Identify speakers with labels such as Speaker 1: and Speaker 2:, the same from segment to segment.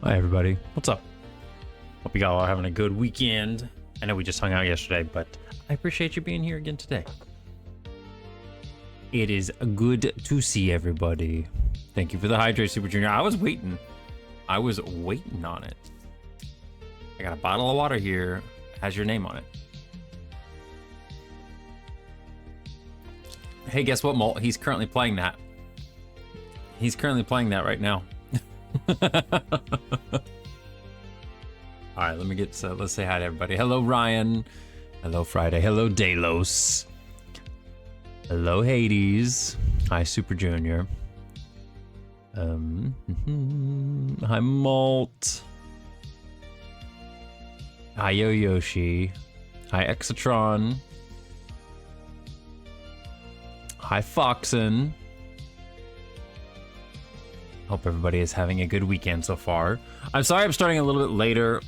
Speaker 1: Hi everybody, what's up? Hope you all are having a good weekend. I know we just hung out yesterday, but I appreciate you being here again today. It is good to see everybody. Thank you for the hydrate, Super Junior. I was waiting on it. I got a bottle of water here, has your name on it. Hey, guess what, Molt? He's currently playing that. He's currently playing that right now. All right, let's say hi to everybody. Hello, Ryan. Hello, Friday. Hello, Delos. Hello, Hades. Hi, Super Junior. Hi, Molt. Hi, Yo Yoshi. Hi, Exatron. Hi, Foxen. Hope everybody is having a good weekend so far. I'm sorry I'm starting a little bit later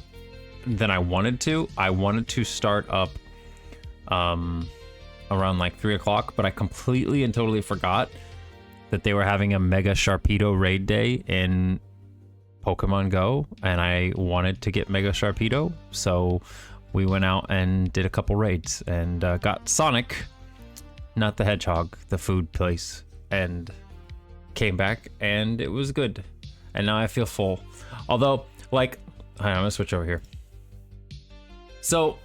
Speaker 1: than I wanted to. I wanted to start up around like 3 o'clock, but I completely and totally forgot that they were having a Mega Sharpedo raid day in Pokemon Go, and I wanted to get Mega Sharpedo, so we went out and did a couple raids and got Sonic, not the Hedgehog, the food place, and came back and it was good. And now I feel full. Although, like, I'm gonna switch over here. So,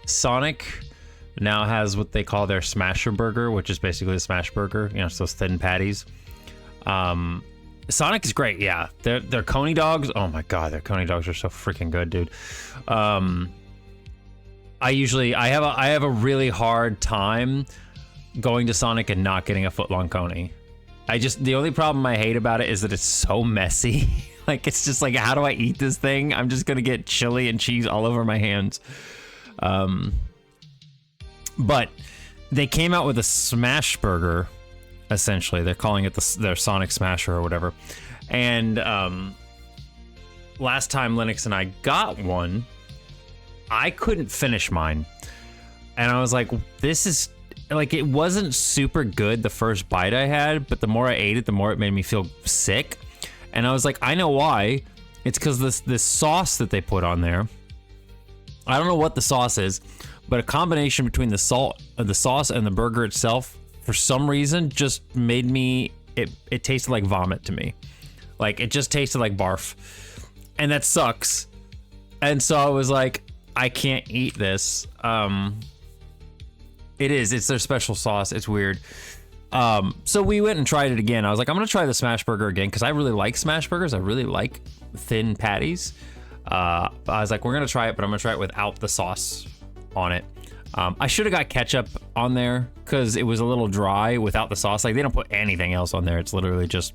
Speaker 1: Sonic now has what they call their Smasher Burger, which is basically a smash burger. You know, it's those thin patties. Sonic is great, yeah. Their Coney dogs, oh my god, their Coney dogs are so freaking good, dude. I have a really hard time going to Sonic and not getting a footlong Coney. The only problem I hate about it is that it's so messy. Like, it's just like, how do I eat this thing? I'm just gonna get chili and cheese all over my hands. But they came out with a smash burger essentially. They're calling it their Sonic Smasher or whatever. And last time Linux and I got one, I couldn't finish mine. And I was like, this is, like, it wasn't super good the first bite I had, but the more I ate it, the more it made me feel sick. And I was like, I know why. It's because this sauce that they put on there. I don't know what the sauce is, but a combination between the sauce and the burger itself, for some reason, just made me, it tasted like vomit to me. Like, it just tasted like barf. And that sucks. And so I was like, I can't eat this. It's their special sauce. It's weird. So we went and tried it again. I was like, I'm gonna try the smash burger again because I really like smash burgers. I really like thin patties. I was like, we're gonna try it, but I'm gonna try it without the sauce on it. I should have got ketchup on there because it was a little dry without the sauce. Like, they don't put anything else on there. It's literally just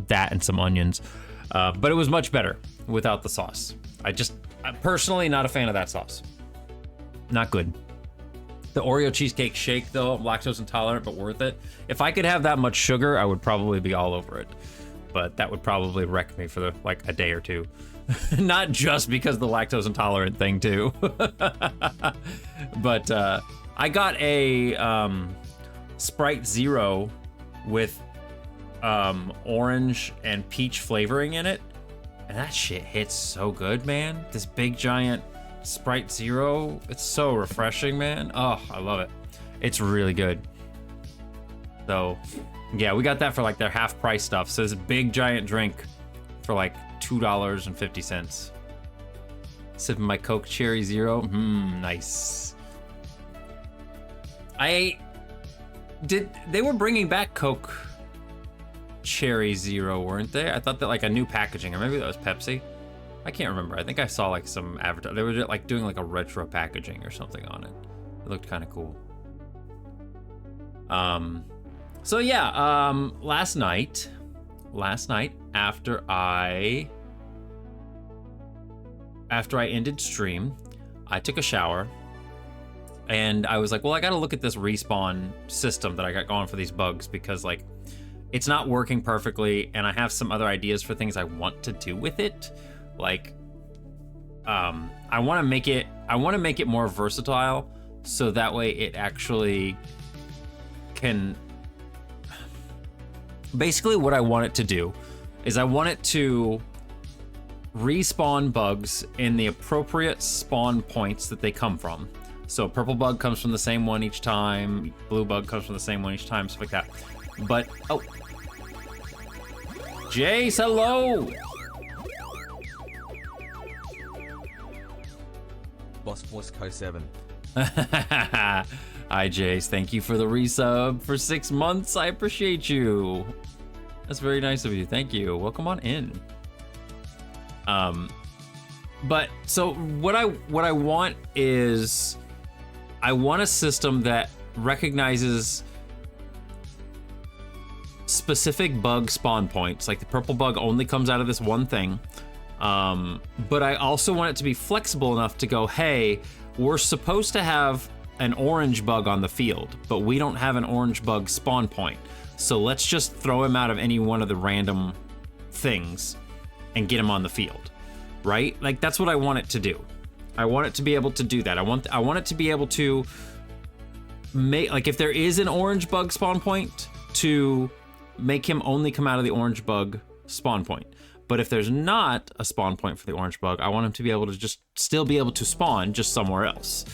Speaker 1: that and some onions. But it was much better without the sauce. I'm personally not a fan of that sauce. Not good. The Oreo cheesecake shake, though, I'm lactose intolerant, but worth it. If I could have that much sugar, I would probably be all over it. But that would probably wreck me for like a day or two. Not just because of the lactose intolerant thing, too. But I got a Sprite Zero with orange and peach flavoring in it. And that shit hits so good, man. This big giant Sprite Zero, it's so refreshing, man. Oh, I love it. It's really good. So, yeah, we got that for like their half price stuff. So this big giant drink for like $2.50. Sipping my Coke Cherry Zero. Nice. They were bringing back Coke Cherry Zero, weren't they? I thought that like a new packaging, or maybe that was Pepsi. I can't remember. I think I saw like some advertising. They were just, like doing like a retro packaging or something on it. It looked kind of cool. So yeah, last night after I ended stream, I took a shower and I was like, well, I got to look at this respawn system that I got going for these bugs because like it's not working perfectly and I have some other ideas for things I want to do with it. Like, I want to make it more versatile so that way it actually can. Basically, what I want it to do is I want it to respawn bugs in the appropriate spawn points that they come from. So purple bug comes from the same one each time, blue bug comes from the same one each time, stuff like that. But, oh. Jace, hello!
Speaker 2: Boss Co 7.
Speaker 1: Hi, Jace. Thank you for the resub for 6 months. I appreciate you. That's very nice of you. Thank you. Welcome on in. But so what I want is I want a system that recognizes specific bug spawn points. Like the purple bug only comes out of this one thing. But I also want it to be flexible enough to go, hey, we're supposed to have an orange bug on the field, but we don't have an orange bug spawn point. So let's just throw him out of any one of the random things and get him on the field, right? Like that's what I want it to do. I want it to be able to do that. I want it to be able to make, like if there is an orange bug spawn point, to make him only come out of the orange bug spawn point. But if there's not a spawn point for the orange bug, I want him to be able to just still be able to spawn just somewhere else.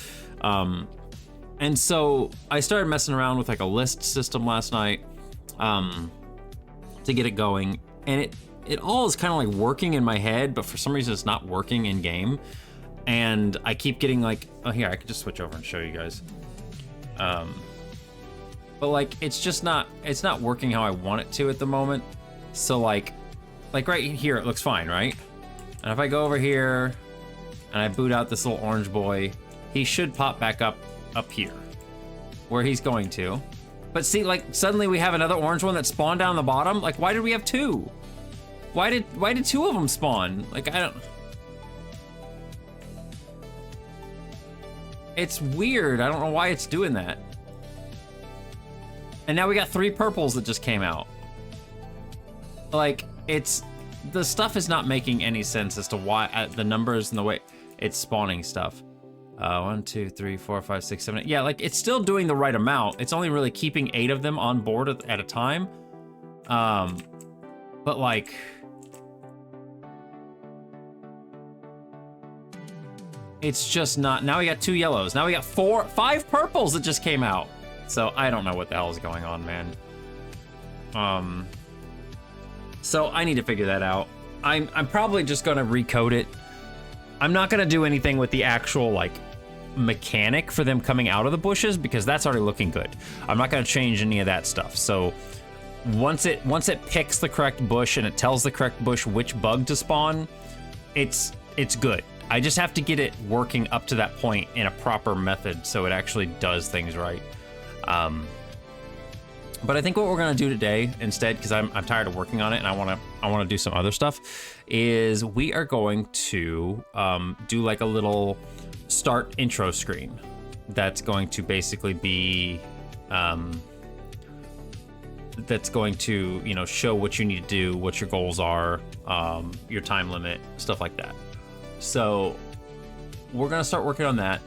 Speaker 1: And so I started messing around with like a list system last night to get it going. And it all is kind of like working in my head, but for some reason it's not working in game. And I keep getting like, oh here, I could just switch over and show you guys. But like, it's not working how I want it to at the moment. So like right here, it looks fine, right? And if I go over here and I boot out this little orange boy, he should pop back up here where he's going to. But see, like suddenly we have another orange one that spawned down the bottom. Like, why did we have two? Why did two of them spawn? Like, I don't. It's weird. I don't know why it's doing that. And now we got 3 purples that just came out. Like, the stuff is not making any sense as to why the numbers and the way it's spawning stuff. 1, 2, 3, 4, 5, 6, 7, 8. Yeah, like it's still doing the right amount. It's only really keeping 8 of them on board at a time. But like, it's just not. Now we got 2 yellows. Now we got 5 purples that just came out. So I don't know what the hell is going on, man. So I need to figure that out. I'm probably just gonna recode it. I'm not gonna do anything with the actual like mechanic for them coming out of the bushes because that's already looking good. I'm not gonna change any of that stuff. So once it picks the correct bush and it tells the correct bush which bug to spawn, it's good. I just have to get it working up to that point in a proper method so it actually does things right. But I think what we're gonna do today instead, because I'm tired of working on it and I wanna do some other stuff, is we are going to do like a little start intro screen that's going to basically be that's going to, you know, show what you need to do, what your goals are, your time limit, stuff like that. So we're gonna start working on that.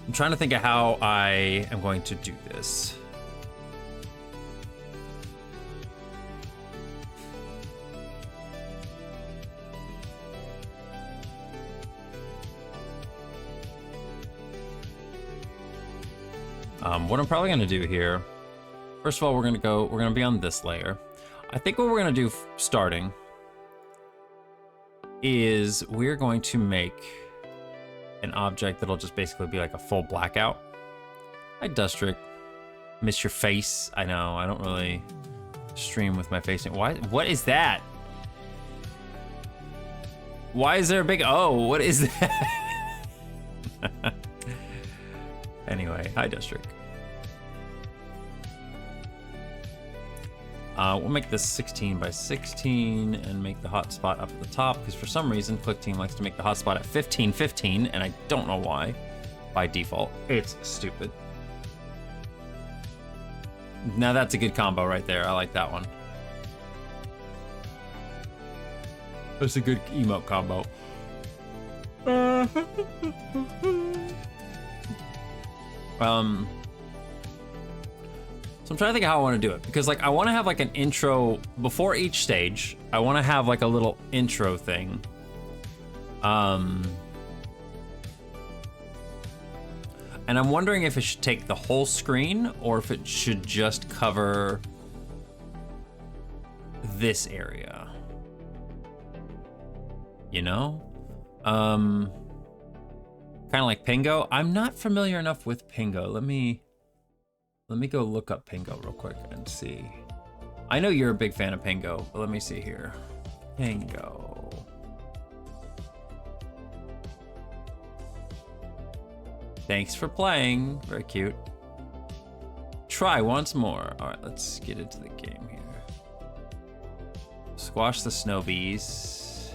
Speaker 1: I'm trying to think of how I am going to do this. What I'm probably gonna do here, first of all, we're gonna be on this layer. I think what we're gonna do starting is we're going to make an object that'll just basically be like a full blackout. Hi, Dustrick. Miss your face. I know, I don't really stream with my face. Why? What is that? Why is there a big O? What is that? Anyway, hi, Dustrick. We'll make this 16 by 16 and make the hotspot up at the top, because for some reason ClickTeam likes to make the hotspot at 1515, and I don't know why by default. It's stupid. Now that's a good combo right there. I like that one. That's a good emote combo. So I'm trying to think of how I want to do it, because like I want to have like an intro before each stage. I want to have like a little intro thing. And I'm wondering if it should take the whole screen or if it should just cover this area. You know? Kind of like Pingo. I'm not familiar enough with Pingo. Let me go look up Pingo real quick and see. I know you're a big fan of Pingo, but let me see here. Pingo. Thanks for playing. Very cute. Try once more. All right, let's get into the game here. Squash the snow bees.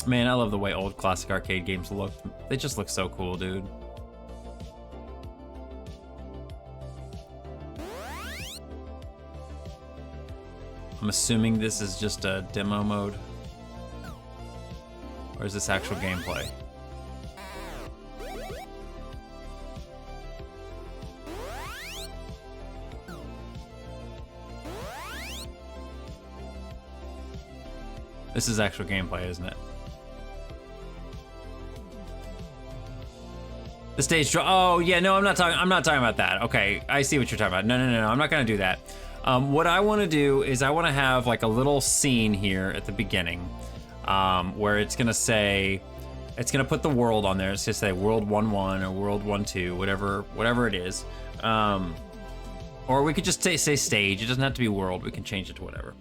Speaker 1: Man, I love the way old classic arcade games look. They just look so cool, dude. I'm assuming this is just a demo mode. Or is this actual gameplay? This is actual gameplay, isn't it? The stage draw. Oh yeah, no, I'm not talking about that. Okay, I see what you're talking about. No, I'm not gonna do that. What I want to do is I want to have like a little scene here at the beginning, where it's gonna put the world on there. It's just say World 1-1 or World 1-2, whatever it is. Or we could just say stage. It doesn't have to be world. We can change it to whatever.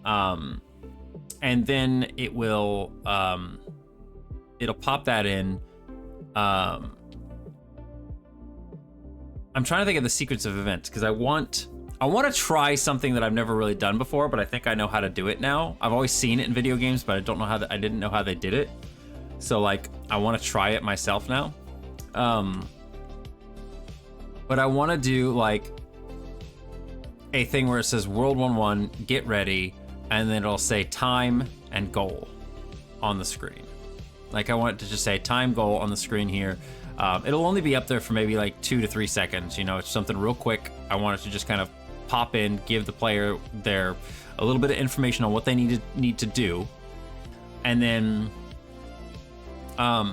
Speaker 1: And then it will it'll pop that in. I'm trying to think of the sequence of events because I want I want to try something that I've never really done before, but I think I know how to do it now. I've always seen it in video games, but I don't know how I didn't know how they did it. So like, I want to try it myself now. But I want to do like a thing where it says World 1-1, get ready, and then it'll say time and goal on the screen. Like I want it to just say time goal on the screen here. It'll only be up there for maybe like 2 to 3 seconds. You know, it's something real quick. I want it to just kind of pop in, give the player a little bit of information on what they need to do, and then I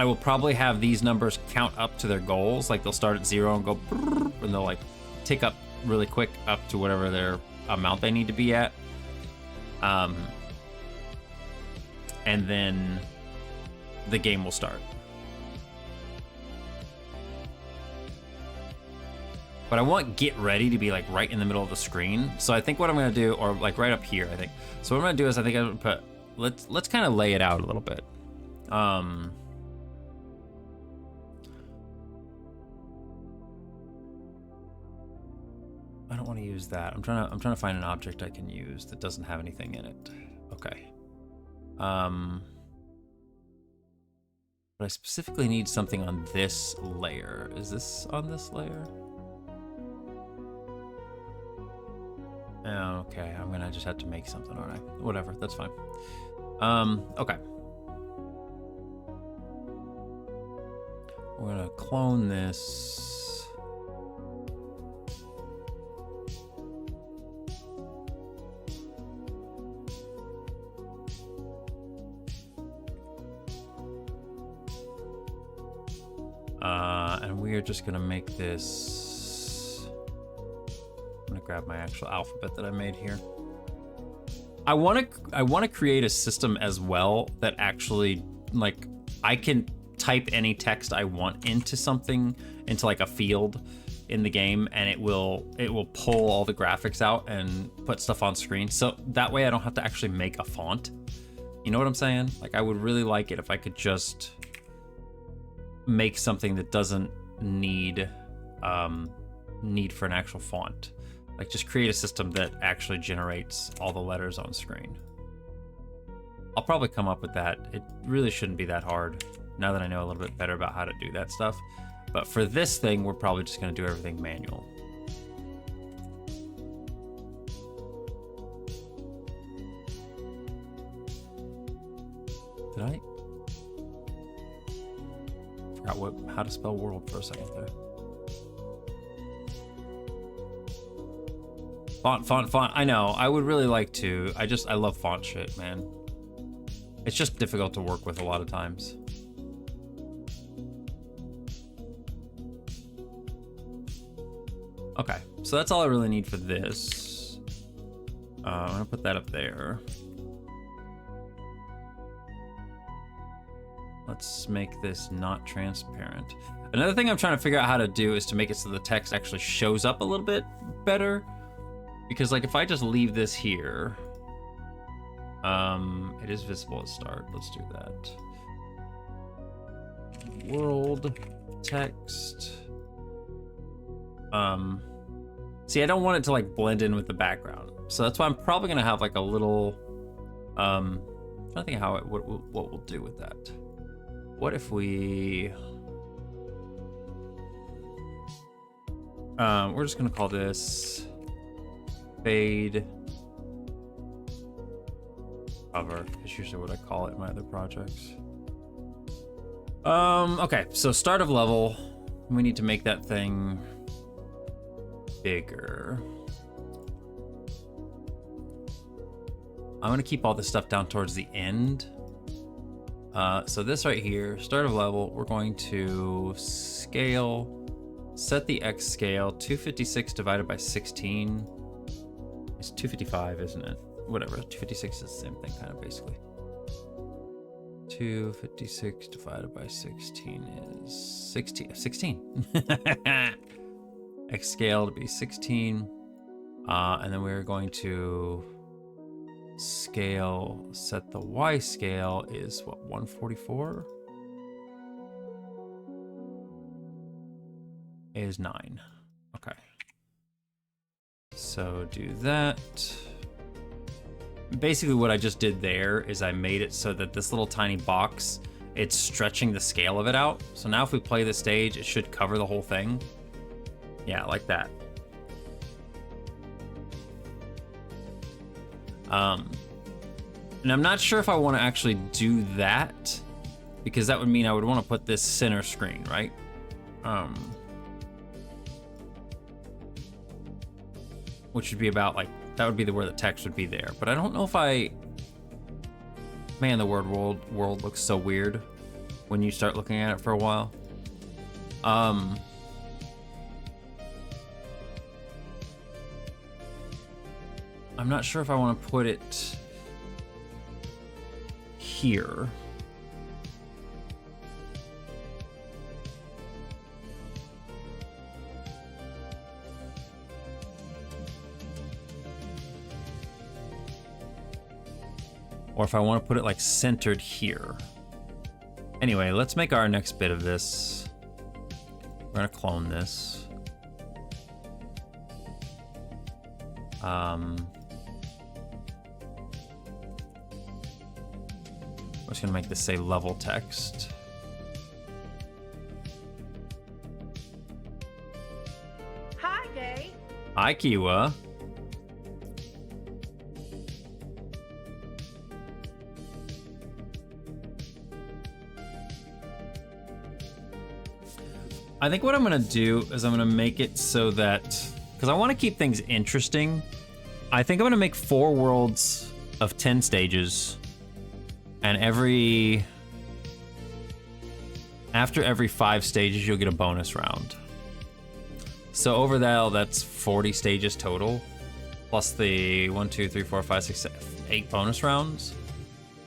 Speaker 1: will probably have these numbers count up to their goals. Like they'll start at 0 and go, and they'll like tick up really quick up to whatever their amount they need to be at. And then the game will start. But I want get ready to be like right in the middle of the screen. So I think what I'm gonna do, or like right up here, I think. So what I'm gonna do is I think I'm gonna put, let's kind of lay it out a little bit. I don't want to use that. I'm trying to find an object I can use that doesn't have anything in it. Okay. But I specifically need something on this layer. Is this on this layer? Oh, okay, I'm gonna just have to make something, aren't I? Whatever, that's fine. Okay. We're gonna clone this. And we are just gonna make this. I'm gonna grab my actual alphabet that I made here. I want to create a system as well that actually, like, I can type any text I want into something, into like a field in the game, and it will pull all the graphics out and put stuff on screen. So that way I don't have to actually make a font. You know what I'm saying? Like, I would really like it if I could just make something that doesn't need for an actual font. Like, just create a system that actually generates all the letters on screen. I'll probably come up with that. It really shouldn't be that hard now that I know a little bit better about how to do that stuff. But for this thing, we're probably just going to do everything manual. Did I? Forgot how to spell world for a second there. Font. I know. I would really like to. I love font shit, man. It's just difficult to work with a lot of times. Okay, so that's all I really need for this. I'm gonna put that up there. Let's make this not transparent. Another thing I'm trying to figure out how to do is to make it so the text actually shows up a little bit better. Because like if I just leave this here, it is visible at start. Let's do that. World text. See, I don't want it to like blend in with the background. So that's why I'm probably gonna have like a little, I'm trying to think how what we'll do with that. What if we, we're just gonna call this fade cover. That's usually what I call it in my other projects. Okay, so start of level. We need to make that thing bigger. I'm gonna keep all this stuff down towards the end. So this right here, start of level, we're going to scale, set the X scale, 256 divided by 16. It's 255, isn't it? Whatever, 256 is the same thing, kind of, basically. 256 divided by 16 is 16. X scale to be 16. And then we're going to scale, set the Y scale is what, 144? Is 9. Okay. So do that. Basically what I just did there is I made it so that this little tiny box, it's stretching the scale of it out. So now if we play the stage, it should cover the whole thing. Yeah, like that. And I'm not sure if I want to actually do that, because that would mean I would want to put this center screen, right? Which would be about like, that would be where the text would be there. But I don't know if man, the word world looks so weird when you start looking at it for a while. I'm not sure if I want to put it here. Or if I want to put it like centered here. Anyway, let's make our next bit of this. We're gonna clone this. I'm just gonna make this say level text.
Speaker 3: Hi, Gay.
Speaker 1: Hi, Kiwa. I think what I'm gonna do is I'm gonna make it so that, because I want to keep things interesting, I think I'm gonna make 4 worlds of 10 stages, and after every 5 stages you'll get a bonus round. So over that's 40 stages total, plus the 1, 2, 3, 4, 5, 6, 7, 8 bonus rounds.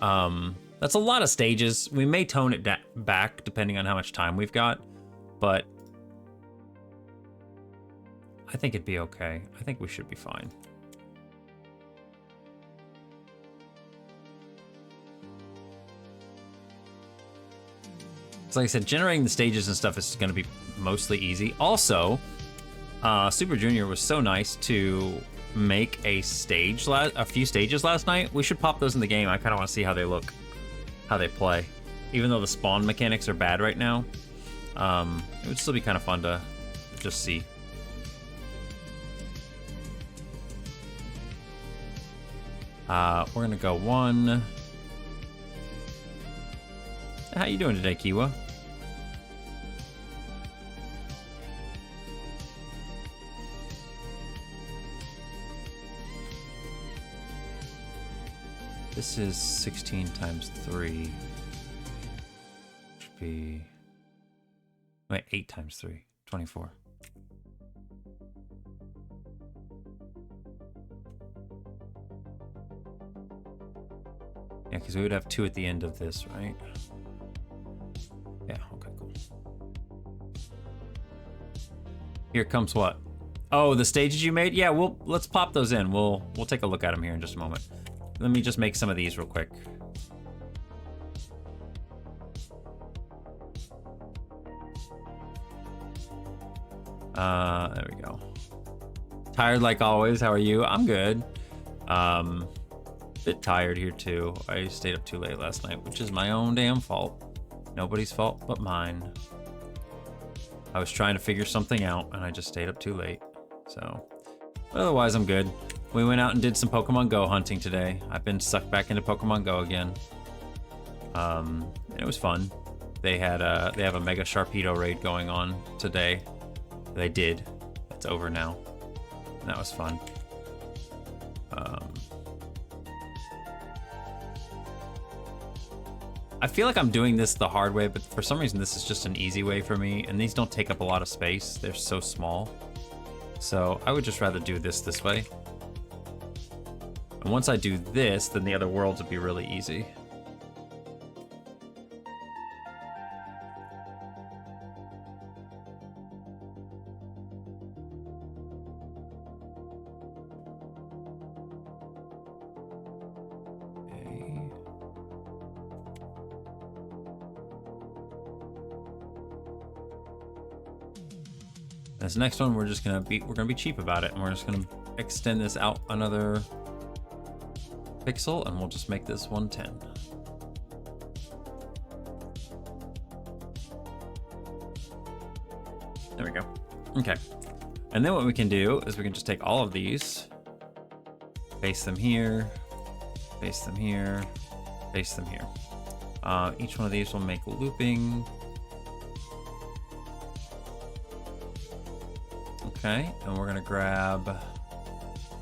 Speaker 1: That's a lot of stages. We may tone it back depending on how much time we've got, but I think it'd be okay. I think we should be fine. So like I said, generating the stages and stuff is going to be mostly easy. Also, Super Junior was so nice to make a few stages last night. We should pop those in the game. I kind of want to see how they look, how they play. Even though the spawn mechanics are bad right now, it would still be kind of fun to just see. We're gonna go 1. How you doing today, Kiwa? This is 16 times 3. Should be... Wait, 8 times 3. 24. Yeah, because we would have 2 at the end of this, right? Yeah, okay, cool. Here comes what? Oh, the stages you made? Yeah, let's pop those in. We'll take a look at them here in just a moment. Let me just make some of these real quick. There we go. Tired like always. How are you? I'm good. Bit tired here too. I stayed up too late last night, which is my own damn fault. Nobody's fault but mine. I was trying to figure something out and I just stayed up too late. So, but otherwise I'm good. We went out and did some Pokemon Go hunting today. I've been sucked back into Pokemon Go again. And it was fun. They have a Mega Sharpedo raid going on today. They did. It's over now. And that was fun. I feel like I'm doing this the hard way, but for some reason this is just an easy way for me, and these don't take up a lot of space. They're so small. So I would just rather do this way. And once I do this, then the other worlds would be really easy. This next one, we're gonna be cheap about it, and we're just gonna extend this out another pixel, and we'll just make this 110. There we go. Okay. And then what we can do is we can just take all of these, paste them here, paste them here, paste them here. Each one of these will make looping. Okay, and we're gonna grab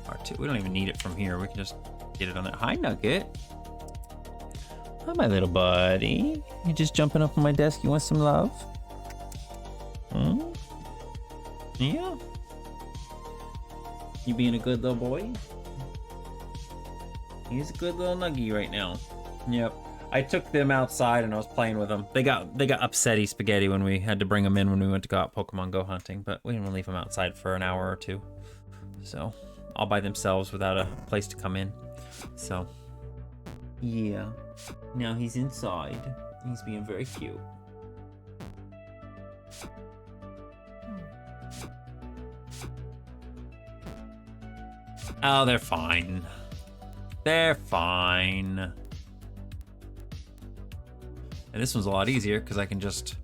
Speaker 1: our two. We don't even need it from here. We can just get it on there. Hi, Nugget. Hi, my little buddy. You just jumping up on my desk? You want some love? Hmm? Yeah. You being a good little boy? He's a good little nuggie right now. Yep. I took them outside and I was playing with them. They got upsetty spaghetti when we had to bring them in when we went to go out Pokemon Go hunting, but we didn't leave them outside for an hour or two. So, all by themselves without a place to come in. So, yeah. Now he's inside. He's being very cute. Oh, they're fine. They're fine. And this one's a lot easier because I can just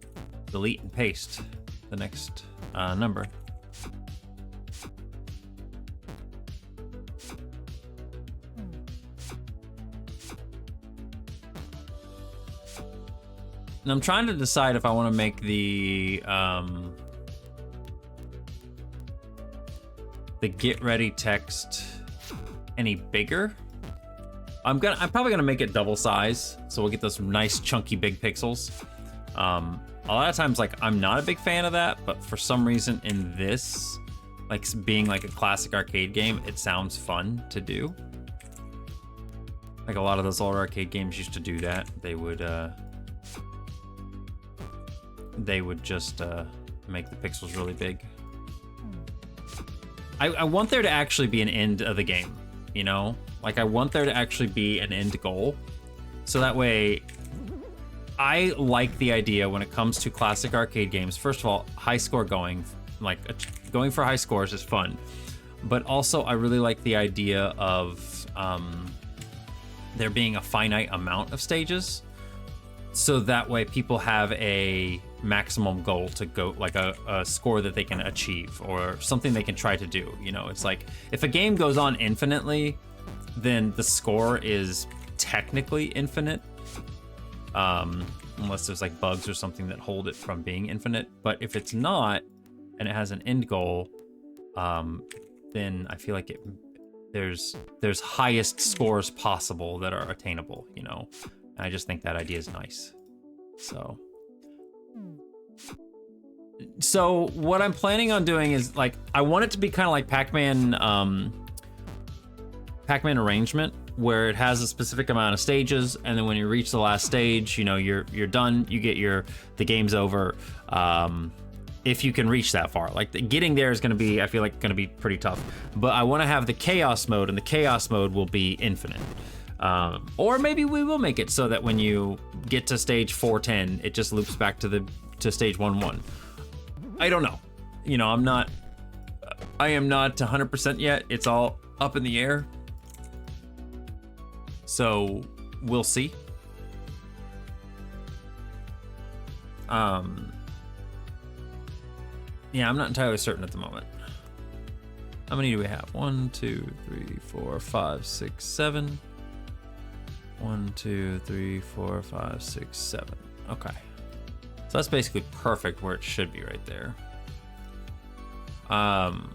Speaker 1: delete and paste the next number. And I'm trying to decide if I want to make the get ready text any bigger. I'm probably gonna make it double size, so we'll get those nice chunky big pixels. A lot of times, like, I'm not a big fan of that, but for some reason in this, like being like a classic arcade game, it sounds fun to do. Like a lot of those older arcade games used to do that. They would just make the pixels really big. I want there to actually be an end of the game, you know? Like, I want there to actually be an end goal. So that way, I like the idea when it comes to classic arcade games. First of all, high score going for high scores is fun. But also, I really like the idea of there being a finite amount of stages. So that way people have a maximum goal to go, like a score that they can achieve or something they can try to do. You know, it's like if a game goes on infinitely, then the score is technically infinite. Unless there's like bugs or something that hold it from being infinite. But if it's not, and it has an end goal, then I feel like there's highest scores possible that are attainable, you know? And I just think that idea is nice. So what I'm planning on doing is, like, I want it to be kind of like Pac-Man arrangement, where it has a specific amount of stages, and then when you reach the last stage, you know, you're done. You get the game's over. If you can reach that far, like getting there is going to be, I feel like, going to be pretty tough. But I want to have the chaos mode, and the chaos mode will be infinite. Or maybe we will make it so that when you get to stage 410, it just loops back to stage 1-1. I don't know. You know, I am not 100% yet. It's all up in the air. So we'll see. Yeah, I'm not entirely certain at the moment. How many do we have? 1, 2, 3, 4, 5, 6, 7. 1, 2, 3, 4, 5, 6, 7. Okay. So that's basically perfect where it should be right there. I'm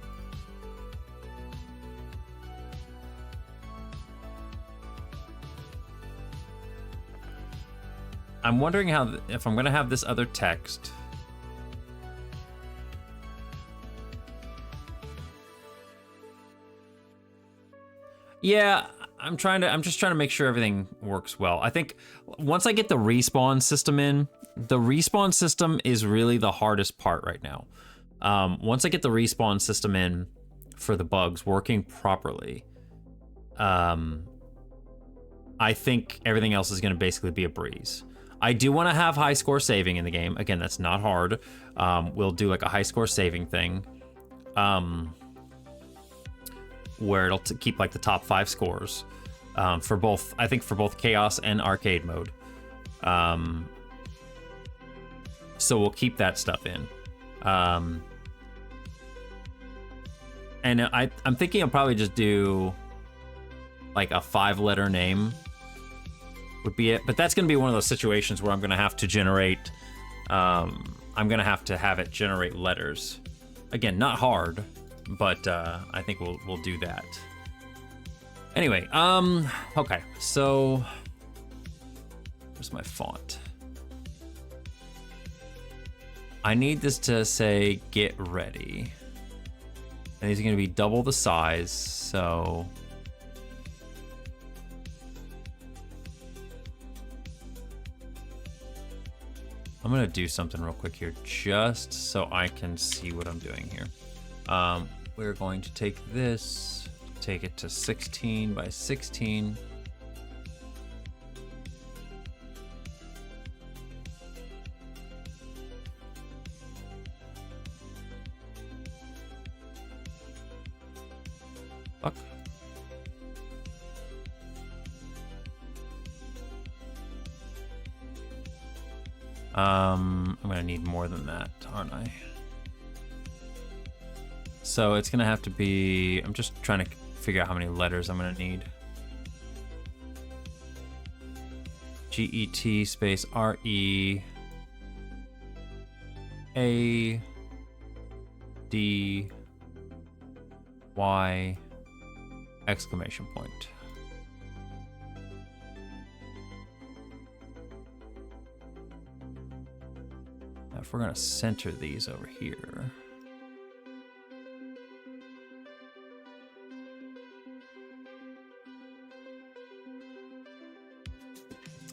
Speaker 1: wondering if I'm gonna have this other text. Yeah, I'm just trying to make sure everything works well. I think once I get the respawn system in, the respawn system is really the hardest part right now. Once I get the respawn system in for the bugs working properly, I think everything else is going to basically be a breeze. I do want to have high score saving in the game. Again, that's not hard. We'll do like a high score saving thing. where it'll keep like the top 5 scores for both. I think for both Chaos and Arcade mode. So we'll keep that stuff in. And I'm thinking I'll probably just do like a 5-letter name would be it. But that's going to be one of those situations where I'm going to have to generate. I'm going to have it generate letters. Again, not hard, but I think we'll do that. Anyway, okay, so where's my font? I need this to say get ready. And these are going to be double the size, so I'm going to do something real quick here just so I can see what I'm doing here. We're going to take this, take it to 16 by 16. Fuck. I'm gonna need more than that, aren't I? So it's gonna have to be, I'm just trying to figure out how many letters I'm gonna need. GET space RE A D Y exclamation point. Now if we're gonna center these over here.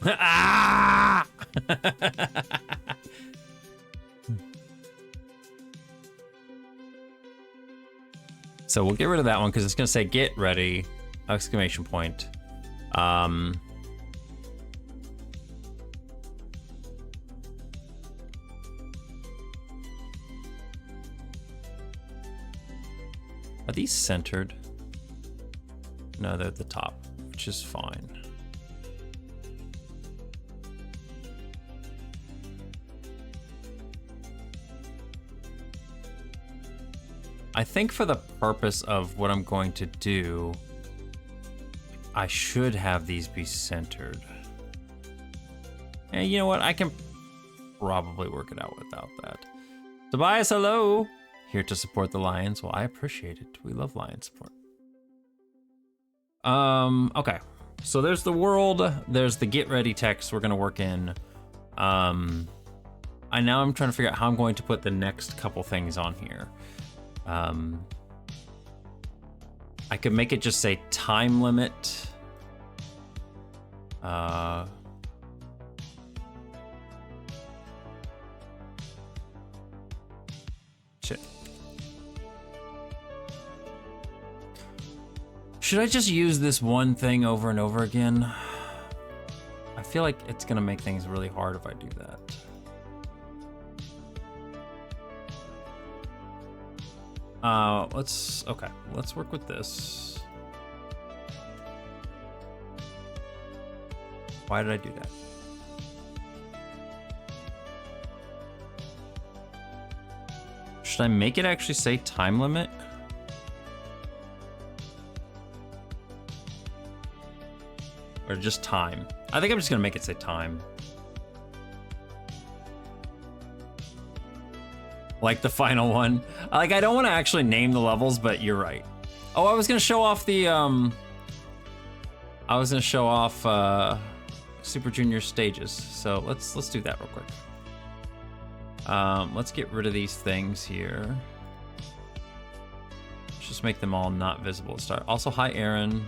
Speaker 1: Ah! So we'll get rid of that one because it's going to say get ready, exclamation point. Are these centered? No, they're at the top, which is fine. I think for the purpose of what I'm going to do, I should have these be centered. And you know what? I can probably work it out without that. Tobias, hello! Here to support the Lions. Well, I appreciate it. We love Lion support. Okay. So there's the world. There's the get ready text we're going to work in. I'm trying to figure out how I'm going to put the next couple things on here. I could make it just say time limit. Shit. Should I just use this one thing over and over again? I feel like it's gonna make things really hard if I do that. Let's work with this. Why did I do that? Should I make it actually say time limit? Or just time? I think I'm just gonna make it say time. Like the final one. Like, I don't want to actually name the levels, but you're right. Oh, I was gonna show off the Super Junior stages. So let's do that real quick. Let's get rid of these things here. Let's just make them all not visible to start. Also, hi Aaron.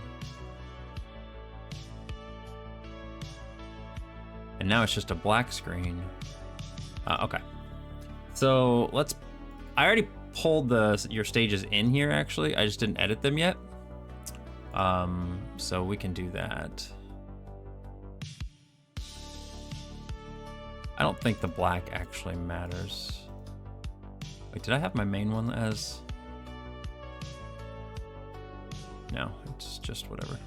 Speaker 1: And now it's just a black screen. Okay. So I already pulled your stages in here actually. I just didn't edit them yet. So we can do that. I don't think the black actually matters. Wait, did I have my main one as? No, it's just whatever.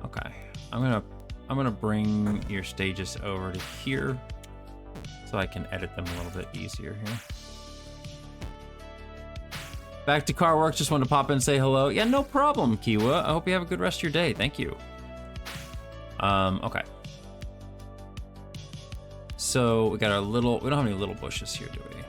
Speaker 1: Okay, I'm gonna bring your stages over to here so I can edit them a little bit easier here. Back to car work. Just wanted to pop in and say hello. Yeah, no problem, Kiwa. I hope you have a good rest of your day. Thank you. Okay. So we got our little. We don't have any little bushes here, do we? No.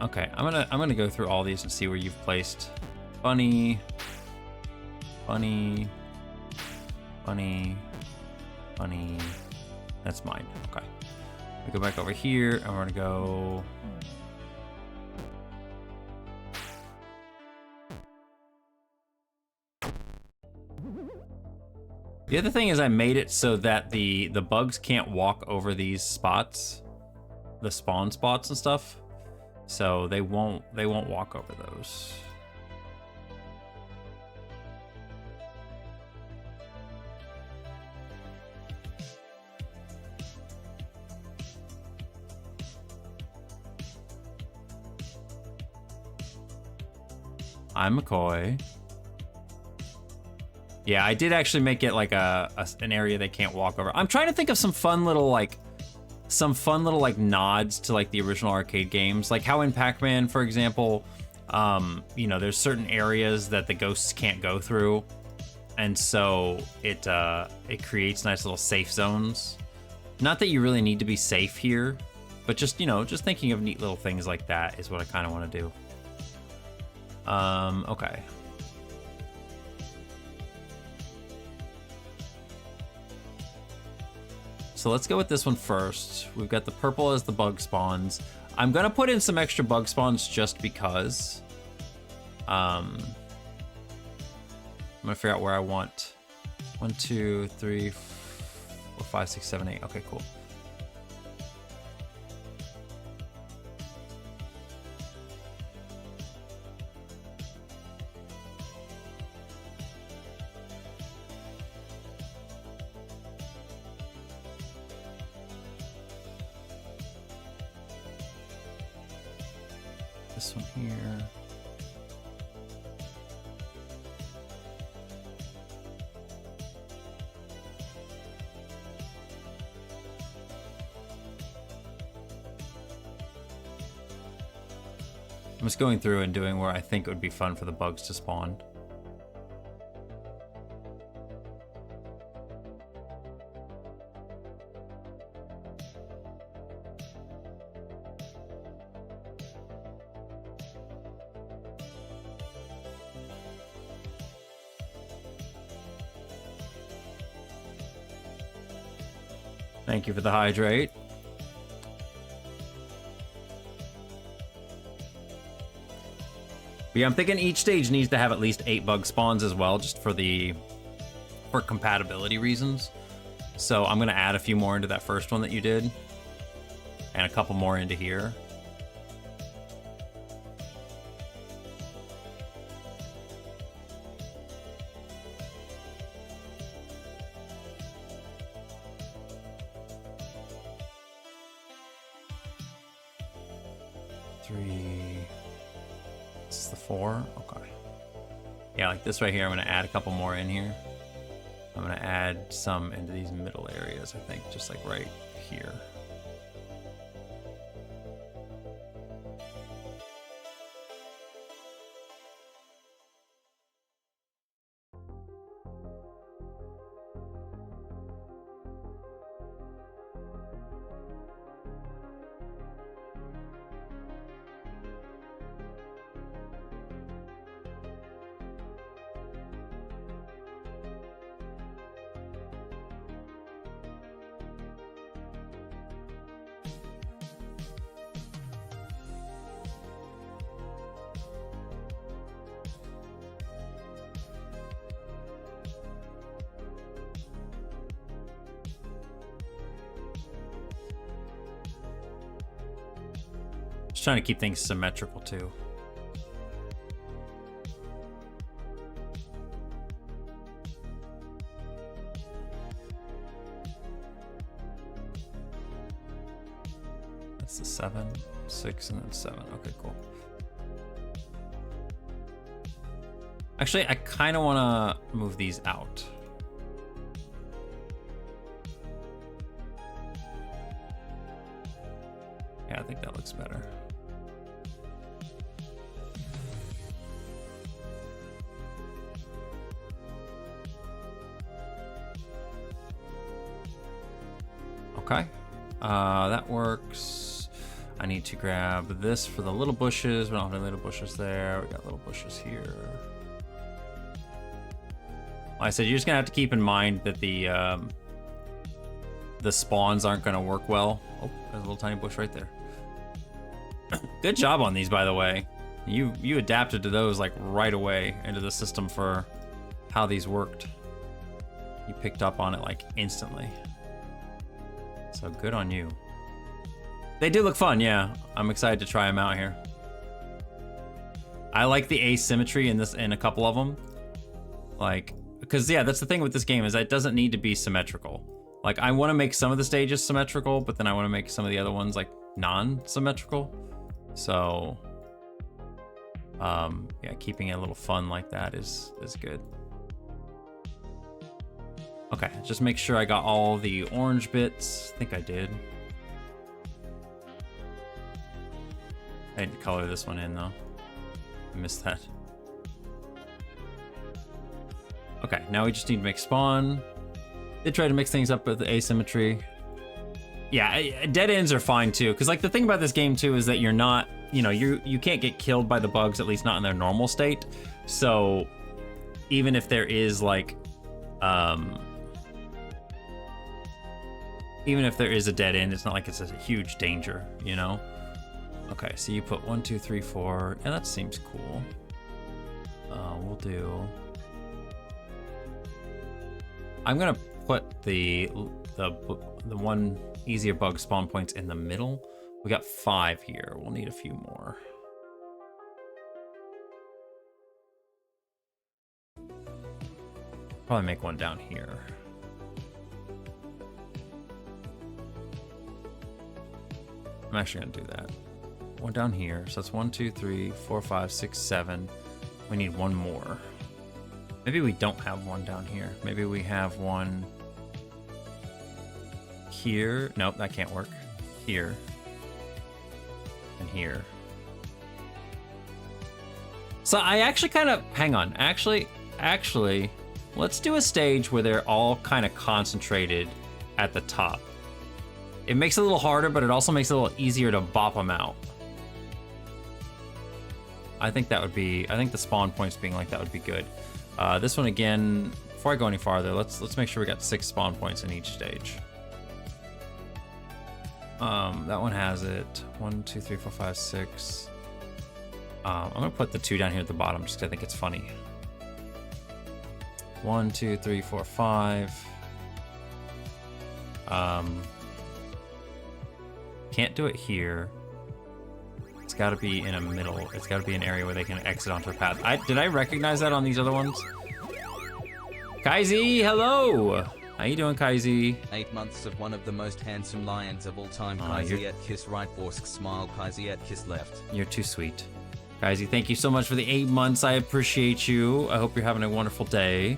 Speaker 1: Okay, I'm gonna go through all these and see where you've placed bunny, bunny, bunny, bunny. That's mine. Okay. We go back over here and we're gonna go. The other thing is I made it so that the bugs can't walk over these spots, the spawn spots and stuff. So they won't walk over those. I'm McCoy. Yeah, I did actually make it like an area they can't walk over. I'm trying to think of some fun little like nods to like the original arcade games, like how in Pac-Man, for example, you know, there's certain areas that the ghosts can't go through, and so it creates nice little safe zones. Not that you really need to be safe here, but just, you know, just thinking of neat little things like that is what I kind of want to do. Okay. So let's go with this one first. We've got the purple as the bug spawns. I'm gonna put in some extra bug spawns just because. I'm gonna figure out where I want 1, 2, 3, 4, 5, 6, 7, 8. Okay, cool. This one here. I'm just going through and doing where I think it would be fun for the bugs to spawn. Thank you for the hydrate. But yeah, I'm thinking each stage needs to have at least 8 bug spawns as well, just for compatibility reasons. So I'm gonna add a few more into that first one that you did, and a couple more into here. This is the 4. Okay. Yeah, like this right here, I'm gonna add a couple more in here. I'm gonna add some into these middle areas, I think, just like right here. Just trying to keep things symmetrical too. That's the 7, 6, and then 7. Okay, cool. Actually, I kind of want to move these out. Yeah, I think that looks better. Okay, that works. I need to grab this for the little bushes. We don't have any little bushes there. We got little bushes here. Like I said, you're just gonna have to keep in mind that the spawns aren't gonna work well. Oh, there's a little tiny bush right there. Good job on these, by the way. You adapted to those like right away into the system for how these worked. You picked up on it like instantly. So good on you. They do look fun, yeah. I'm excited to try them out here. I like the asymmetry in a couple of them. Like, because yeah, that's the thing with this game is that it doesn't need to be symmetrical. Like, I want to make some of the stages symmetrical, but then I want to make some of the other ones like non-symmetrical. So, yeah, keeping it a little fun like that is good. Okay, just make sure I got all the orange bits. I think I did. I didn't color this one in though. I missed that. Okay, now we just need to make spawn. Did try to mix things up with the asymmetry. Yeah, dead ends are fine too, because like the thing about this game too is that you're not, you know, you can't get killed by the bugs, at least not in their normal state. So even if there is like, even if there is a dead end, it's not like it's a huge danger, you know? Okay, so you put 1, 2, 3, 4, and that seems cool. We'll do. I'm gonna put the one easier bug spawn points in the middle. We got 5 here. We'll need a few more. Probably make one down here. I'm actually gonna do that. One down here. So that's 1, 2, 3, 4, 5, 6, 7. We need one more. Maybe we don't have one down here. Maybe we have one here. Nope, that can't work. Here. And here. So I actually kind of, hang on. Actually, let's do a stage where they're all kind of concentrated at the top. It makes it a little harder, but it also makes it a little easier to bop them out. I think that would be, I think the spawn points being like that would be good. This one again, before I go any farther, let's make sure we got 6 spawn points in each stage. That one has it. 1, 2, 3, 4, 5, 6. I'm gonna put the 2 down here at the bottom just because I think it's funny. 1, 2, 3, 4, 5. Can't do it here. It's got to be in a middle. It's got to be an area where they can exit onto a path. Did I recognize that on these other ones? Kaizy, hello! How you doing, Kaizy?
Speaker 2: 8 months of one of the most handsome lions of all time. Kaizy at kiss right, Borsk smile. Kaizy at kiss left.
Speaker 1: You're too sweet. Kaizy, thank you so much for the 8 months. I appreciate you. I hope you're having a wonderful day.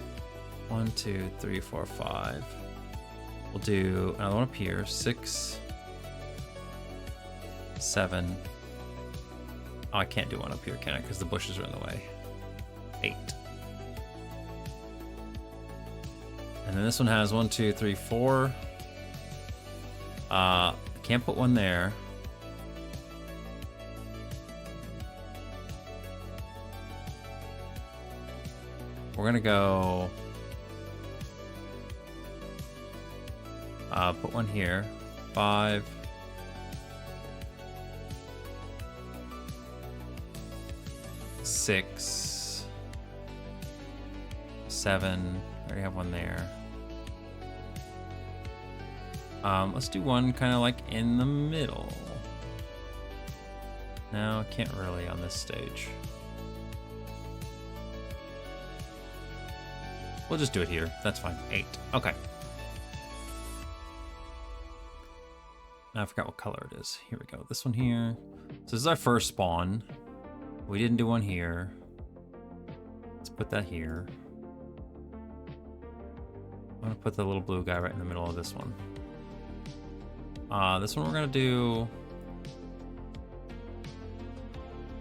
Speaker 1: 1, 2, 3, 4, 5. We'll do another one up here. 6, 7. Oh, I can't do one up here, can I? Because the bushes are in the way. 8. And then this one has 1, 2, 3, 4. Can't put one there. We're gonna go. Put one here. 5. 6, 7. I already have one there. Let's do one kind of like in the middle. No, I can't really on this stage. We'll just do it here. That's fine. 8. Okay. I forgot what color it is. Here we go. This one here. So this is our first spawn. We didn't do one here. Let's put that here. I'm gonna put the little blue guy right in the middle of this one. This one we're gonna do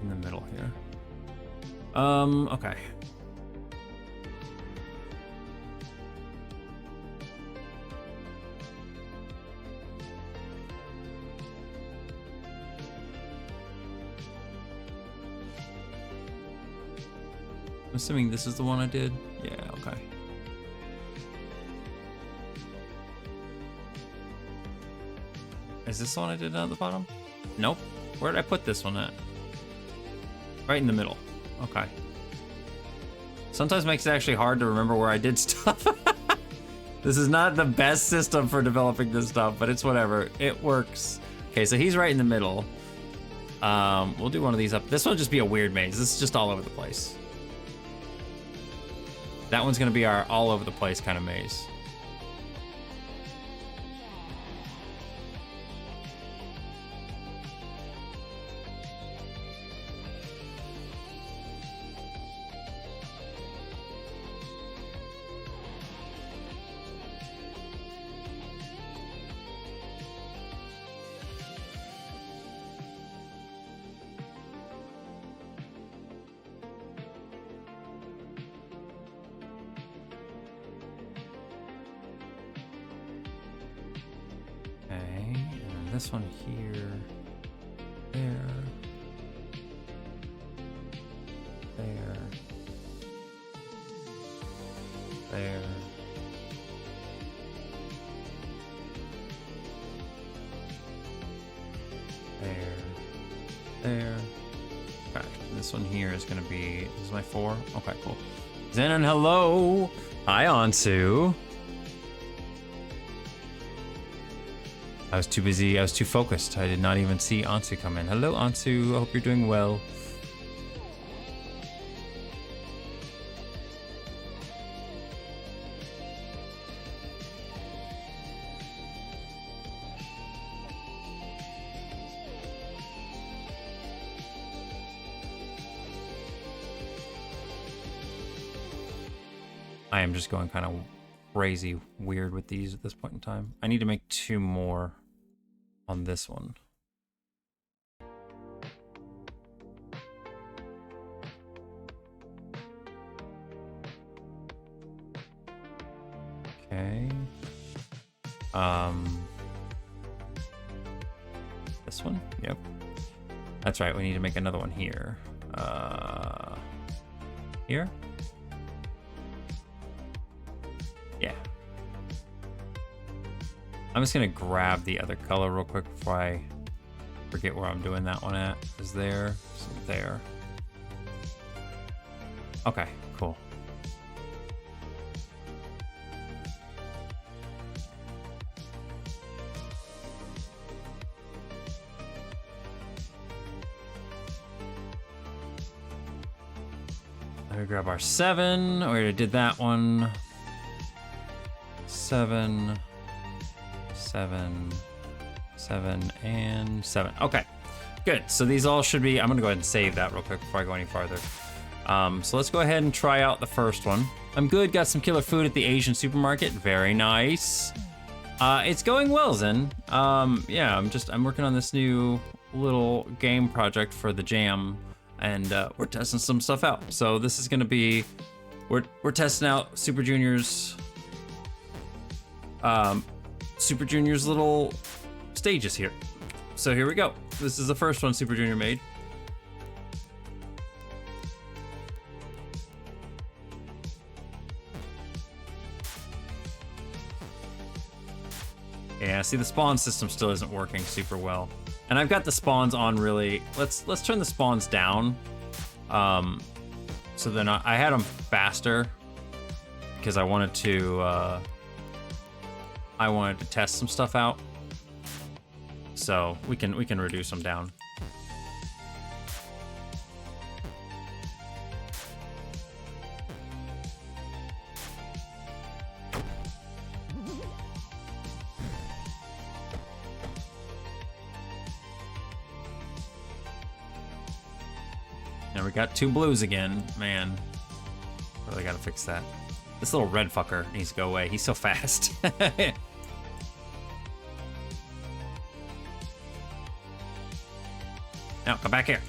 Speaker 1: in the middle here. Okay. I'm assuming this is the one I did. Yeah, okay. Is this the one I did at the bottom? Nope. Where did I put this one at? Right in the middle. Okay. Sometimes makes it actually hard to remember where I did stuff. This is not the best system for developing this stuff, but it's whatever. It works. Okay, so he's right in the middle. We'll do one of these up. This one will just be a weird maze. This is just all over the place. That one's gonna be our all over the place kind of maze. This one here, there, there, there, there. Okay, this one here is gonna be, this is my 4. Okay, cool. Zenon, hello. Hi, Ansu. I was too busy, I was too focused. I did not even see Ansu come in. Hello, Ansu, I hope you're doing well. I am just going kind of crazy weird with these at this point in time. I need to make 2 more on this one. Okay. This one? Yep. That's right, we need to make another one here. Here? Yeah. I'm just gonna grab the other color real quick before I forget where I'm doing that one at. Is there? So there. Okay, cool. Let me grab our 7. We already did that one. 7, 7, 7, and 7. Okay, good. So these all should be, I'm gonna go ahead and save that real quick before I go any farther. So let's go ahead and try out the first one. I'm good, got some killer food at the Asian supermarket. Very nice. It's going well, Zen. Yeah, I'm working on this new little game project for the Jam, and we're testing some stuff out. So this is gonna be, we're testing out Super Junior's little stages here. So here we go. This is the first one Super Junior made. Yeah, see, the spawn system still isn't working super well. And I've got the spawns on really, let's turn the spawns down. So then I had them faster because I wanted to test some stuff out. So we can reduce them down. Now we got 2 blues again. Man, really gotta fix that. This little red fucker needs to go away. He's so fast. Now, come back here.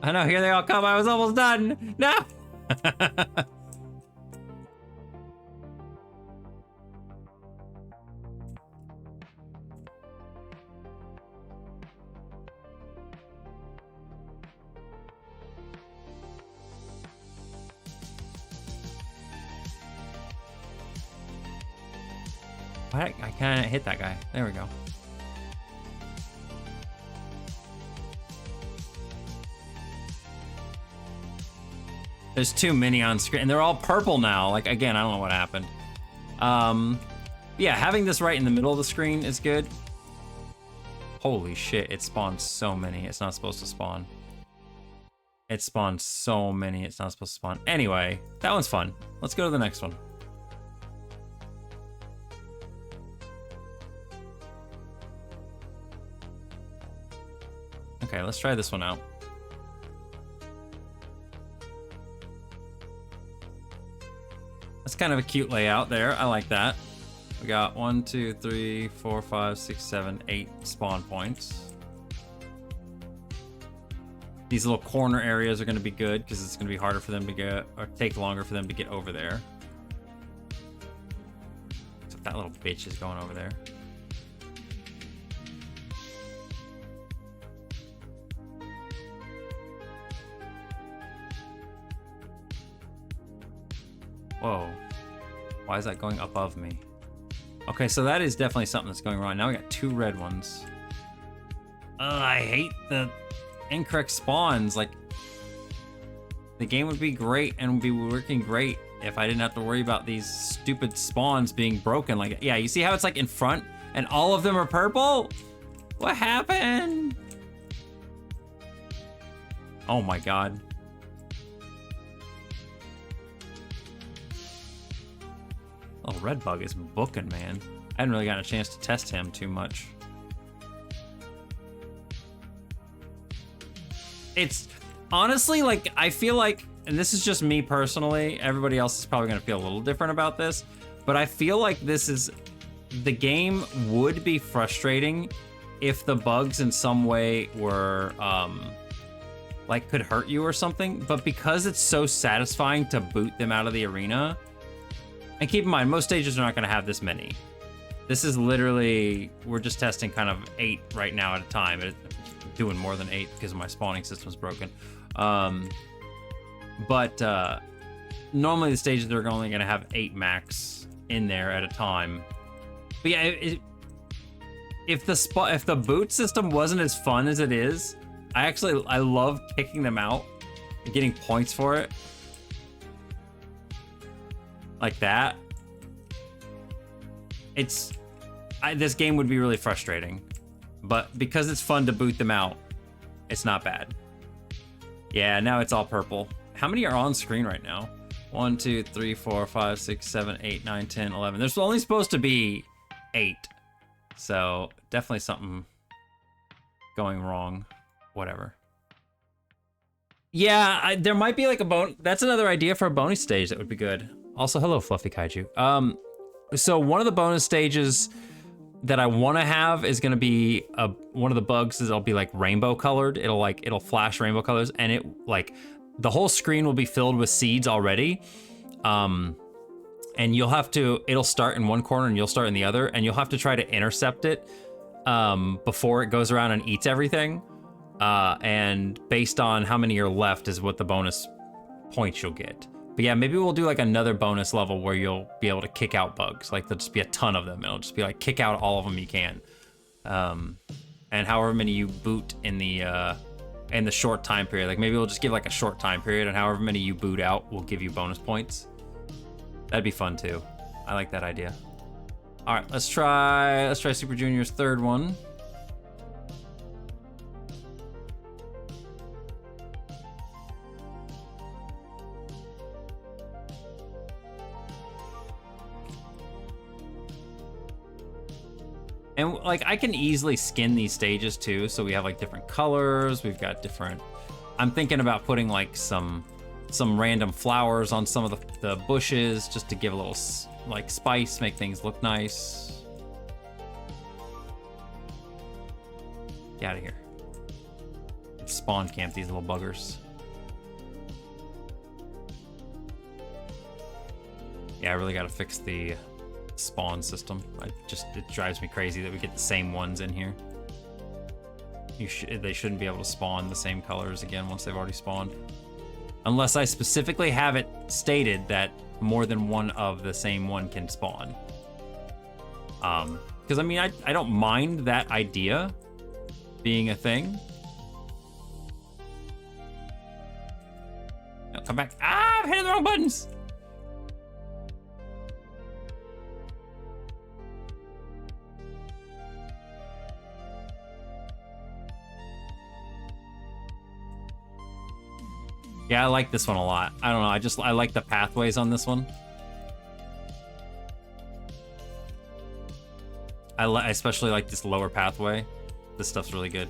Speaker 1: I know, here they all come. I was almost done. No! I can't hit that guy. There we go. There's too many on screen, and they're all purple now. Like, again, I don't know what happened. Yeah, having this right in the middle of the screen is good. Holy shit, it spawns so many. It's not supposed to spawn. It spawns so many. It's not supposed to spawn. Anyway, that one's fun. Let's go to the next one. Okay, let's try this one out. That's kind of a cute layout there. I like that. We got 1, 2, 3, 4, 5, 6, 7, 8 spawn points. These little corner areas are going to be good because it's going to be harder for them to get, or take longer for them to get over there. Except that little bitch is going over there. Whoa. Why is that going above me? Okay, so that is definitely something that's going wrong. Now we got 2 red ones. I hate the incorrect spawns. Like, the game would be great and would be working great if I didn't have to worry about these stupid spawns being broken. Like, yeah, you see how it's like in front and all of them are purple? What happened? Oh my god. Oh, Redbug is booking, man. I hadn't really gotten a chance to test him too much. It's honestly like, I feel like, and this is just me personally, everybody else is probably gonna feel a little different about this, but I feel like this is, the game would be frustrating if the bugs in some way were, like could hurt you or something, but because it's so satisfying to boot them out of the arena. And keep in mind, most stages are not going to have this many. This is literally, we're just testing kind of 8 right now at a time. It's doing more than 8 because my spawning system's broken. But normally the stages are only going to have 8 max in there at a time. But yeah, if the boot system wasn't as fun as it is, I love kicking them out and getting points for it. Like that. This game would be really frustrating, but because it's fun to boot them out, it's not bad. Yeah, now it's all purple. How many are on screen right now? 1, 2, 3, 4, 5, 6, 7, 8, 9, 10, 11. There's only supposed to be 8. So definitely something going wrong. Whatever. Yeah, there might be like a bonus. That's another idea for a bonus stage that would be good. Also, hello, Fluffy Kaiju. So one of the bonus stages that I want to have is going to be one of the bugs is it'll be like rainbow colored. It'll flash rainbow colors, and it like the whole screen will be filled with seeds already. And you'll have to. It'll start in one corner and you'll start in the other, and you'll have to try to intercept it before it goes around and eats everything. And based on how many are left is what the bonus points you'll get. But yeah, maybe we'll do like another bonus level where you'll be able to kick out bugs. Like there'll just be a ton of them. It'll just be like kick out all of them you can. And however many you boot in the short time period. Like maybe we'll just give like a short time period, and however many you boot out will give you bonus points. That'd be fun too. I like that idea. All right, let's try Super Junior's third one. And like I can easily skin these stages too, so we have like different colors, we've got different. I'm thinking about putting like some random flowers on some of the bushes just to give a little like spice, make things look nice. Get out of here. Spawn camp these little buggers. Yeah, I really gotta fix the spawn system. It drives me crazy that we get the same ones in here. They shouldn't be able to spawn the same colors again once they've already spawned. Unless I specifically have it stated that more than one of the same one can spawn. Because I mean, I don't mind that idea being a thing. No, come back. Ah, I'm hitting the wrong buttons. Yeah, I like this one a lot. I don't know, I like the pathways on this one. I especially like this lower pathway. This stuff's really good.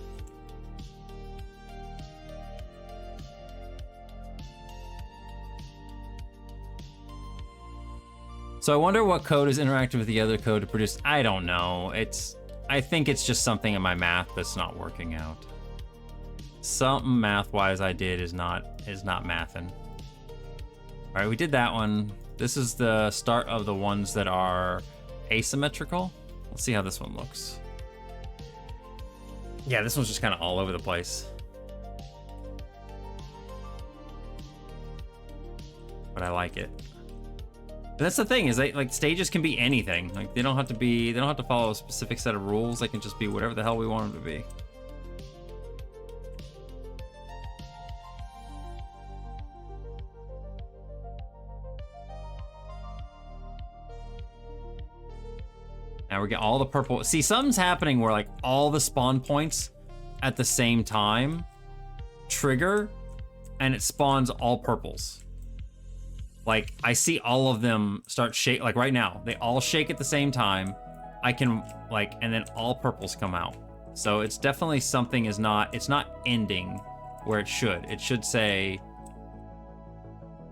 Speaker 1: So I wonder what code is interacting with the other code to produce. I don't know. I think it's just something in my math that's not working out. Something math-wise I did is not mathing. All right, we did that one. This is the start of the ones that are asymmetrical. Let's see how this one looks. Yeah, this one's just kind of all over the place. But I like it. But that's the thing, is like stages can be anything. Like they don't have to follow a specific set of rules. They can just be whatever the hell we want them to be. Now we get all the purple. See, something's happening where like all the spawn points at the same time trigger and it spawns all purples. Like I see all of them start shake, like right now, they all shake at the same time. I can like, and then all purples come out. So it's definitely something it's not ending where it should. It should say,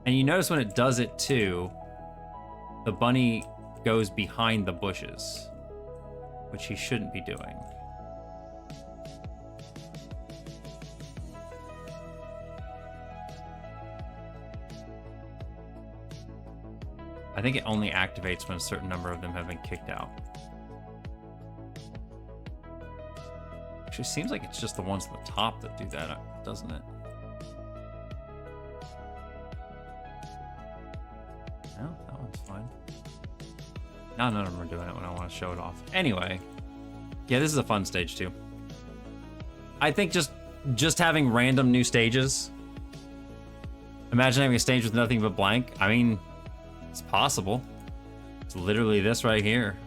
Speaker 1: and you notice when it does it too, the bunny goes behind the bushes, which he shouldn't be doing. I think it only activates when a certain number of them have been kicked out. Actually, seems like it's just the ones at the top that do that, doesn't it? No, that one's fine. No, none of them are doing it when I want to show it off. Anyway, yeah, this is a fun stage too. I think just having random new stages. Imagine having a stage with nothing but blank. I mean, it's possible. It's literally this right here.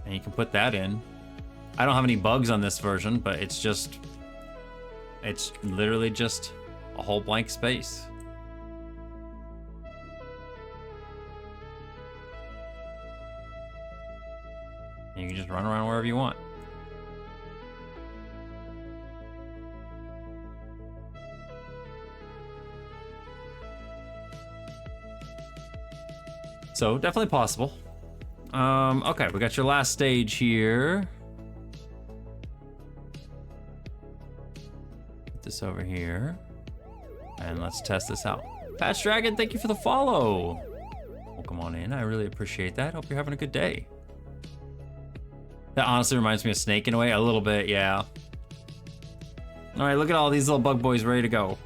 Speaker 1: And you can put that in. I don't have any bugs on this version, but it's literally just a whole blank space. You can just run around wherever you want. So definitely possible. Okay, we got your last stage here. Put this over here. And let's test this out. Patch Dragon, thank you for the follow. Welcome on in, I really appreciate that. Hope you're having a good day. That honestly reminds me of Snake in a way, a little bit, yeah. All right, look at all these little bug boys ready to go.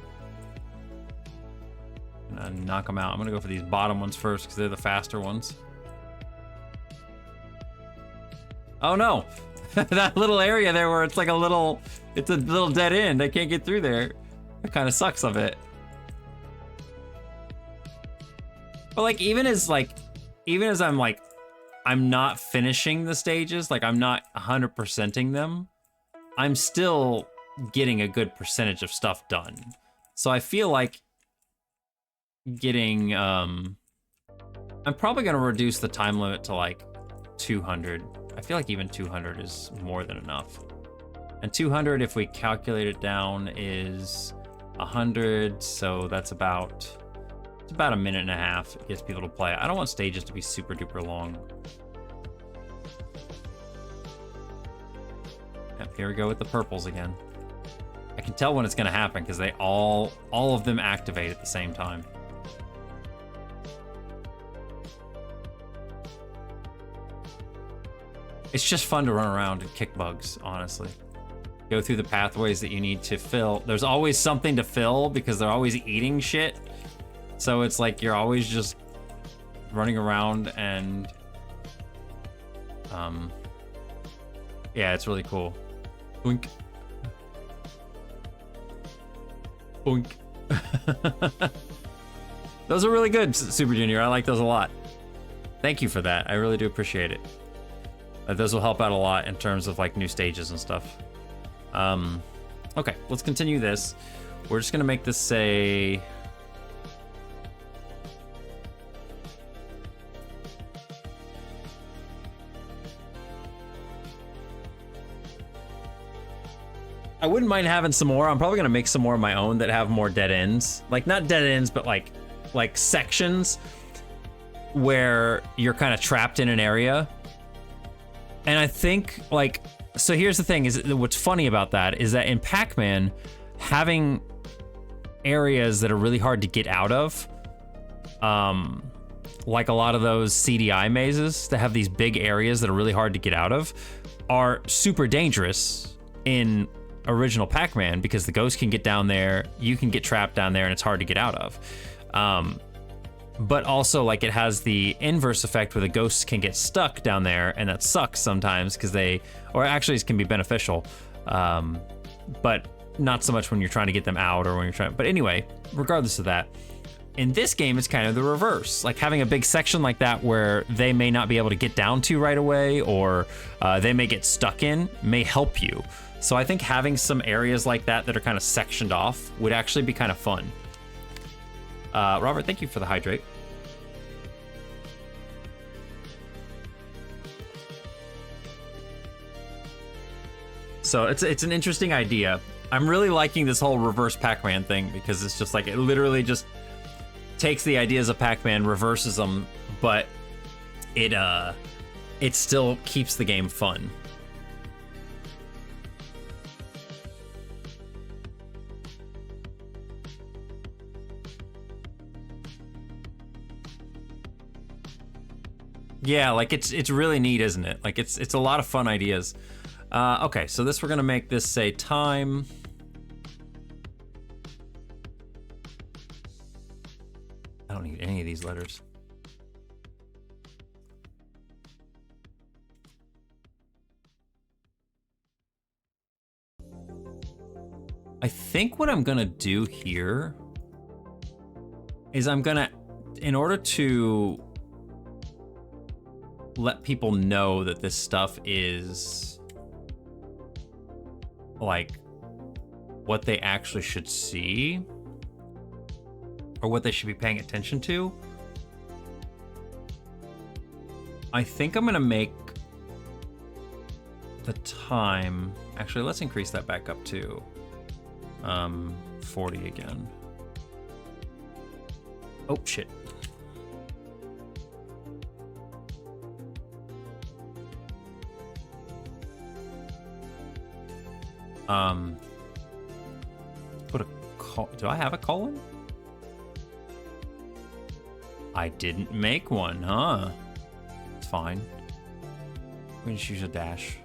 Speaker 1: I'm gonna knock them out. I'm gonna go for these bottom ones first because they're the faster ones. Oh no, that little area there where it's like it's a little dead end. I can't get through there. It kind of sucks of it. But like, even as I'm not finishing the stages, like I'm not 100%ing them, I'm still getting a good percentage of stuff done. So I feel like getting, I'm probably gonna reduce the time limit to like 200. I feel like even 200 is more than enough. And 200, if we calculate it down, is 100. So that's about a minute and a half. It gets people to play. I don't want stages to be super duper long. Yep, here we go with the purples again. I can tell when it's going to happen because they all of them activate at the same time. It's just fun to run around and kick bugs, honestly. Go through the pathways that you need to fill. There's always something to fill because they're always eating shit. So it's like you're always just running around and yeah, it's really cool. Boink. Boink. Those are really good, Super Junior. I like those a lot. Thank you for that. I really do appreciate it. Those will help out a lot in terms of like new stages and stuff. Okay, let's continue this. We're just gonna make this say I wouldn't mind having some more. I'm probably gonna make some more of my own that have more dead ends. Like not dead ends, but like sections where you're kind of trapped in an area. And I think like, so here's the thing is what's funny about that is that in Pac-Man, having areas that are really hard to get out of, like a lot of those CDI mazes that have these big areas that are really hard to get out of, are super dangerous in original Pac-Man because the ghost can get down there, you can get trapped down there, and it's hard to get out of. But also, like, it has the inverse effect where the ghosts can get stuck down there, and that sucks sometimes because or actually it can be beneficial, but not so much when you're trying to get them out or when you're trying. But anyway, regardless of that, in this game, it's kind of the reverse. Like having a big section like that where they may not be able to get down to right away, or they may get stuck in, may help you. So I think having some areas like that that are kind of sectioned off would actually be kind of fun. Robert, thank you for the hydrate. So it's an interesting idea. I'm really liking this whole reverse Pac-Man thing because it's just like, it literally just takes the ideas of Pac-Man, reverses them, but it still keeps the game fun. Yeah, like it's really neat, isn't it? Like it's a lot of fun ideas. Okay, so we're gonna make this say time. I don't need any of these letters. I think what I'm gonna do here is I'm gonna, in order to let people know that this stuff is like what they actually should see or what they should be paying attention to, I think I'm gonna make the time, actually let's increase that back up to 40 again. Oh shit. Put a do I have a colon? I didn't make one, huh? It's fine. We can just use a dash.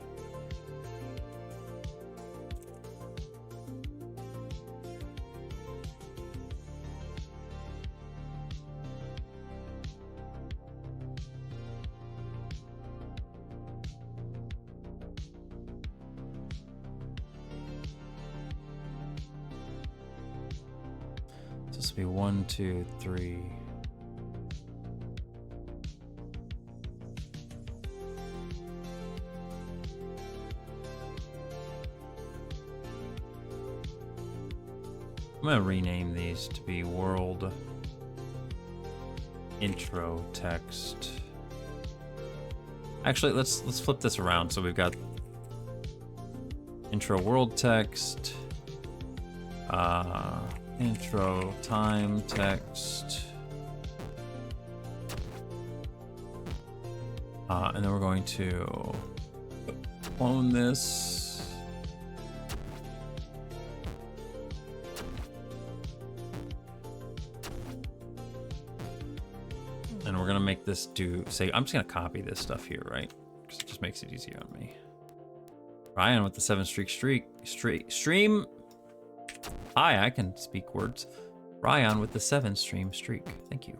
Speaker 1: This will be 1, 2, 3. I'm gonna rename these to be world intro text Actually, let's flip this around. So we've got intro world text, intro time text, and then we're going to clone this. And we're gonna make this do, say, I'm just gonna copy this stuff here, right? Because it just makes it easier on me. Ryan with the 7 stream. Hi, I can speak words. Ryan with the 7 stream streak. Thank you.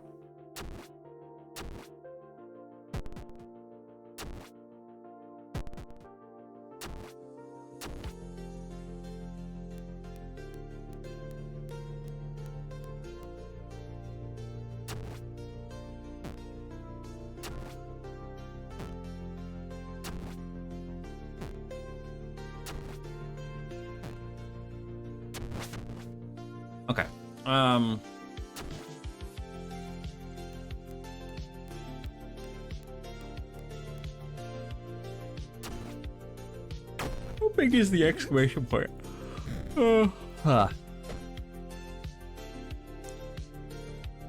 Speaker 1: Okay. How big is the exclamation point?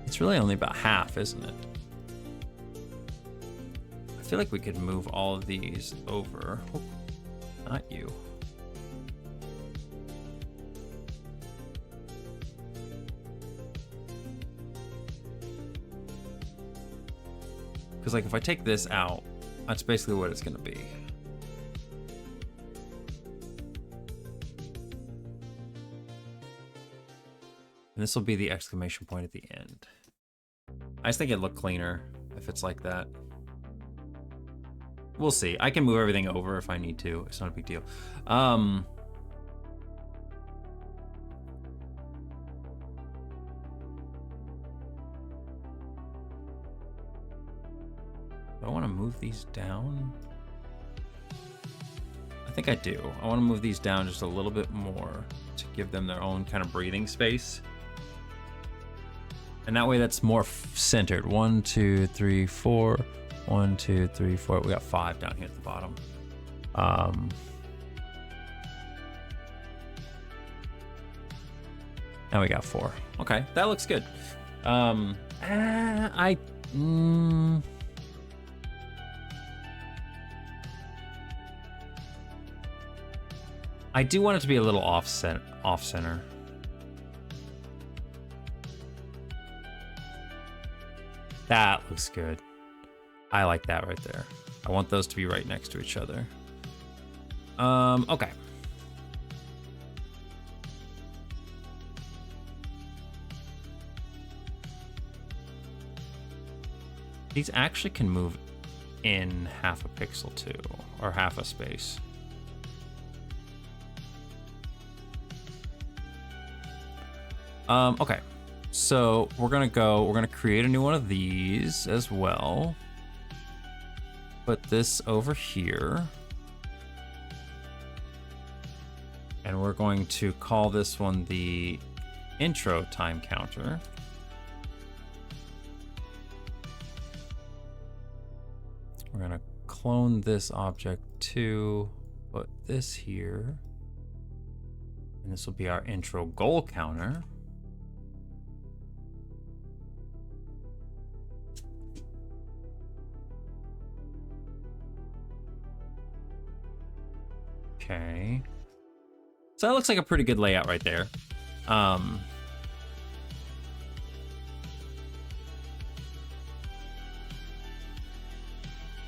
Speaker 1: It's really only about half, isn't it? I feel like we could move all of these over. Oh, not you. Because like if I take this out, that's basically what it's gonna be. And this will be the exclamation point at the end. I just think it'd look cleaner if it's like that. We'll see. I can move everything over if I need to. It's not a big deal. Do I want to move these down? I think I do. I want to move these down just a little bit more to give them their own kind of breathing space. And that way that's more centered. 1, 2, 3, 4. 1, 2, 3, 4. We got 5 down here at the bottom. Now we got 4. Okay, that looks good. I do want it to be a little off center. That looks good. I like that right there. I want those to be right next to each other. Okay. These actually can move in half a pixel too, or half a space. Okay, so we're gonna create a new one of these as well. Put this over here. And we're going to call this one the intro time counter. We're gonna clone this object too, put this here. And this will be our intro goal counter. Okay. So that looks like a pretty good layout right there. And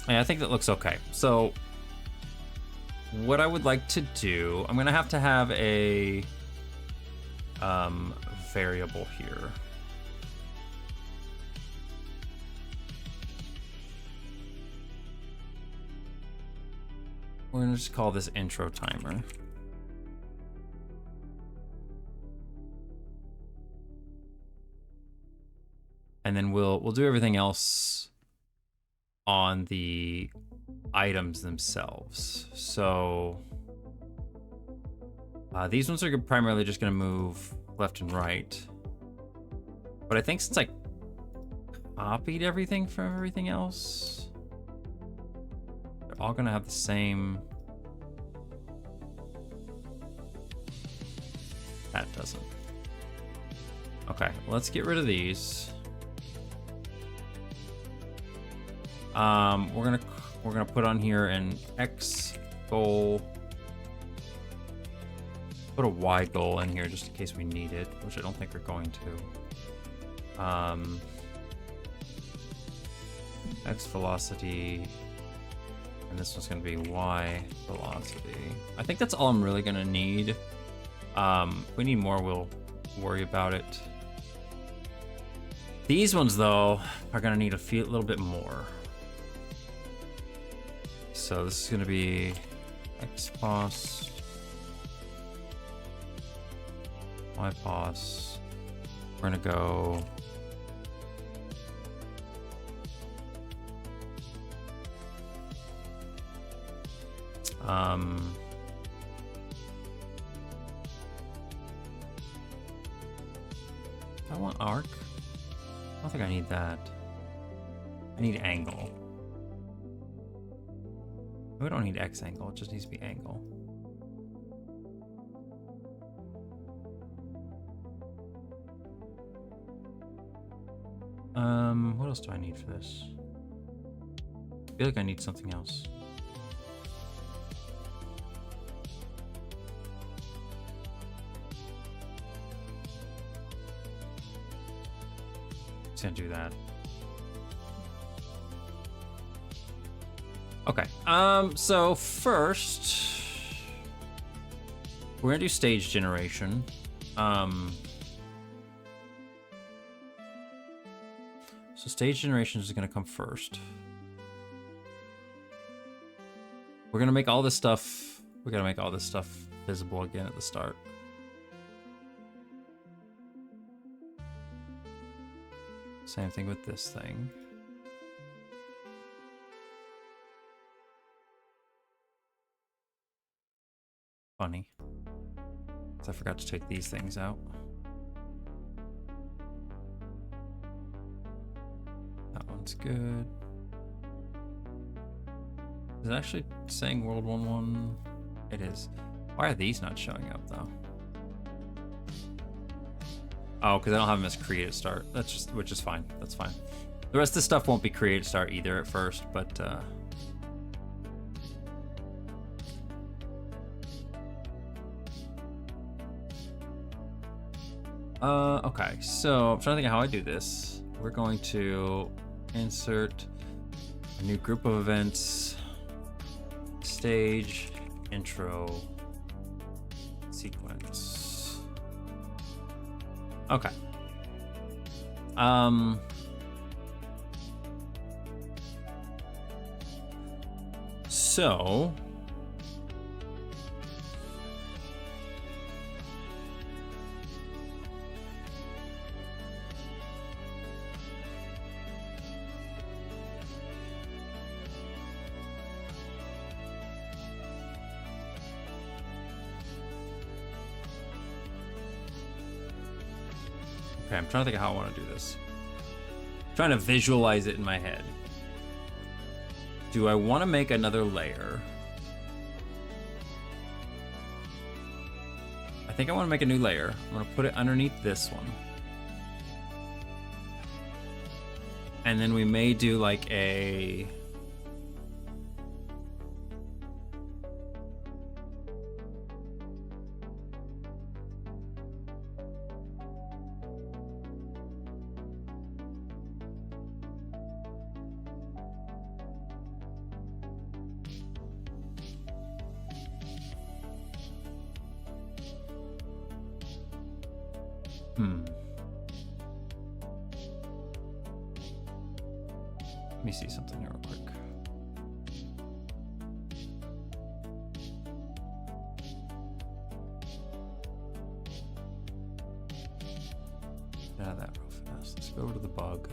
Speaker 1: I think that looks okay. So what I would like to do, I'm gonna have to have a variable here. We're gonna just call this intro timer. And then we'll do everything else on the items themselves. So these ones are primarily just gonna move left and right. But I think since I copied everything from everything else, all gonna have the same. That doesn't. Okay, let's get rid of these. We're gonna put on here an X goal. Put a Y goal in here just in case we need it, which I don't think we're going to. X velocity, and this one's gonna be Y velocity. I think that's all I'm really gonna need. If we need more, we'll worry about it. These ones, though, are gonna need a little bit more. So this is gonna be X pos, Y pos. We're gonna go. I want arc. I don't think I need that. I need angle. We don't need X angle, it just needs to be angle. What else do I need for this? I feel like I need something else. Just gonna do that. Okay, so first, we're gonna do stage generation. So stage generation is gonna come first. We're gonna make all this stuff, we gotta make all this stuff visible again at the start. Same thing with this thing. Funny. 'Cause I forgot to take these things out. That one's good. Is it actually saying World 1.1? It is. Why are these not showing up though? Oh, because I don't have them as create start. That's just, which is fine. That's fine. The rest of the stuff won't be create start either at first, but okay, so I'm trying to think of how I do this. We're going to insert a new group of events, stage, intro, sequence. Okay. So okay, I'm trying to think of how I want to do this. I'm trying to visualize it in my head. Do I want to make another layer? I think I want to make a new layer. I'm going to put it underneath this one. And then we may do like a... Let me see something here real quick. Get out of that real fast. Let's go to the bug.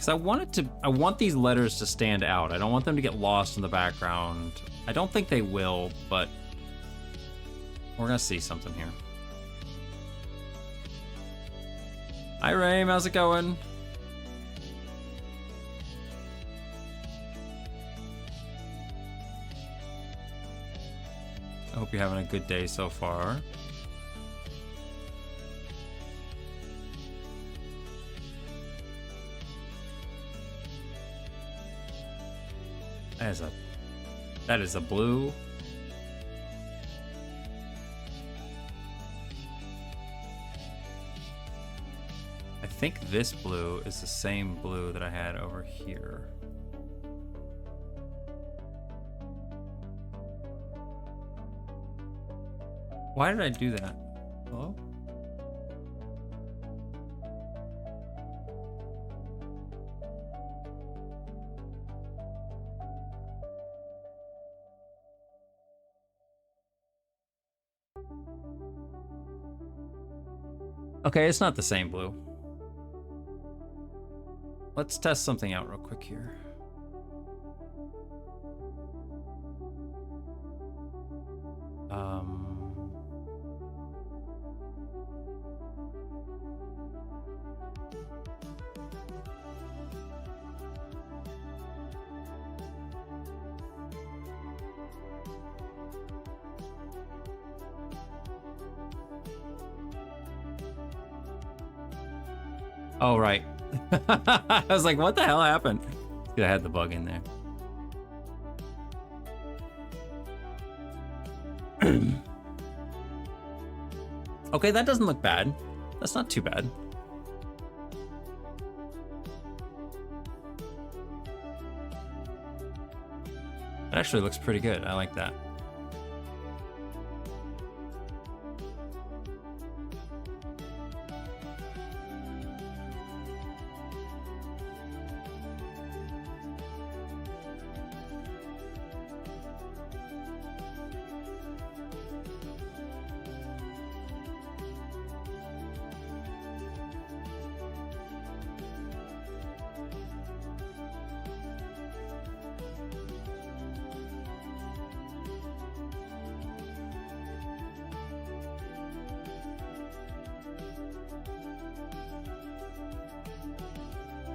Speaker 1: I want these letters to stand out. I don't want them to get lost in the background. I don't think they will, but We're gonna see something here. Hi, Rame. How's it going? I hope you're having a good day so far. That is a blue. I think this blue is the same blue that I had over here. Why did I do that? Hello? Okay, it's not the same blue. Let's test something out real quick here. Oh, right. I was like, what the hell happened? I had the bug in there. Okay, that doesn't look bad. That's not too bad. That actually looks pretty good. I like that.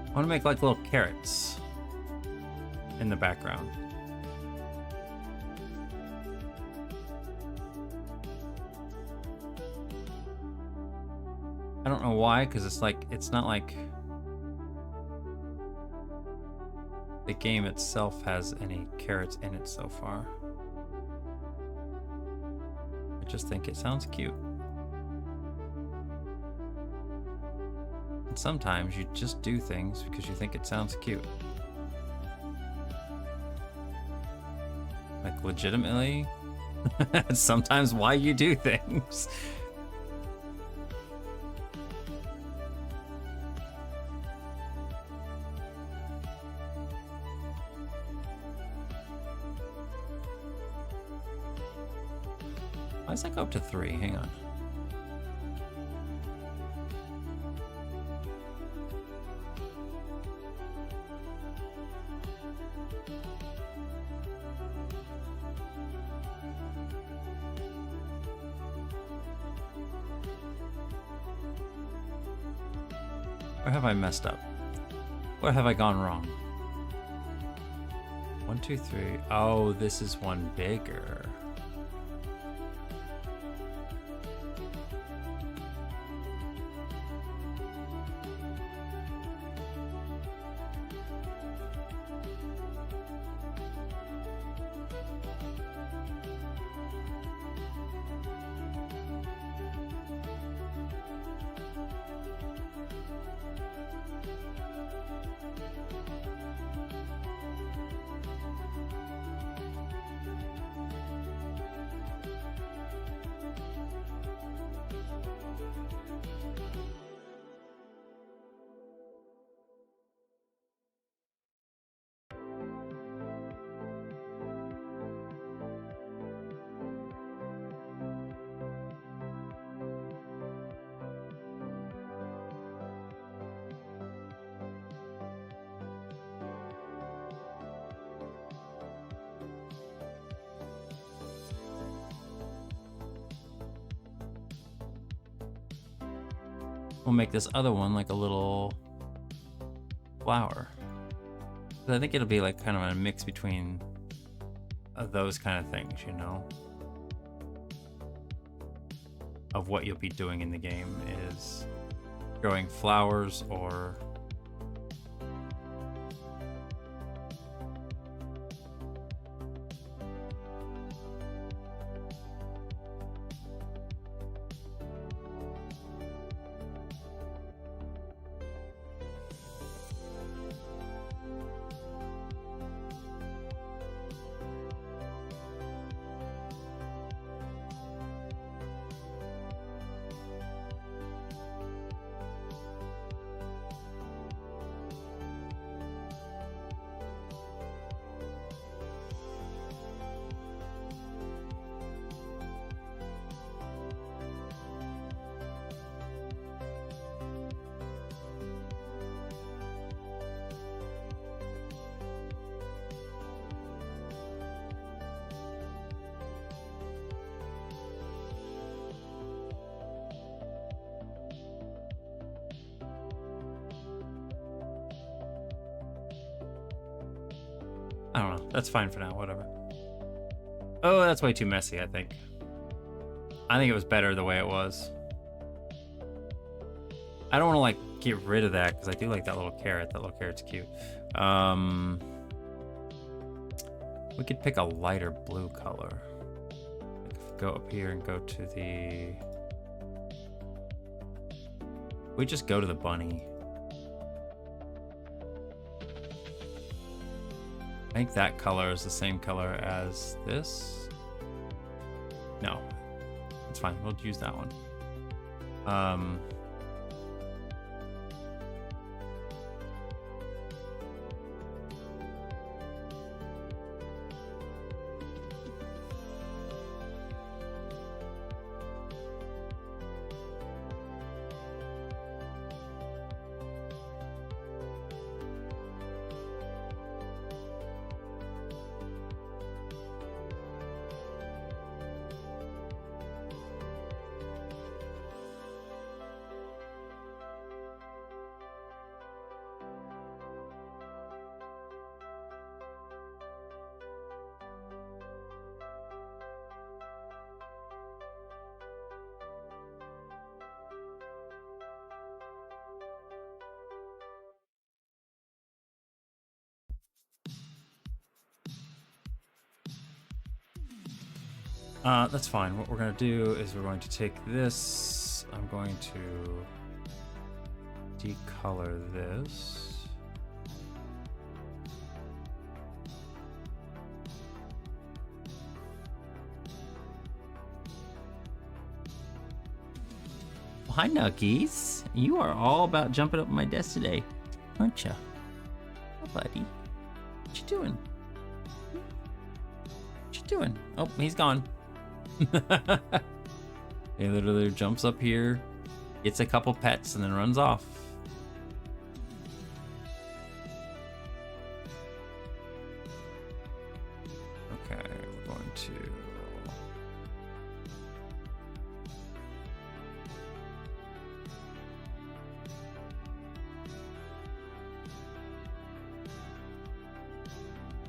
Speaker 1: I want to make like little carrots in the background. I don't know why, because it's not like the game itself has any carrots in it so far. I just think it sounds cute. And sometimes you just do things because you think it sounds cute. Like legitimately, sometimes why you do things. Why does that go up to 3? Hang on. Where have I messed up? Where have I gone wrong? 1, 2, 3. Oh, this is one bigger. we'll make this other one like a little flower. I think it'll be like kind of a mix between those kind of things, you know, of what you'll be doing in the game is growing flowers or I don't know. That's fine for now, whatever. Oh, that's way too messy, I think. I think it was better the way it was. I don't want to, like, get rid of that, because I do like that little carrot. That little carrot's cute. We could pick a lighter blue color. Like, go up here and go to the... We just go to the bunny. I think that color is the same color as this. No, it's fine. We'll use that one. That's fine. What we're going to do is we're going to take this. I'm going to decolor this. Well, hi, Nuggies. You are all about jumping up my desk today, aren't you? Oh, buddy. What you doing? What you doing? Oh, he's gone. He literally jumps up here, gets a couple pets, and then runs off. Okay, we're going to...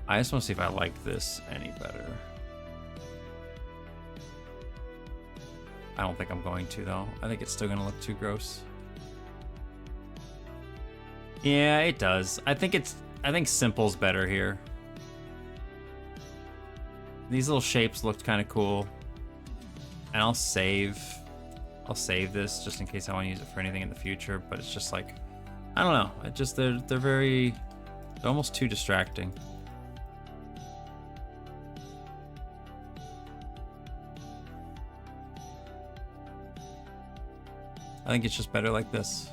Speaker 1: I just want to see if I like this any better. I don't think I'm going to, though. I think it's still going to look too gross. Yeah, it does. I think simple's better here. These little shapes looked kind of cool. And I'll save this just in case I want to use it for anything in the future, but it's just like, I don't know. It just they're almost too distracting. I think it's just better like this.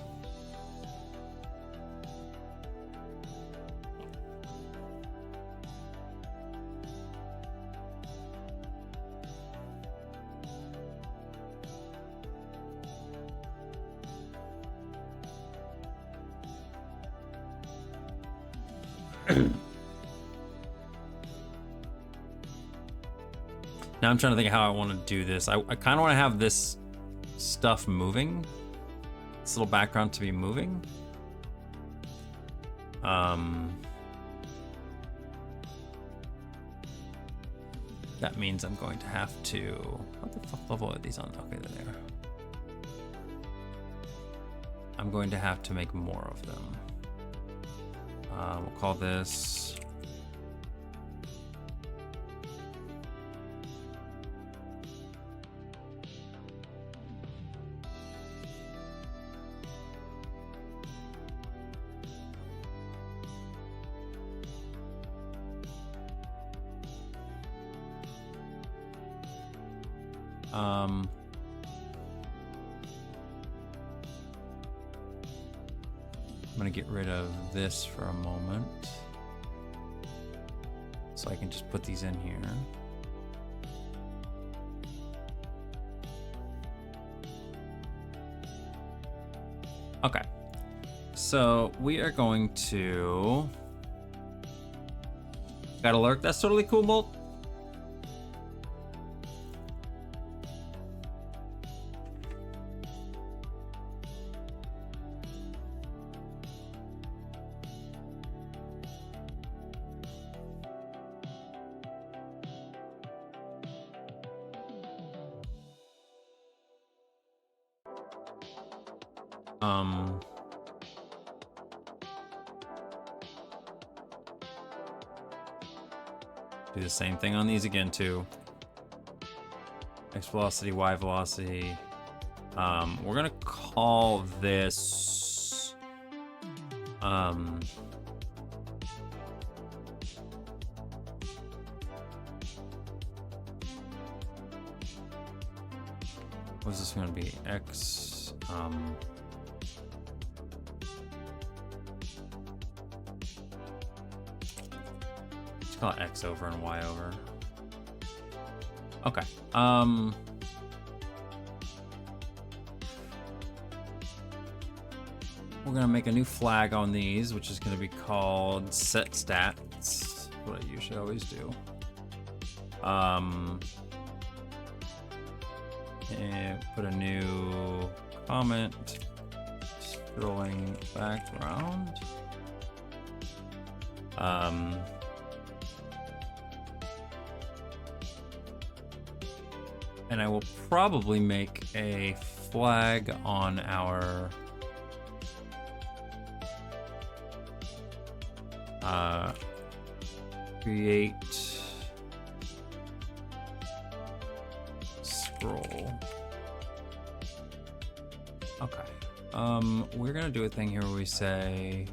Speaker 1: Now I'm trying to think of how I want to do this. I kind of want to have this stuff moving. this little background to be moving. That means I'm going to have to... What the fuck level are these on? Okay, they're there. I'm going to have to make more of them. We'll call this... I'm gonna get rid of this for a moment, so I can just put these in here. Okay, so we are going to... Got a lurk? That's totally cool, Bolt. Do the same thing on these again too. X velocity, Y velocity. We're gonna call this what's this gonna be? X call it X over and Y over. Okay. We're gonna make a new flag on these, which is gonna be called set stats. What I usually always do. And put a new comment. Scrolling background. And I will probably make a flag on our create scroll. Okay. We're gonna do a thing here where we say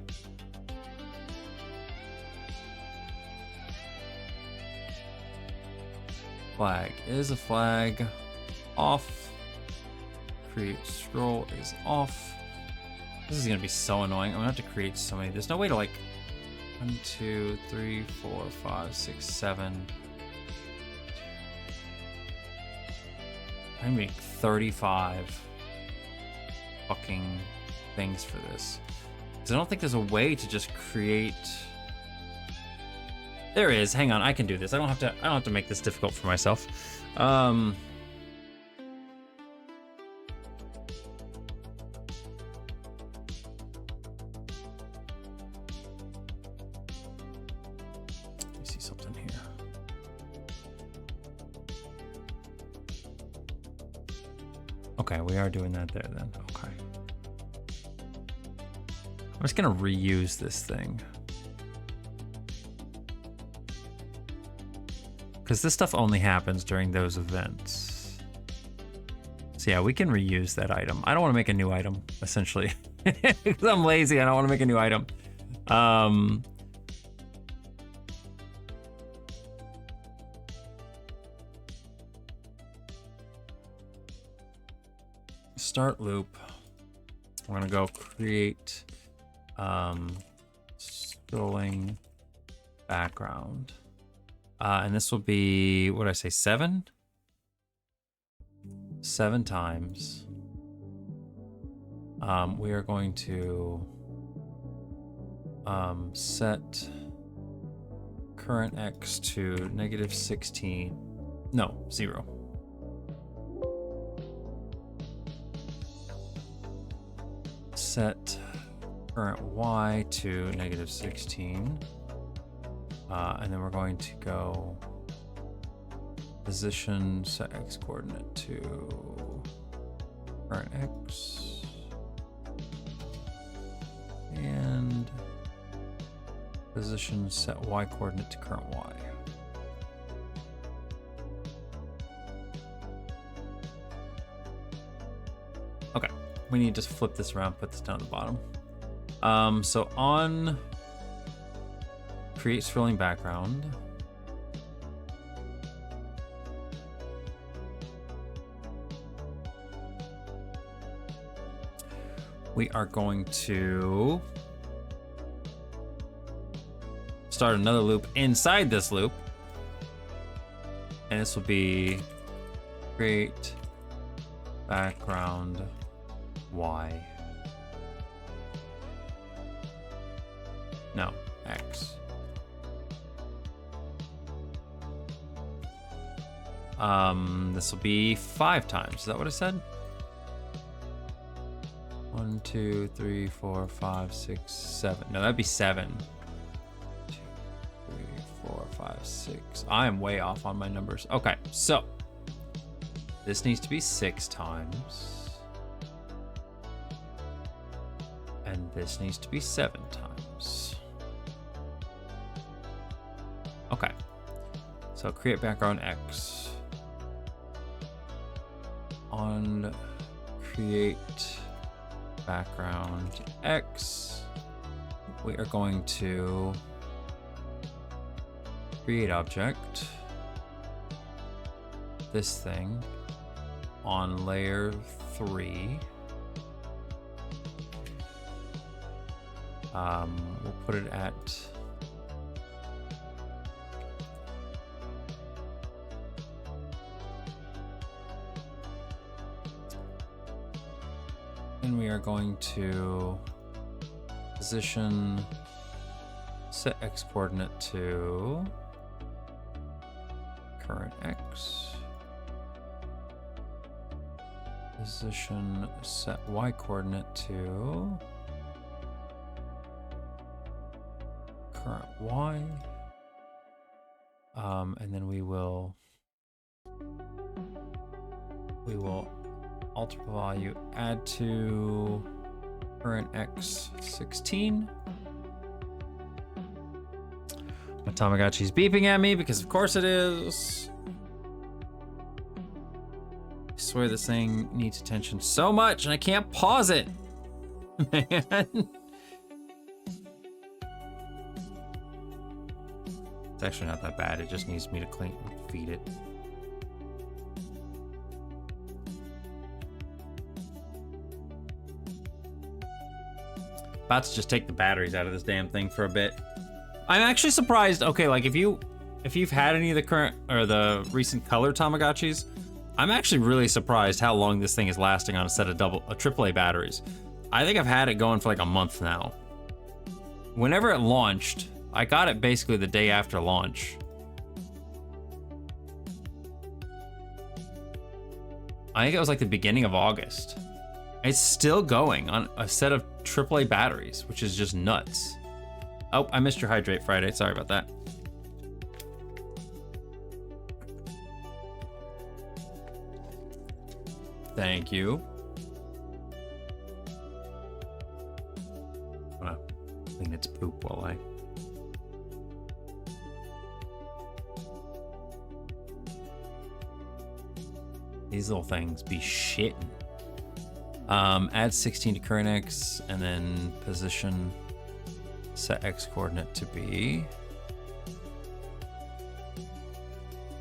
Speaker 1: flag is a flag off. Create scroll is off. This is gonna be so annoying. I'm gonna have to create so many. There's no way to like 1, 2, 3, 4, 5, 6, 7. I make 35 fucking things for this. Because I don't think there's a way to just create. There is. Hang on, I can do this. I don't have to make this difficult for myself. Let me see something here. Okay, we are doing that there then. Okay. I'm just gonna reuse this thing. Because this stuff only happens during those events. So yeah, we can reuse that item. I don't want to make a new item, essentially. Because I'm lazy, I don't want to make a new item. Start loop. We're gonna go create scrolling background. And this will be, what did I say, 7? 7 times. We are going to set current X to -16. No, 0. set current y to -16. And then we're going to go position set x coordinate to current x. And position set y coordinate to current y. Okay, we need to flip this around, put this down at the bottom. So on create swirling background, we are going to start another loop inside this loop, and this will be create background y. No, x. This will be 5 times. Is that what I said? 1, 2, 3, 4, 5, 6, 7. No, that'd be 7. 2, 3, 4, 5, 6. I am way off on my numbers. Okay, so this needs to be 6 times. And this needs to be 7 times. Okay. So create background X. On create background X, we are going to create object, this thing, on layer 3. We'll put it at and we are going to position set x coordinate to current x, position set y coordinate to current y, and then we will alter value add to current x 16. My Tamagotchi's beeping at me because of course it is. I swear this thing needs attention so much and I can't pause it. Man. It's actually not that bad. It just needs me to feed it. About to just take the batteries out of this damn thing for a bit. I'm actually surprised. Okay, like if you've had any of the current or the recent color Tamagotchis, I'm actually really surprised how long this thing is lasting on a set of AAA batteries. I think I've had it going for like a month now. Whenever it launched, I got it basically the day after launch. I think it was like the beginning of August. It's still going on a set of AAA batteries, which is just nuts. Oh, I missed your Hydrate Friday. Sorry about that. Thank you. I'm gonna clean its poop while I... These little things be shitting. Add 16 to current x, and then position set x coordinate to be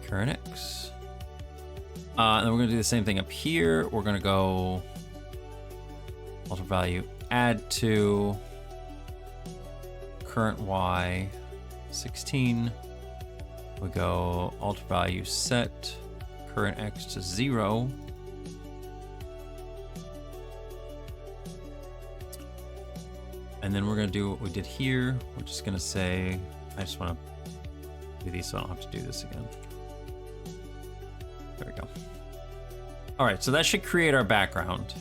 Speaker 1: current x. And then we're gonna do the same thing up here. We're gonna go alter value add to current y 16. We go alter value set current x to 0. And then we're gonna do what we did here. We're just gonna say, I just wanna do these so I don't have to do this again. There we go. All right, so that should create our background.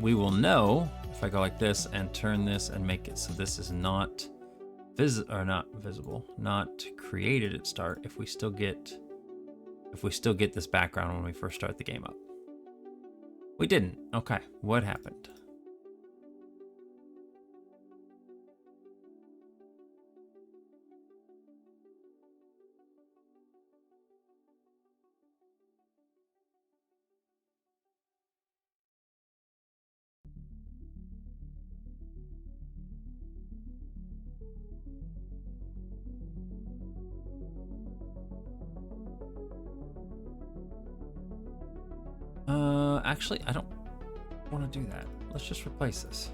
Speaker 1: We will know if I go like this and turn this and make it so this is not visible, not created at start, if we still get this background when we first start the game up. We didn't. Okay, what happened? Actually, I don't want to do that. Let's just replace this.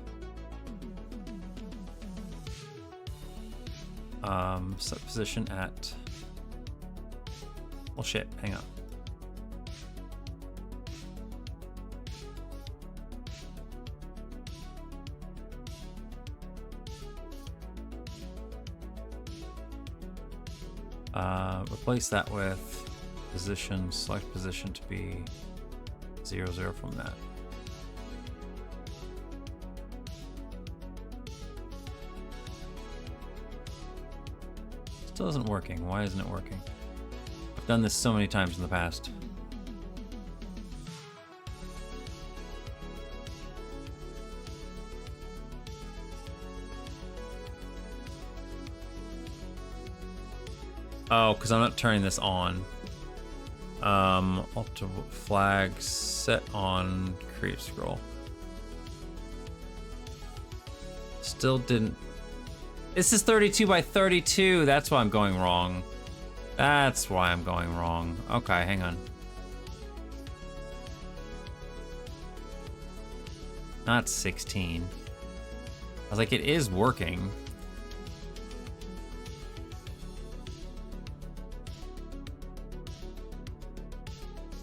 Speaker 1: Set position at... Well, shit, hang on. Replace that with position, select position to be 0, 0 from that. Still isn't working. Why isn't it working? I've done this so many times in the past. Oh, because I'm not turning this on. Alt flag set on create scroll. Still didn't. This is 32 by 32. That's why I'm going wrong. That's why I'm going wrong. Okay, hang on. Not 16. I was like, it is working.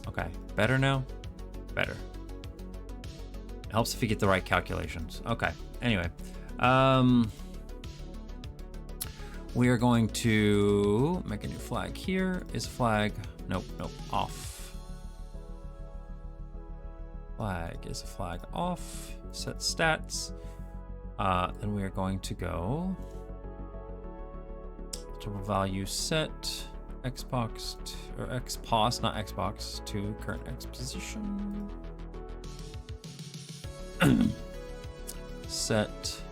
Speaker 1: Okay, better now? Better. It helps if you get the right calculations. Okay, anyway. We are going to make a new flag here. Is flag, nope, off. Flag is a flag off. Set stats. Then we are going to go total value set Xbox or XPOS, not Xbox, to current X position. Set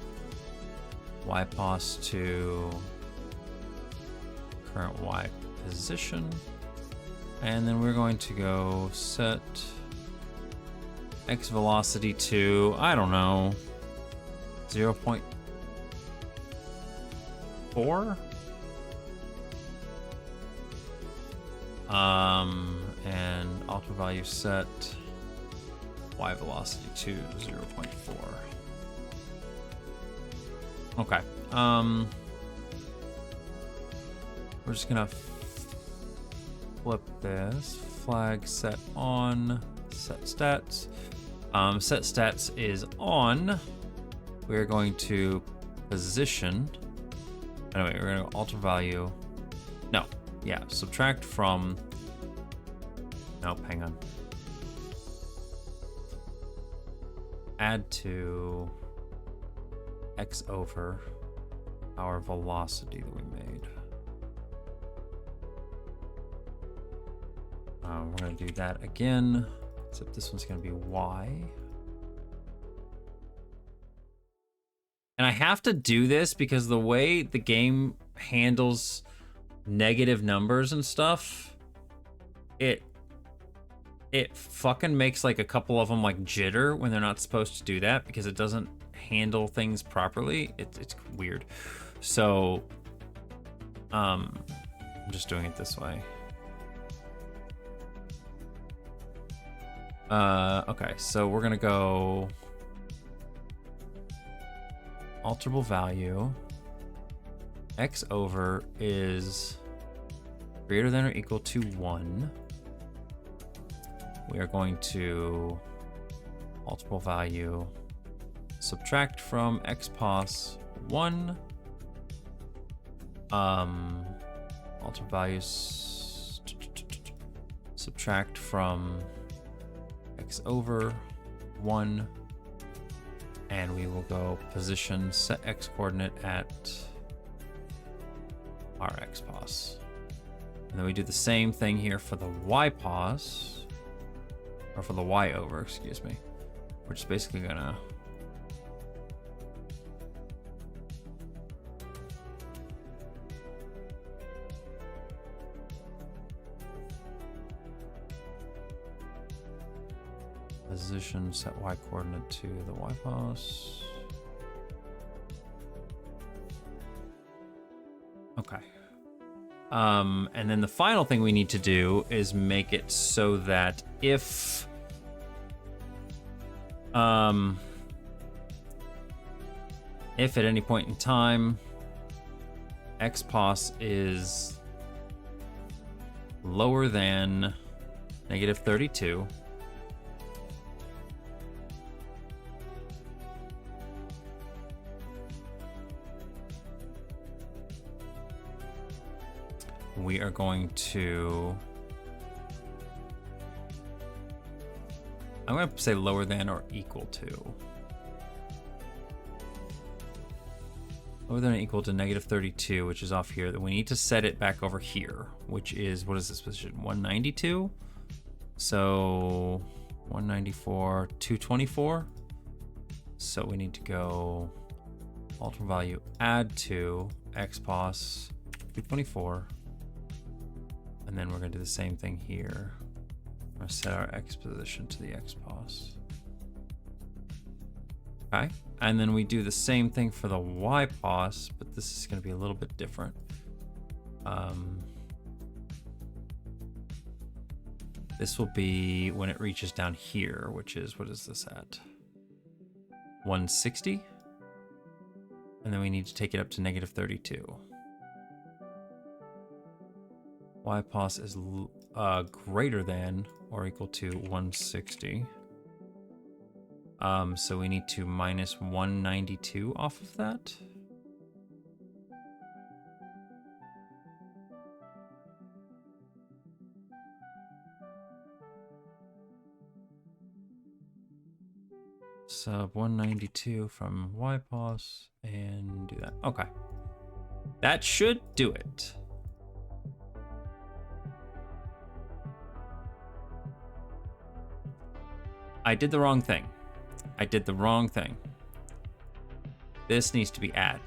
Speaker 1: YPOS to current Y position. And then we're going to go set X velocity to, I don't know, 0.4. And alpha value set Y velocity to 0.4. Okay. We're just gonna flip this. Flag set on, set stats. Set stats is on. We're going to position. Anyway, we're gonna go alter value. No, yeah, subtract from. Nope, hang on. Add to X over our velocity that we made. We're going to do that again, except this one's going to be Y. And I have to do this because the way the game handles negative numbers and stuff, it fucking makes like a couple of them like jitter when they're not supposed to do that because it doesn't handle things properly. It's weird. So I'm just doing it this way. Okay, so we're gonna go alterable value. X over is greater than or equal to 1. We are going to alterable value subtract from XPOS 1. Alter values subtract from X over 1. And we will go position set x coordinate at our x pos. And then we do the same thing here for the y pos, or for the y over, excuse me. We're just basically gonna position set y coordinate to the y pos. Okay. And then the final thing we need to do is make it so that if at any point in time x pos is lower than negative 32, we are going to, I'm going to say lower than or equal to. Lower than or equal to negative 32, which is off here. Then we need to set it back over here, which is, what is this position? 192? So 194, 224. So we need to go alter value, add to x pos 224. And then we're going to do the same thing here. I'm going to set our x position to the x pos. Okay. And then we do the same thing for the y pos, but this is going to be a little bit different. This will be when it reaches down here, which is, what is this at? 160. And then we need to take it up to negative 32. Y pos is greater than or equal to 160. So we need to minus 192 off of that. Sub 192 from y pos and do that. Okay. That should do it. I did the wrong thing. This needs to be add.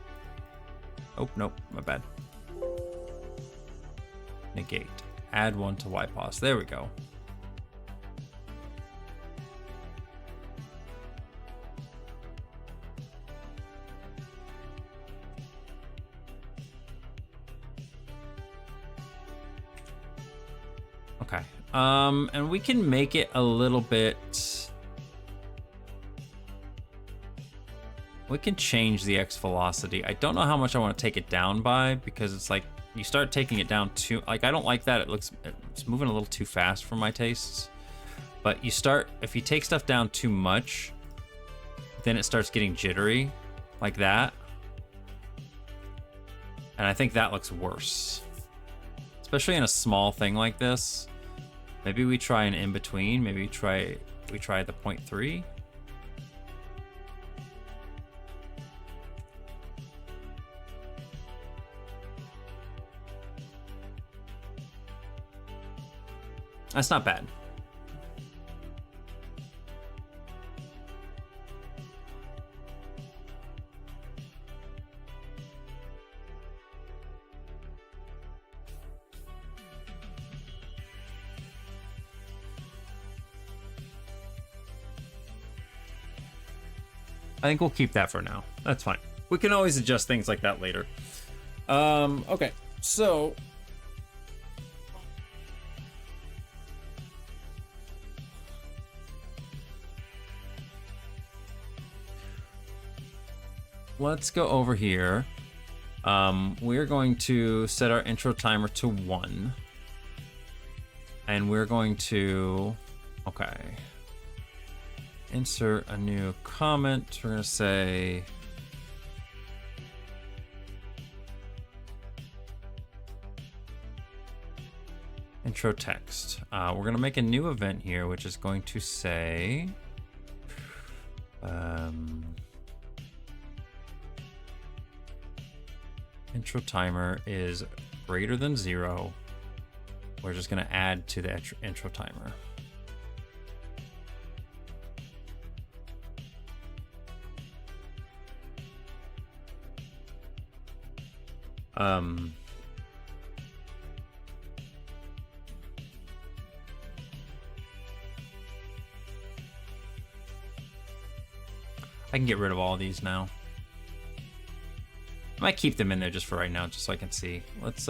Speaker 1: Oh, nope, my bad. Negate. Add 1 to y pos. There we go. Okay. And we can make it a little bit. We can change the x velocity. I don't know how much I want to take it down by, because it's like you start taking it down too, like I don't like that. It's moving a little too fast for my tastes. But if you take stuff down too much, then it starts getting jittery like that. And I think that looks worse, especially in a small thing like this. Maybe we try an in between. Maybe we try the 0.3. That's not bad. I think we'll keep that for now. That's fine. We can always adjust things like that later. Okay, so let's go over here. We're going to set our intro timer to 1. And we're going to, okay. Insert a new comment. We're going to say intro text. We're going to make a new event here, which is going to say Intro timer is greater than 0. We're just going to add to the intro timer. I can get rid of all of these now. I might keep them in there just for right now, just so I can see. Let's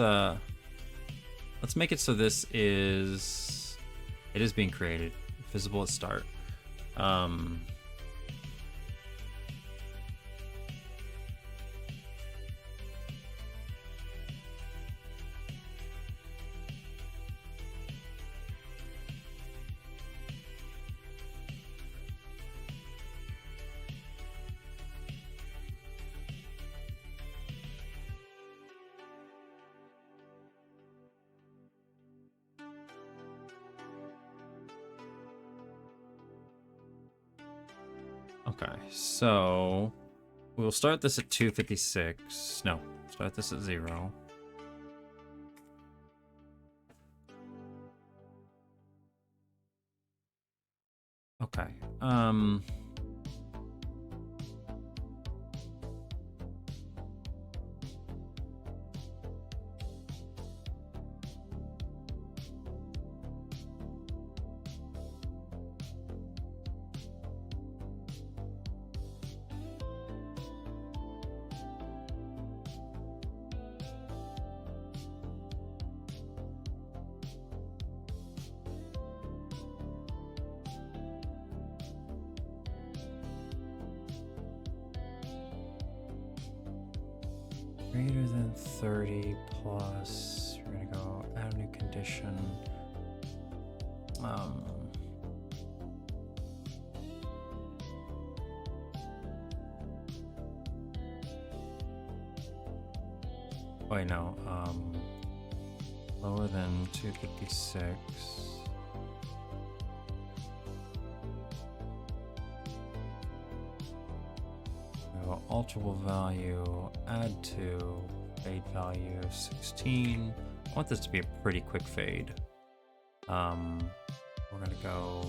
Speaker 1: make it so it is being created, visible at start. Okay, so we'll start this at 256. No, start this at 0. Okay. Greater than 30 plus, we're gonna go add a new condition. Wait, no, lower than 256. Alterable value, add to, fade value 16. I want this to be a pretty quick fade. We're gonna go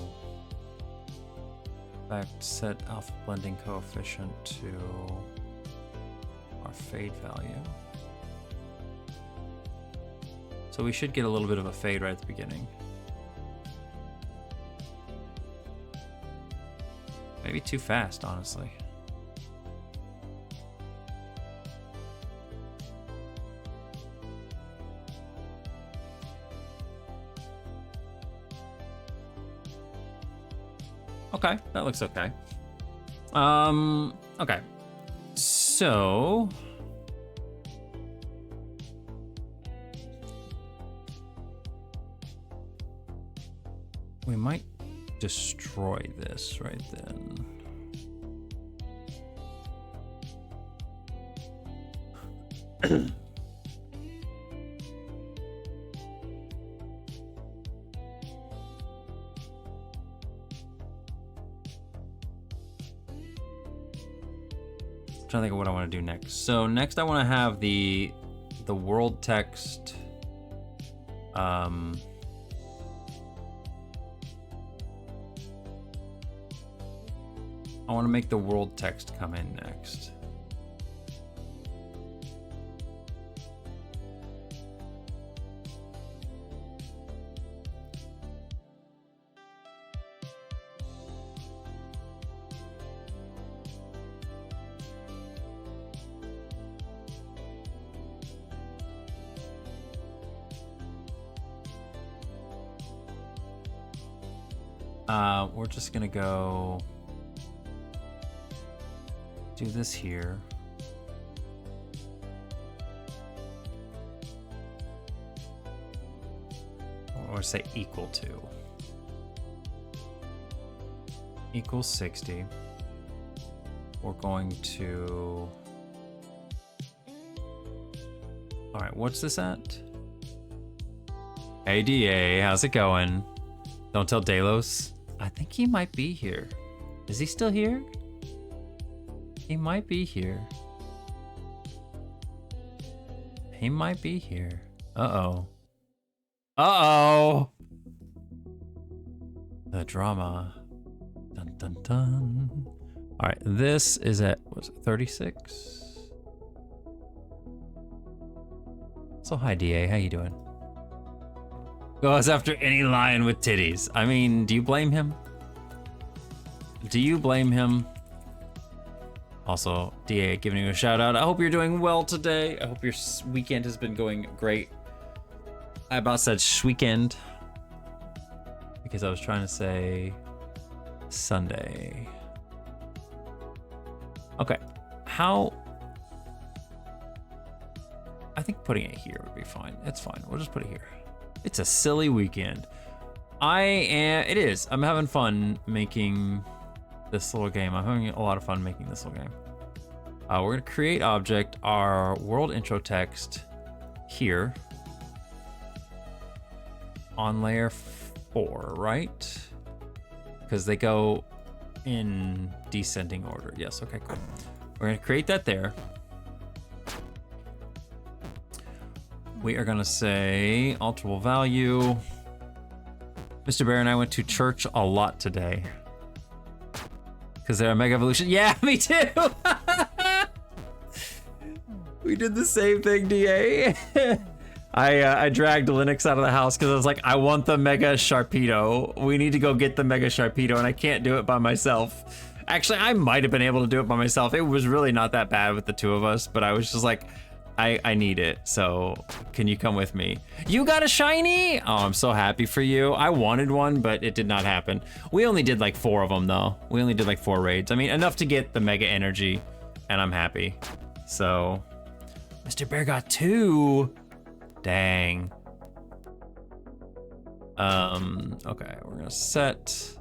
Speaker 1: back, set alpha blending coefficient to our fade value. So we should get a little bit of a fade right at the beginning. Maybe too fast, honestly. Okay, that looks okay. Okay. So we might destroy this right then. Trying to think of what I want to do next. So next I want to have the world text I want to make the world text come in next. We're just gonna go do this here. Or say equal to. Equals 60. We're going to... All right, what's this at? ADA, how's it going? Don't tell Delos. I think he might be here. Is he still here? He might be here. He might be here. Uh-oh. Uh-oh! The drama. Dun, dun, dun. All right, this is at, was it 36? So hi, DA, how you doing? Goes after any lion with titties. I mean, do you blame him? Do you blame him? Also, DA, giving you a shout out. I hope you're doing well today. I hope your weekend has been going great. I about said weekend because I was trying to say Sunday. Okay, how? I think putting it here would be fine. It's fine. We'll just put it here. It's a silly weekend. It is. I'm having fun making this little game. I'm having a lot of fun making this little game. We're gonna create object, our world intro text here on layer 4, right? Because they go in descending order. Yes, okay, cool. We're gonna create that there. We are gonna say alterable value. Mr. Bear and I went to church a lot today. Because they're a Mega Evolution. Yeah, me too! We did the same thing, DA. I dragged Linux out of the house because I was like, I want the Mega Sharpedo. We need to go get the Mega Sharpedo, and I can't do it by myself. Actually, I might have been able to do it by myself. It was really not that bad with the two of us, but I was just like, I need it, so can you come with me? You got a shiny? Oh, I'm so happy for you. I wanted one, but it did not happen. We only did like 4 of them, though. We only did like 4 raids. I mean, enough to get the Mega Energy, and I'm happy. So, Mr. Bear got 2. Dang. Okay, we're gonna set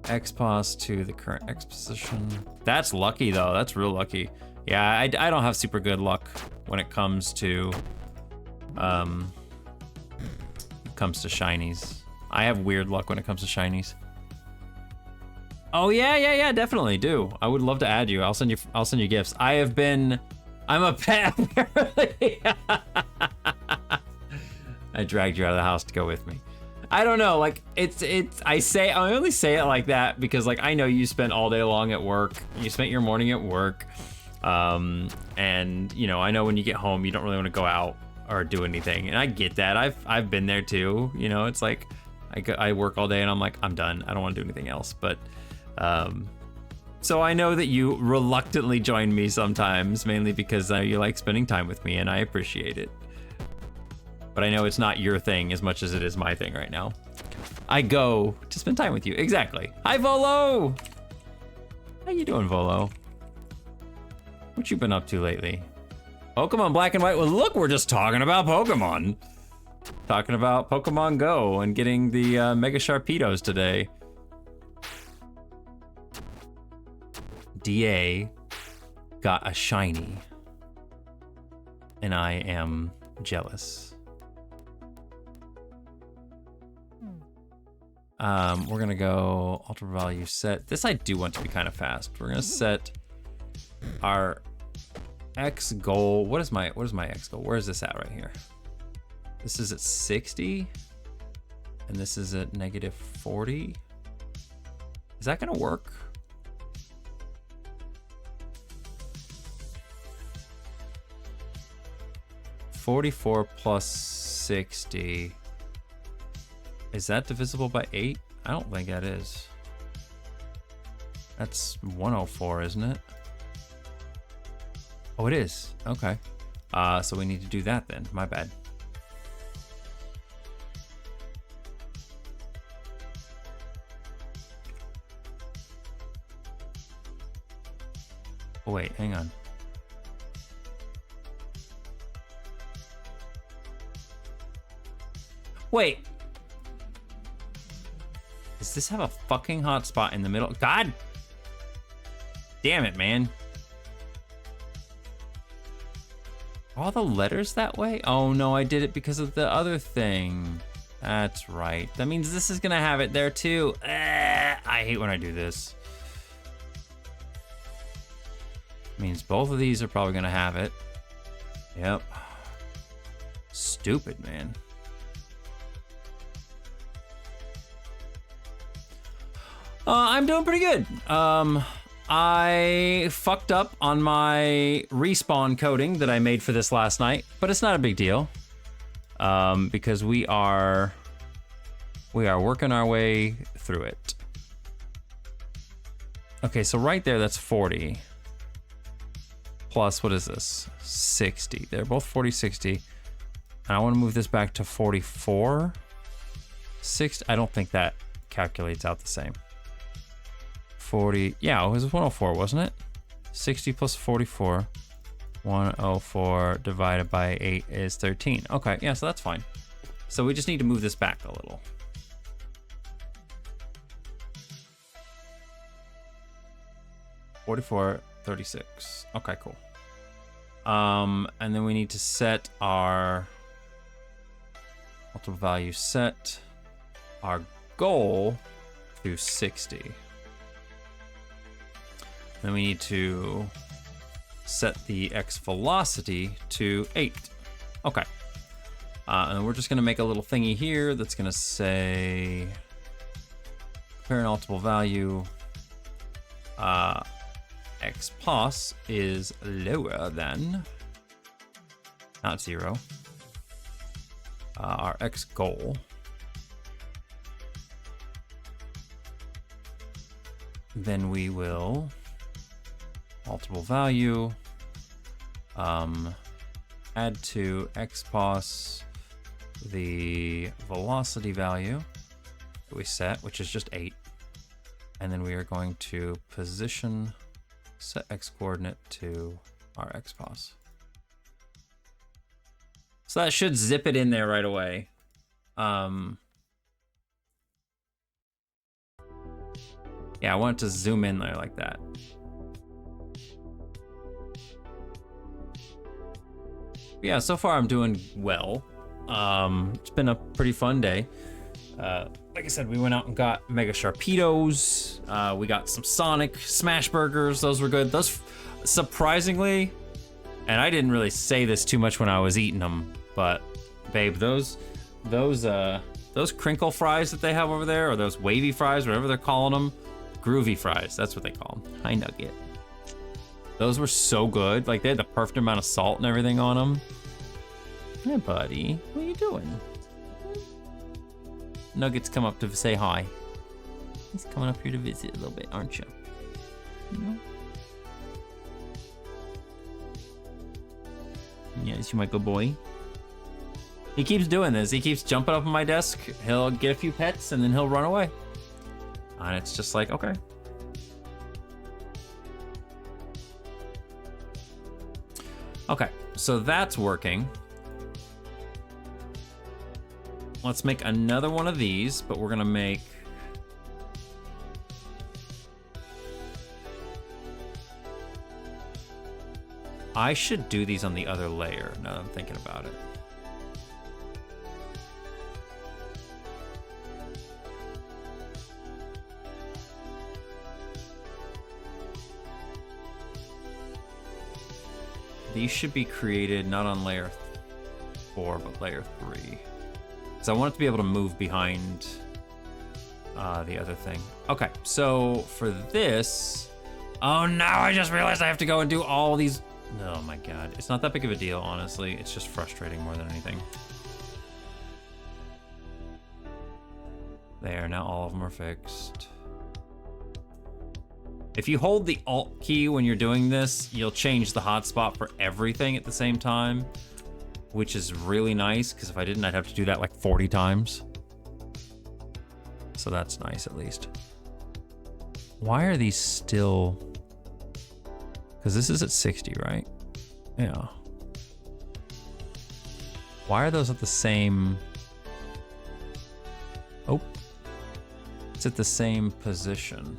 Speaker 1: XPOS to the current X position. That's lucky, though. That's real lucky. Yeah, I don't have super good luck when it comes to shinies. I have weird luck when it comes to shinies. Oh yeah, definitely do. I would love to add you. I'll send you gifts. I'm a pet. I dragged you out of the house to go with me. I don't know, like I only say it like that because like I know you spent all day long at work. You spent your morning at work. And you know, I know when you get home you don't really want to go out or do anything, and I get that. I've been there too, you know. It's like I work all day and I'm like, I'm done, I don't want to do anything else. But so I know that you reluctantly join me sometimes, mainly because you like spending time with me, and I appreciate it. But I know it's not your thing as much as it is my thing right now. I go to spend time with you. Exactly. Hi, Volo. How you doing, Volo? What you been up to lately? Pokemon Black and White. Well, look, we're just talking about Pokemon. Talking about Pokemon Go and getting the Mega Sharpedos today. DA got a shiny. And I am jealous. We're gonna go ultra value set. This I do want to be kind of fast. We're gonna set our X goal. What is my X goal? Where is this at right here? This is at 60 and this is at negative 40. Is that gonna work? $44 plus 60. Is that divisible by 8? I don't think that is. That's 104, isn't it? Oh, it is. Okay. So we need to do that then. My bad. Oh, wait, hang on. Wait. Does this have a fucking hotspot in the middle? God damn it, man. All the letters that way? Oh no, I did it because of the other thing. That's right. That means this is gonna have it there too. I hate when I do this. Means both of these are probably gonna have it. Yep. stupid, man. I'm doing pretty good. I fucked up on my respawn coding that I made for this last night, but it's not a big deal. Because we are working our way through it. Okay, so right there, that's 40. Plus, what is this? 60. They're both 40, 60. And I want to move this back to 44. 60. I don't think that calculates out the same. 40. Yeah, it was 104, wasn't it? 60 plus 44. 104 divided by 8 is 13. Okay, yeah, so that's fine. So we just need to move this back a little. $44, $36. Okay, cool. And then we need to set our multiple value set our goal to 60. Then we need to set the X velocity to 8. Okay. And we're just gonna make a little thingy here that's gonna say compare multiple value. X pos is lower than, not 0, our X goal. Then we will multiple value, add to X pos the velocity value that we set, which is just 8. And then we are going to position set X coordinate to our X pos. So that should zip it in there right away. Yeah, I want it to zoom in there like that. Yeah, so far I'm doing well. It's been a pretty fun day. Like I said, we went out and got Mega Sharpedos. We got some Sonic Smash Burgers. Those were good. Those, surprisingly, and I didn't really say this too much when I was eating them, but babe, those crinkle fries that they have over there, or those wavy fries, whatever they're calling them, groovy fries. That's what they call them. Hi, Nugget. Those were so good. Like, they had the perfect amount of salt and everything on them. Hey, buddy, what are you doing? Nuggets come up to say hi. He's coming up here to visit a little bit, aren't you? No? Yes, you my good boy. He keeps doing this. He keeps jumping up on my desk. He'll get a few pets and then he'll run away. And it's just like, okay. Okay, so that's working. Let's make another one of these, but we're gonna make... I should do these on the other layer, now that I'm thinking about it. These should be created not on layer 4, but layer 3. So I want it to be able to move behind the other thing. Okay, so for this... Oh no, I just realized I have to go and do all these... Oh my god. It's not that big of a deal, honestly. It's just frustrating more than anything. There, now all of them are fixed. If you hold the Alt key when you're doing this, you'll change the hotspot for everything at the same time, which is really nice, because if I didn't, I'd have to do that like 40 times. So that's nice, at least. Why are these still... Because this is at 60, right? Yeah. Why are those at the same... Oh. It's at the same position.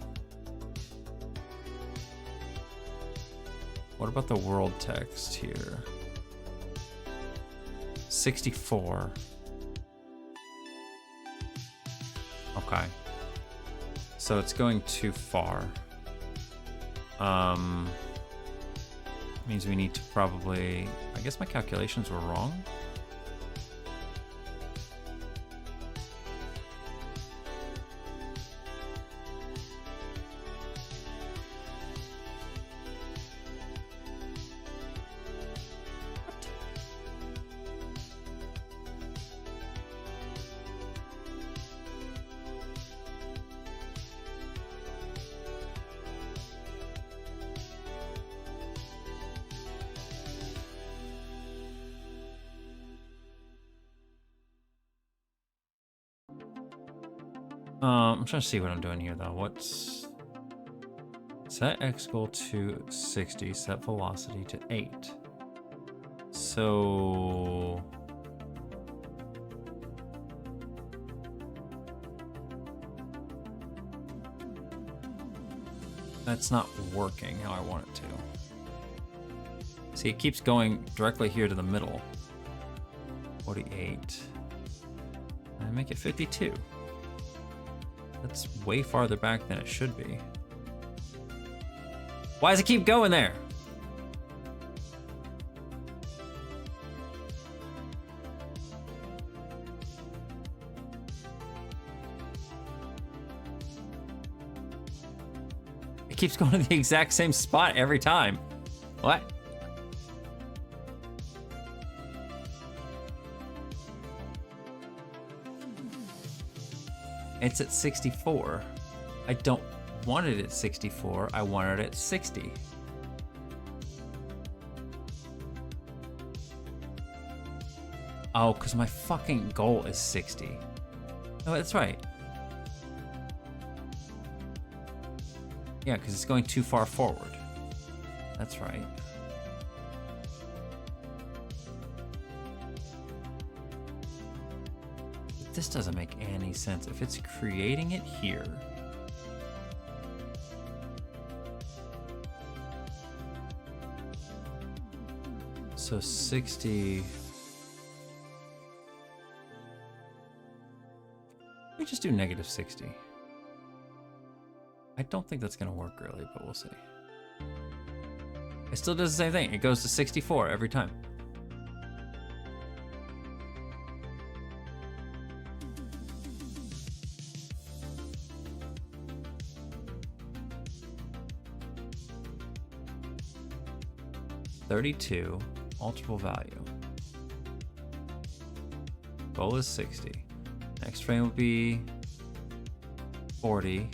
Speaker 1: What about the world text here? 64. Okay. So it's going too far. Means we need to probably... I guess my calculations were wrong. I'm trying to see what I'm doing here though. What's set X goal to 60, set velocity to 8. So that's not working how I want it to. See, it keeps going directly here to the middle. 48. And make it 52. That's way farther back than it should be. Why does it keep going there? It keeps going to the exact same spot every time. What? It's at 64. I don't want it at 64. I want it at 60. Oh, because my fucking goal is 60. Oh, that's right. Yeah, because it's going too far forward. That's right. This doesn't make any sense. If it's creating it here, so 60. We just do negative 60. I don't think that's gonna work really, but we'll see. It still does the same thing. It goes to 64 every time. $32, alterable value. Goal is 60. Next frame will be 40,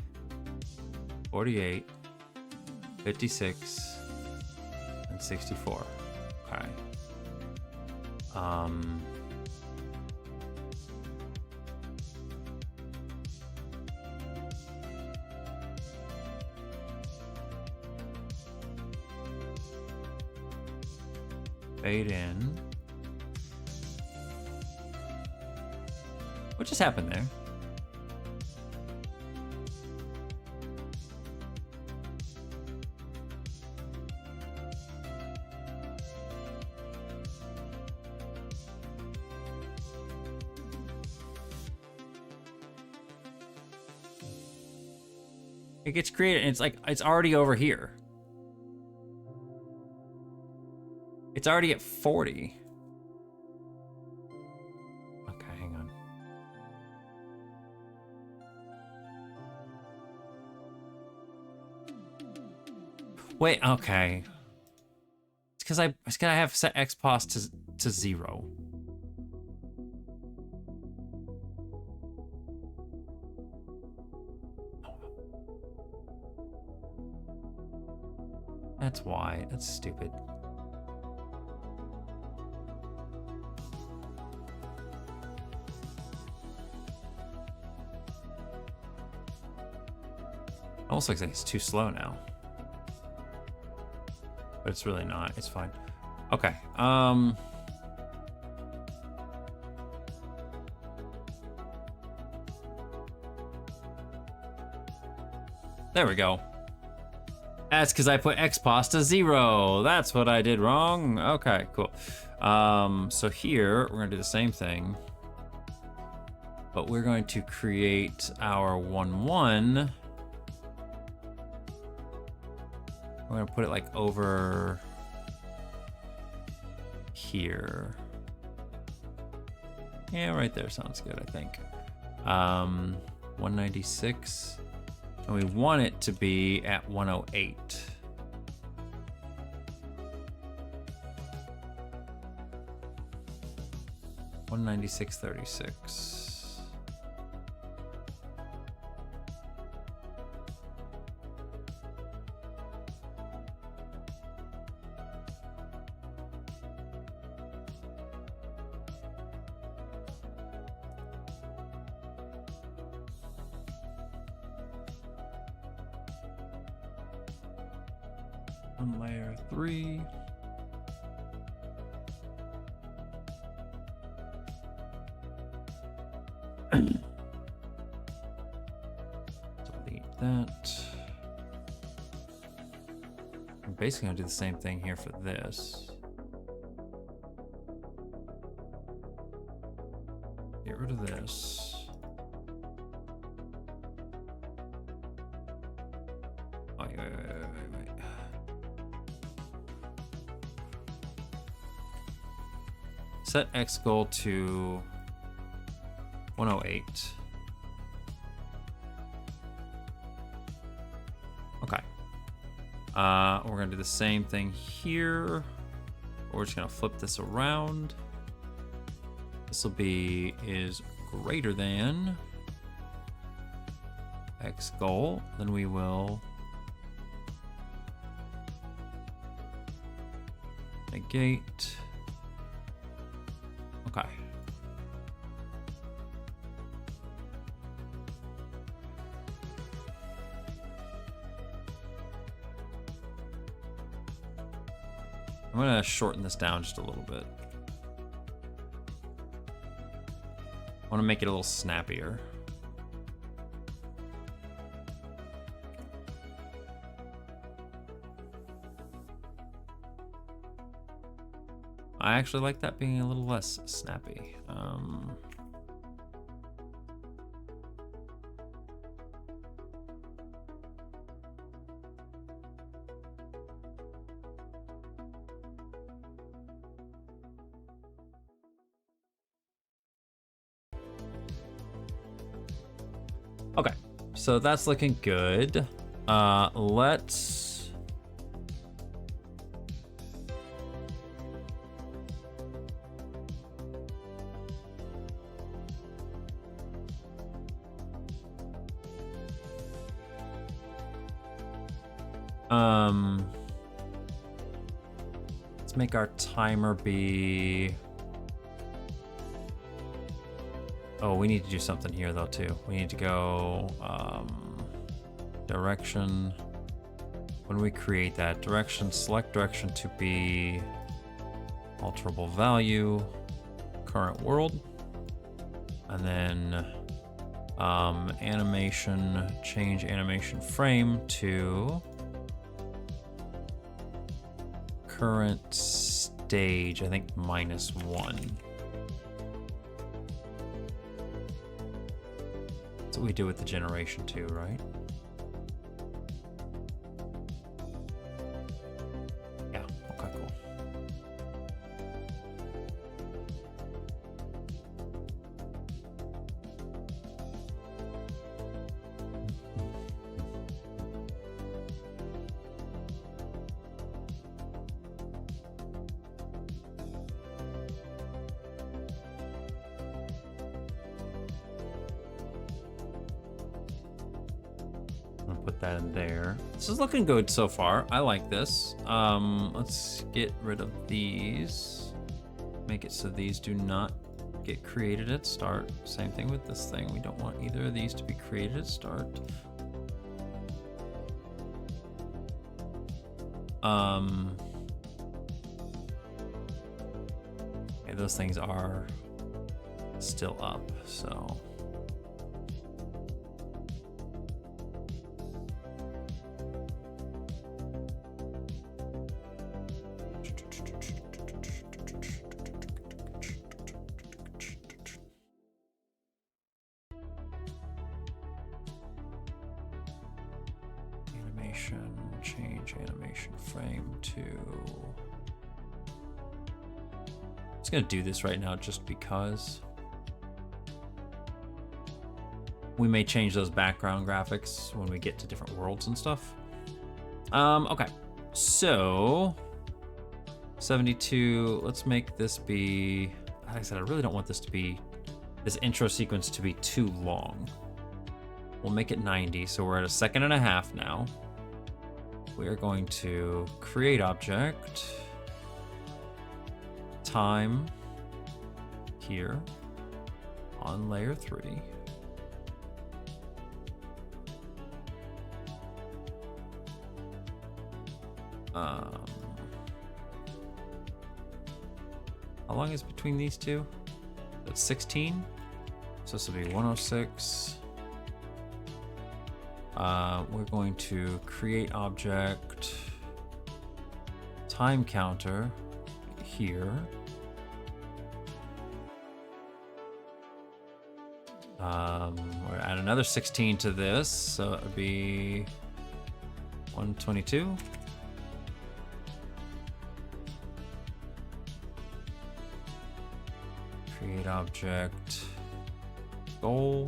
Speaker 1: 48, 56, and 64. Okay. Fade in. What just happened there? It gets created and it's like, it's already over here. It's already at 40. Okay, hang on. Wait, okay. It's because it's gonna have set XPOS to 0. That's why. That's stupid. Almost looks like it's too slow now. But it's really not. It's fine. Okay. There we go. That's because I put XPOS to 0. That's what I did wrong. Okay, cool. So here, we're gonna do the same thing. But we're going to create our 1-1. We're gonna put it like over here. Yeah, right there sounds good, I think. 196. And we want it to be at 108. $196.36. On layer 3. Delete that. I'm basically gonna do the same thing here for this. Get rid of this. Wait. Set X goal to 108. Okay. We're gonna do the same thing here. We're just gonna flip this around. This will be is greater than X goal. Then we will negate. Okay. I'm gonna shorten this down just a little bit. I want to make it a little snappier. I actually like that being a little less snappy. Okay, so that's looking good. Let's let's make our timer be. Oh, we need to do something here though too. We need to go direction. When we create that direction, select direction to be alterable value, current world, and then animation, change animation frame to current stage, I think -1. That's what we do with the generation too, right? Yeah, okay, cool. Put that in there. This is looking good so far. I like this. Let's get rid of these. Make it so these do not get created at start. Same thing with this thing. We don't want either of these to be created at start. Okay, those things are still up, so. Change animation frame to. I'm just gonna do this right now just because we may change those background graphics when we get to different worlds and stuff. Okay, so 72. Let's make this be. Like I said, I really don't want this to be this intro sequence to be too long. We'll make it 90, so we're at 1.5 seconds now. We are going to create object, time here on layer 3. How long is between these two? That's 16. So this will be 106. We're going to create object time counter here. We'll add another 16 to this, so it would be 122. Create object goal.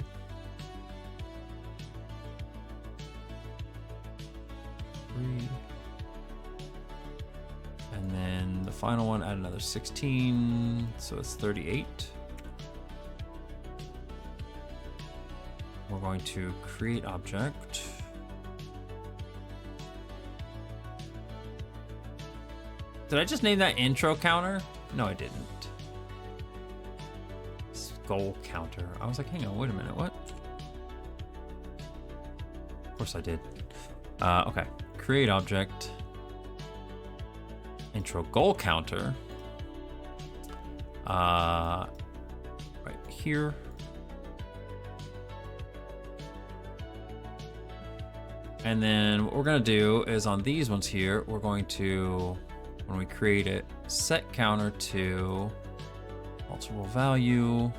Speaker 1: And then the final one, add another 16, so it's 38. We're going to create object. Did I just name that intro counter? No, I didn't. Goal counter. I was like, hang on, wait a minute, what? Of course I did. Okay, create object. Intro goal counter. Right here. And then what we're gonna do is on these ones here, we're going to, when we create it, set counter to multiple value.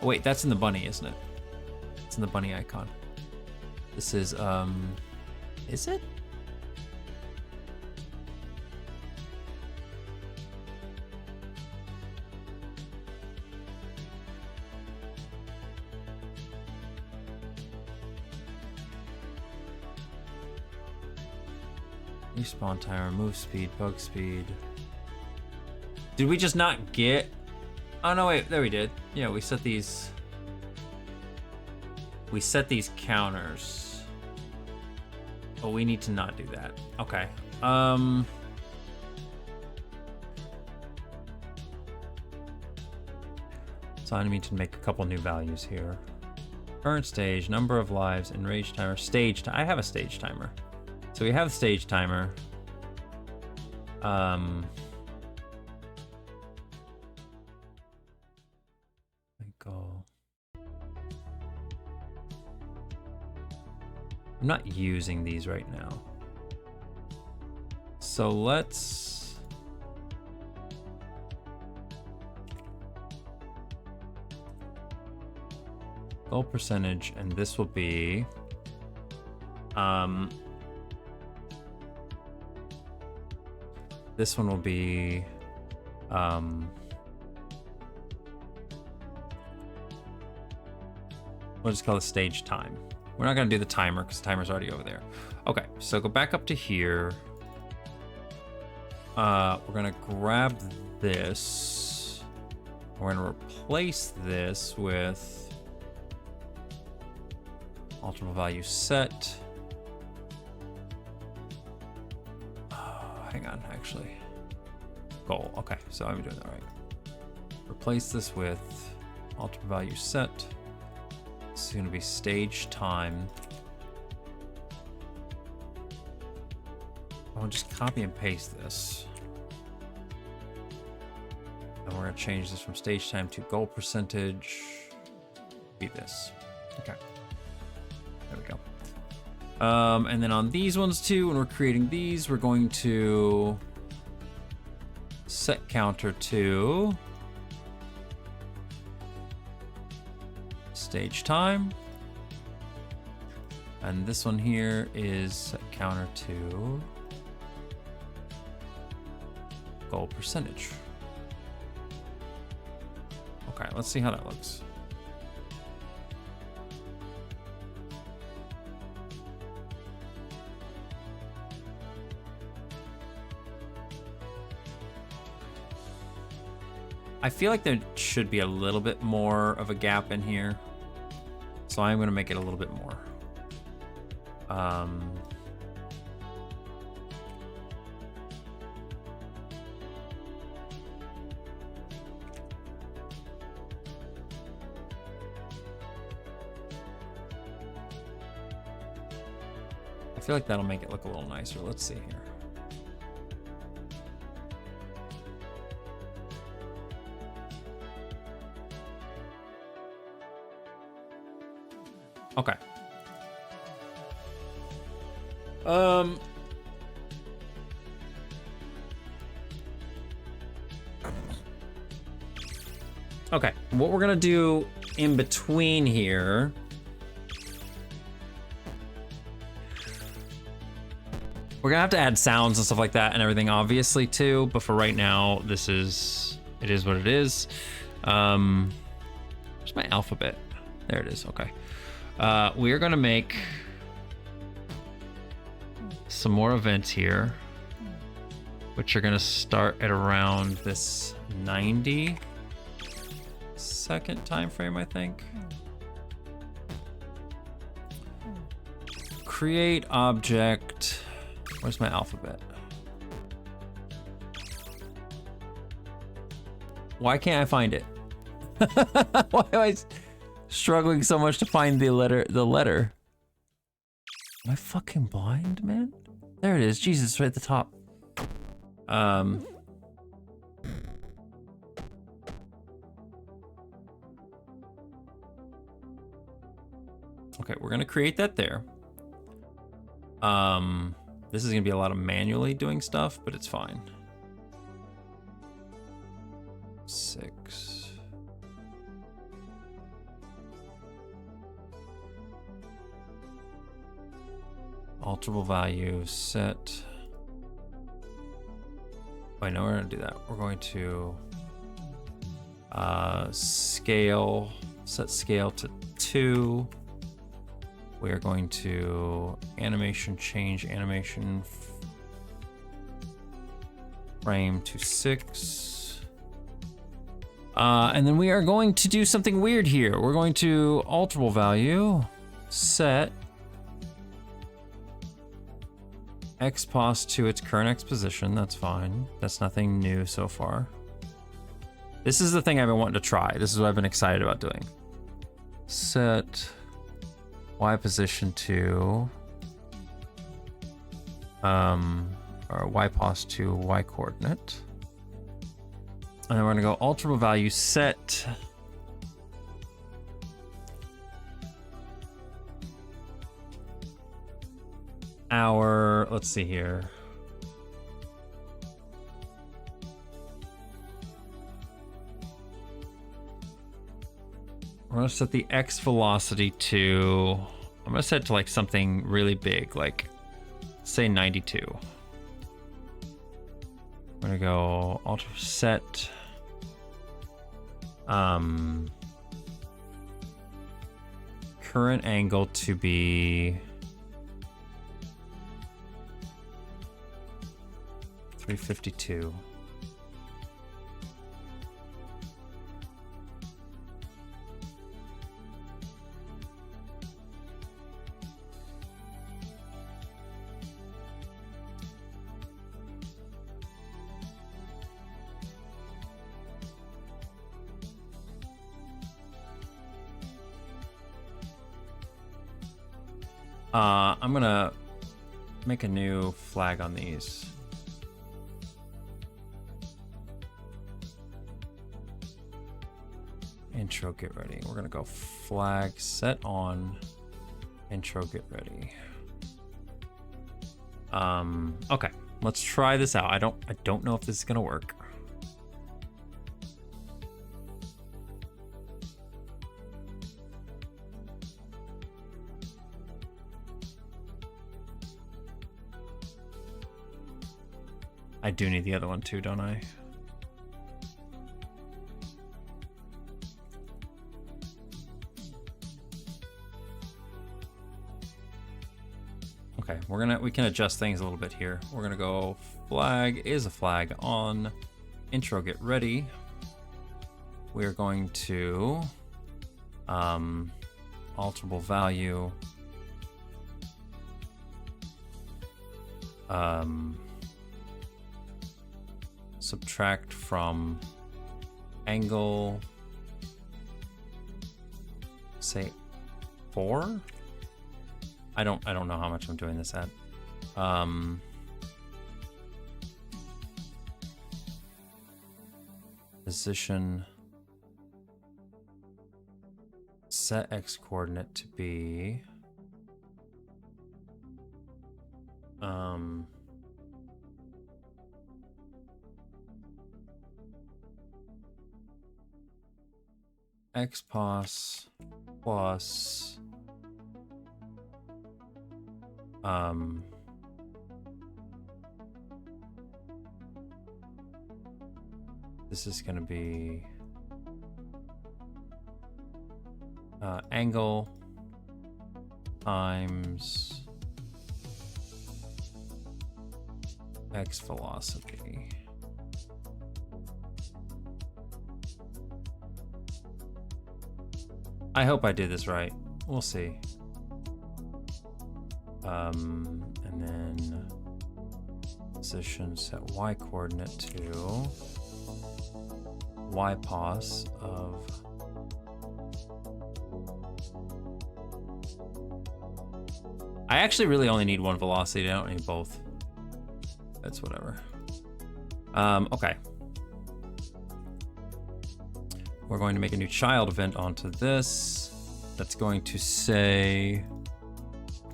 Speaker 1: Wait, that's in the bunny, isn't it? It's in the bunny icon. This is it? Respawn timer, move speed, bug speed. Did we just not get? Oh no, wait, there we did. Yeah, we set these. We set these counters. Oh, we need to not do that. Okay. So I need to make a couple new values here. Current stage, number of lives, enrage timer, stage. I have a stage timer. So we have stage timer. Go. I'm not using these right now. So let's goal percentage, and this will be this one will be we'll just call it stage time. We're not gonna do the timer because the timer's already over there. Okay, so go back up to here. We're gonna grab this. We're gonna replace this with multiple value set. Hang on, actually. Goal. Okay, so I'm doing that right. Replace this with multiple value set. This is going to be stage time. I'll just copy and paste this. And we're going to change this from stage time to goal percentage. Be this. Okay. There we go. And then on these ones too, when we're creating these, we're going to set counter to stage time. And this one here is set counter to goal percentage. Okay, let's see how that looks. I feel like there should be a little bit more of a gap in here. So I'm going to make it a little bit more. I feel like that'll make it look a little nicer. Let's see here. Okay. Okay, what we're gonna do in between here we're gonna have to add sounds and stuff like that and everything obviously too, but for right now it is what it is. Where's my alphabet? There it is. Okay. We are gonna make some more events here, which are gonna start at around this 90-second time frame, I think. Create object. Where's my alphabet? Why can't I find it? Why am I struggling so much to find the letter? Am I fucking blind, man? There it is. Jesus, right at the top. Okay, we're gonna create that there. This is gonna be a lot of manually doing stuff, but it's fine. 6. Alterable value set. Wait, no, we're gonna do that. We're going to scale, set scale to 2. We are going to animation change animation frame to 6. And then we are going to do something weird here. We're going to alterable value set XPOS to its current X position. That's fine. That's nothing new so far. This is the thing I've been wanting to try. This is what I've been excited about doing. Set Y position to or Y pos to Y coordinate. And then we're gonna go alterable value set our, let's see here. We're gonna set the X velocity to, I'm gonna set it to like something really big, like say 92. I'm gonna go set current angle to be 352. I'm gonna make a new flag on these. Intro get ready. We're gonna go flag set on intro get ready. Okay, let's try this out. I don't know if this is gonna work. I do need the other one too, don't I? Okay, we can adjust things a little bit here. We're gonna go flag is a flag on intro get ready. We're going to alterable value subtract from angle, say 4. I don't know how much I'm doing this at. Position. Set X coordinate to be XPOS plus this is going to be angle times x velocity. I hope I did this right. We'll see. And then position set y coordinate to y pos of I actually really only need one velocity. I don't need both. That's whatever. Okay. We're going to make a new child event onto this. That's going to say,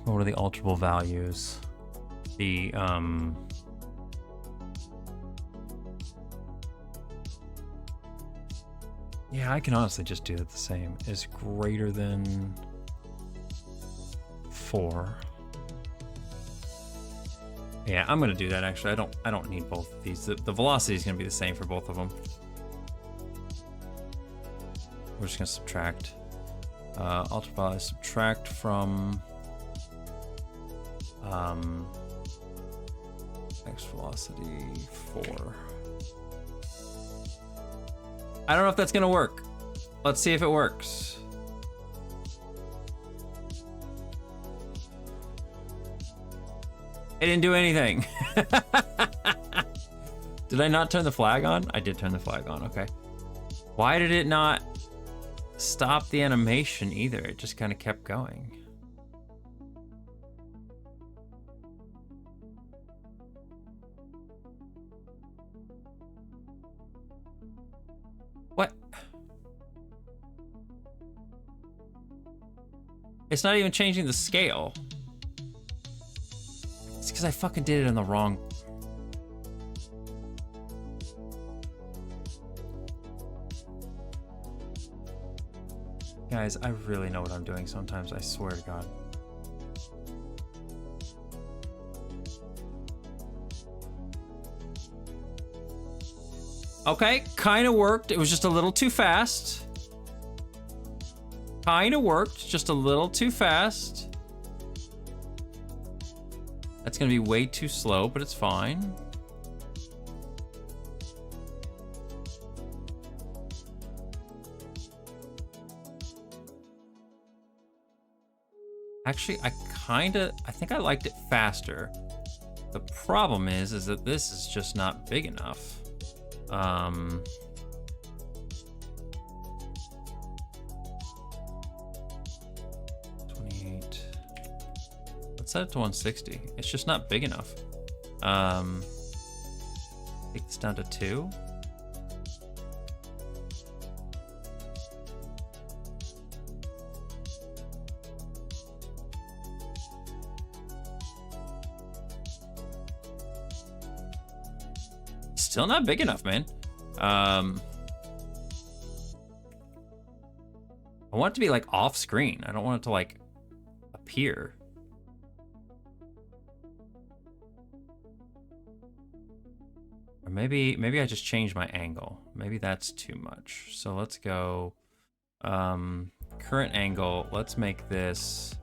Speaker 1: what are the alterable values? The yeah, I can honestly just do it the same. Is greater than 4. Yeah, I'm gonna do that actually. I don't need both of these. The velocity is gonna be the same for both of them. We're just gonna subtract. Ultraviolet subtract from x velocity 4. I don't know if that's gonna work. Let's see if it works. It didn't do anything. Did I not turn the flag on? I did turn the flag on, okay. Why did it not stop the animation either? It just kind of kept going. What? It's not even changing the scale. It's because I fucking did it in the wrong... Guys, I really know what I'm doing sometimes, I swear to God. Okay, kind of worked. It was just a little too fast. Kind of worked, just a little too fast. That's gonna be way too slow, but it's fine. Actually, I think I liked it faster. The problem is that this is just not big enough. 28. Let's set it to 160. It's just not big enough. Take this down to 2. Still not big enough, man. I want it to be like off screen. I don't want it to like appear. Or maybe I just changed my angle. Maybe that's too much. So let's go current angle. Let's make this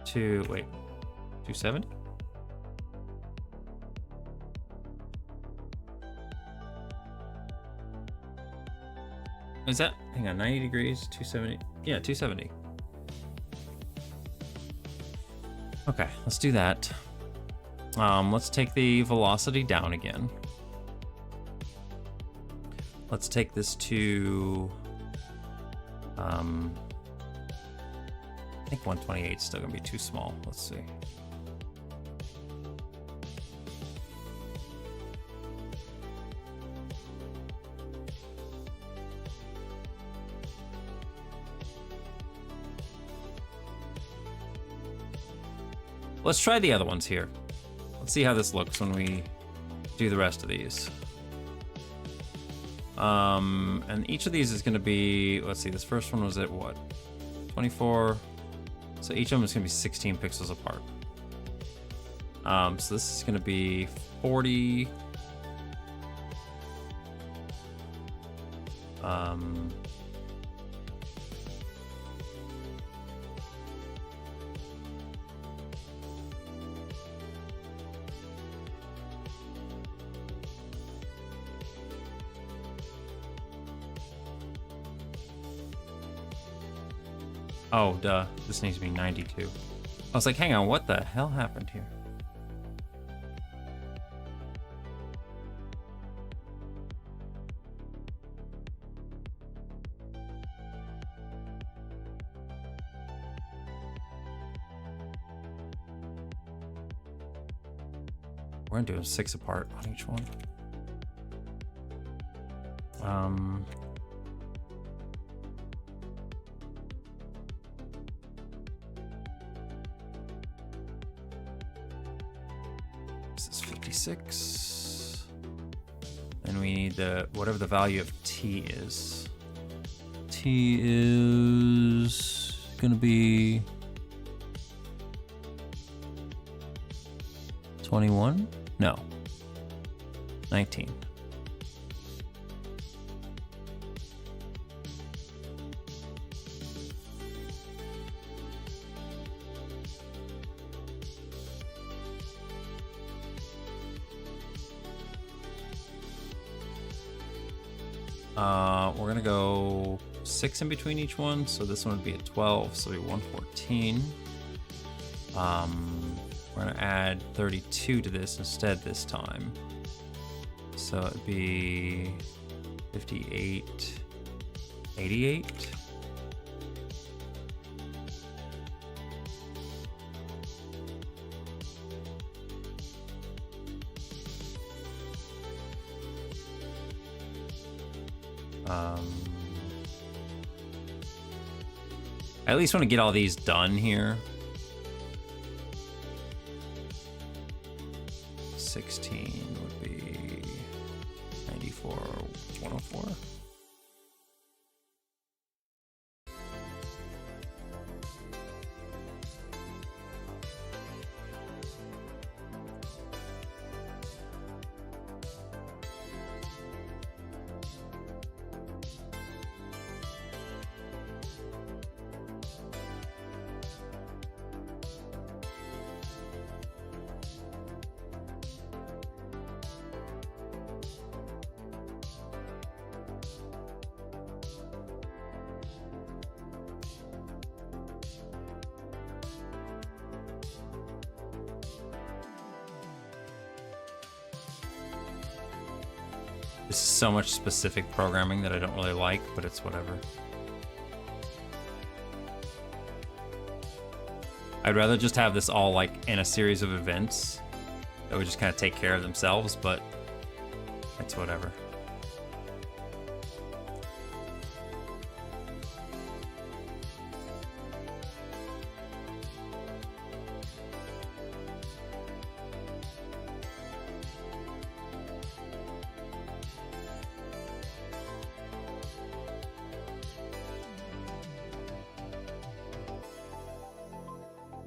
Speaker 1: 270? Is that, hang on, 90 degrees, 270? Yeah, 270. Okay, let's do that. Let's take the velocity down again. Let's take this to I think 128 is still gonna be too small. Let's see. Let's try the other ones here. Let's see how this looks when we do the rest of these. And each of these is gonna be, let's see, this first one was at what? 24. So each of them is gonna be 16 pixels apart. So this is gonna be 40. Oh, duh. This needs to be 92. I was like, hang on, what the hell happened here? We're gonna do 6 apart on each one. This is 56. And we need the whatever the value of t is. T is gonna be 21? No. 19. We're gonna go 6 in between each one, so this one would be a 12, so it'll be 114. We're gonna add 32 to this instead this time. So it'd be 58, 88. I at least want to get all these done here. 16 would be 94, 104. This is so much specific programming that I don't really like, but it's whatever. I'd rather just have this all like in a series of events that would just kind of take care of themselves, but it's whatever.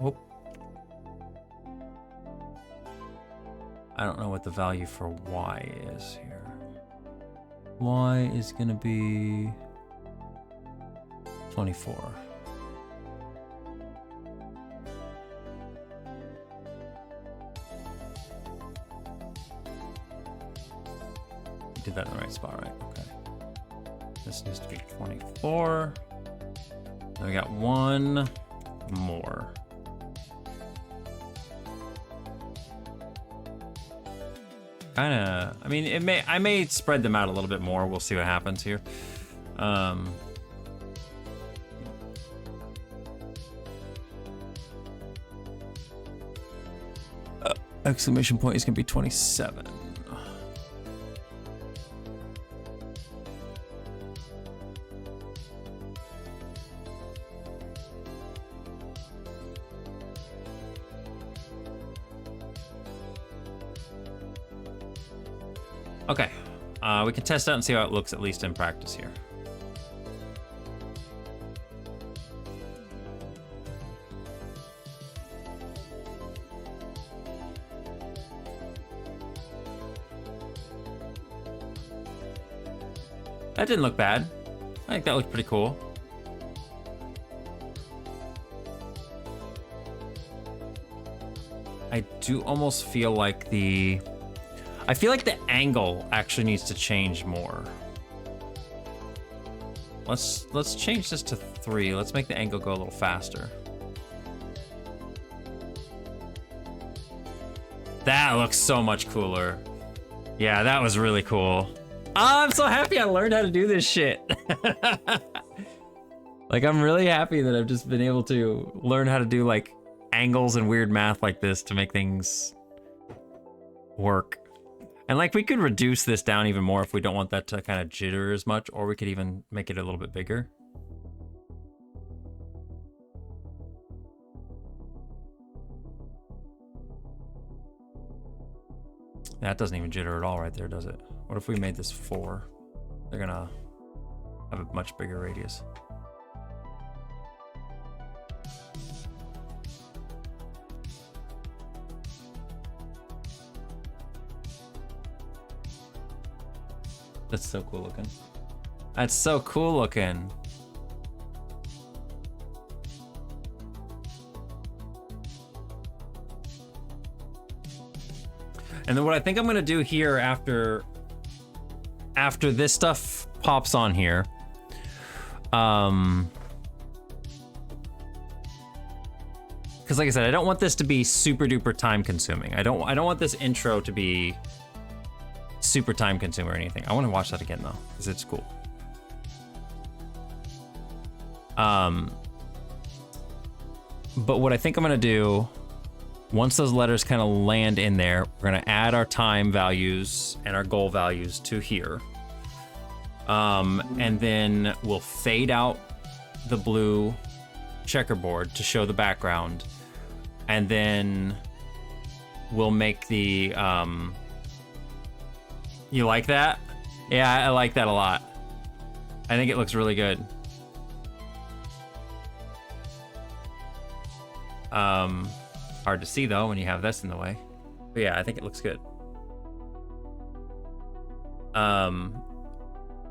Speaker 1: Oh. I don't know what the value for y is here. Y is gonna be 24. You did that in the right spot, right? Okay. This needs to be 24. Then we got one more. Kinda, I mean, I may spread them out a little bit more. We'll see what happens here. exclamation point is gonna be 27. Okay, we can test out and see how it looks at least in practice here. That didn't look bad. I think that looked pretty cool. I do almost feel like I feel like the angle actually needs to change more. Let's change this to 3. Let's make the angle go a little faster. That looks so much cooler. Yeah, that was really cool. Oh, I'm so happy I learned how to do this shit. Like, I'm really happy that I've just been able to learn how to do like angles and weird math like this to make things work. And like, we could reduce this down even more if we don't want that to kind of jitter as much, or we could even make it a little bit bigger. That doesn't even jitter at all right there, does it? What if we made this 4? They're gonna have a much bigger radius. That's so cool looking. That's so cool looking. And then what I think I'm gonna do here after this stuff pops on here, because like I said, I don't want this to be super duper time consuming. I don't want this intro to be super time consuming or anything. I want to watch that again though, because it's cool. But what I think I'm gonna do, once those letters kind of land in there, we're gonna add our time values and our goal values to here. And then we'll fade out the blue checkerboard to show the background. And then we'll make the, you like that? Yeah, I like that a lot. I think it looks really good. Hard to see though when you have this in the way. But yeah, I think it looks good.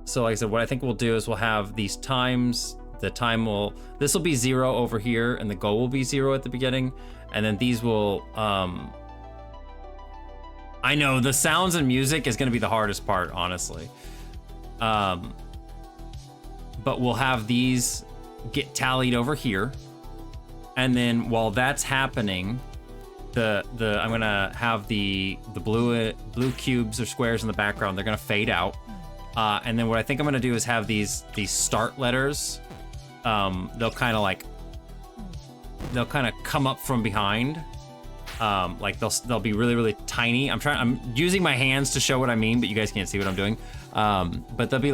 Speaker 1: So like I said, what I think we'll do is we'll have these times. This will be 0 over here, and the goal will be 0 at the beginning, and then these will. I know the sounds and music is going to be the hardest part, honestly. But we'll have these get tallied over here, and then while that's happening, I'm gonna have the blue cubes or squares in the background. They're gonna fade out, and then what I think I'm gonna do is have these start letters. They'll kind of come up from behind. Like they'll be really, really tiny. I'm using my hands to show what I mean, but you guys can't see what I'm doing. But they'll be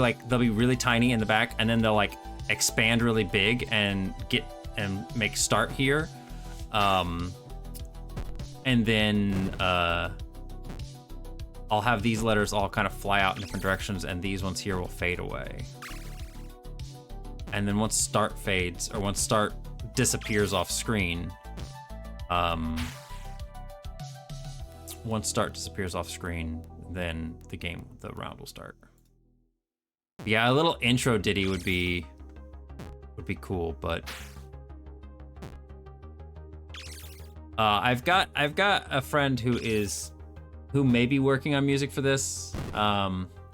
Speaker 1: really tiny in the back, and then they'll like expand really big and make start here. And then I'll have these letters all kind of fly out in different directions, and these ones here will fade away. And then once start disappears off screen, then the round will start. Yeah, a little intro ditty would be cool, but I've got a friend who may be working on music for this.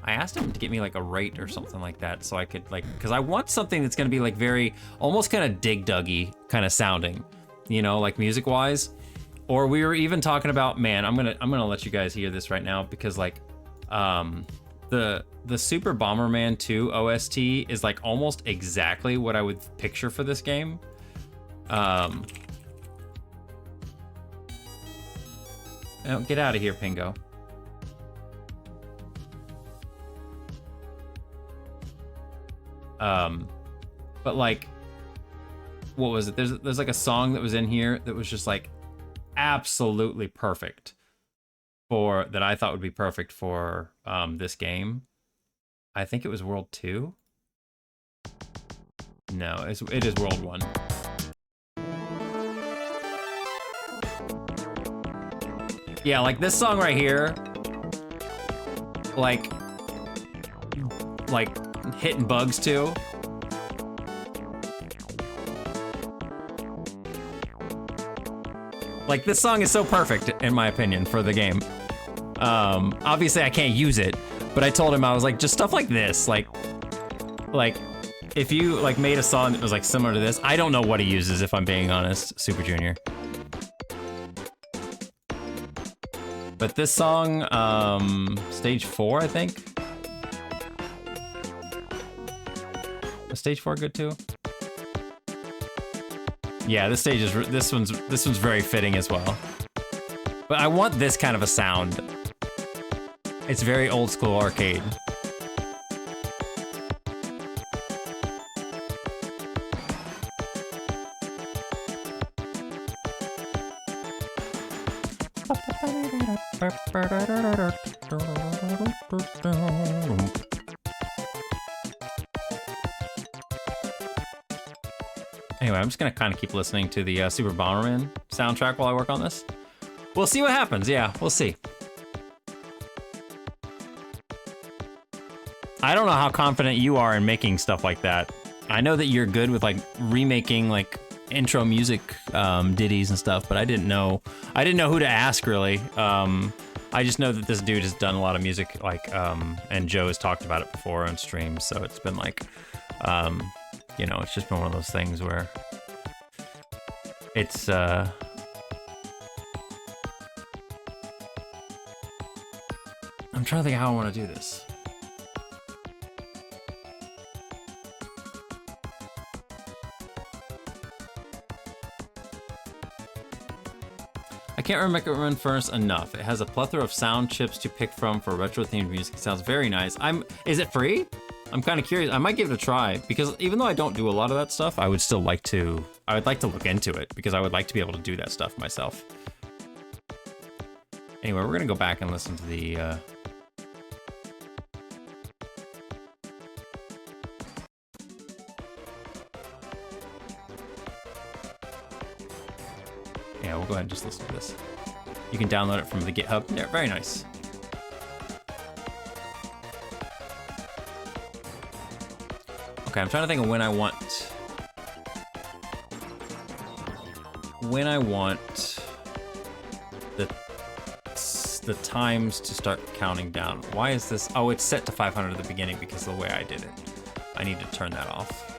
Speaker 1: I asked him to get me like a rate or something like that, so I could because I want something that's gonna be like very almost kind of Dig Duggy kind of sounding, you know, like music wise. Or we were even talking about, man, I'm gonna let you guys hear this right now, because like the Super Bomberman 2 OST is like almost exactly what I would picture for this game. Oh, get out of here, Pingo. But like, what was it? There's like a song that was in here that was just like absolutely perfect for that I thought would be perfect for this game. I think it was World 2. No, it is World 1. Yeah, like this song right here, like hitting bugs too. Like this song is so perfect in my opinion for the game. Obviously I can't use it, but I told him I was like, just stuff like this, like if you like made a song that was like similar to this, I don't know what he uses if I'm being honest, Super Junior. But this song, stage 4, I think. Was stage 4 good too? Yeah, this stage is this one's very fitting as well. But I want this kind of a sound. It's very old school arcade. Anyway, I'm just gonna kind of keep listening to the Super Bomberman soundtrack while I work on this. We'll see what happens. Yeah, we'll see. I don't know how confident you are in making stuff like that. I know that you're good with like remaking like intro music ditties and stuff, but I didn't know who to ask really. I just know that this dude has done a lot of music, like and Joe has talked about it before on streams, so it's been like you know, it's just been one of those things where it's I'm trying to think how I want to do this. I can't recommend Furnace enough. It has a plethora of sound chips to pick from for retro-themed music. It sounds very nice. Is it free? I'm kind of curious. I might give it a try because even though I don't do a lot of that stuff, I would like to look into it because I would like to be able to do that stuff myself. Anyway, we're gonna go back and listen to the yeah, we'll go ahead and just listen to this. You can download it from the GitHub. Yeah, very nice. Okay, I'm trying to think of when I want the times to start counting down. Why is this? Oh, it's set to 500 at the beginning because of the way I did it. I need to turn that off.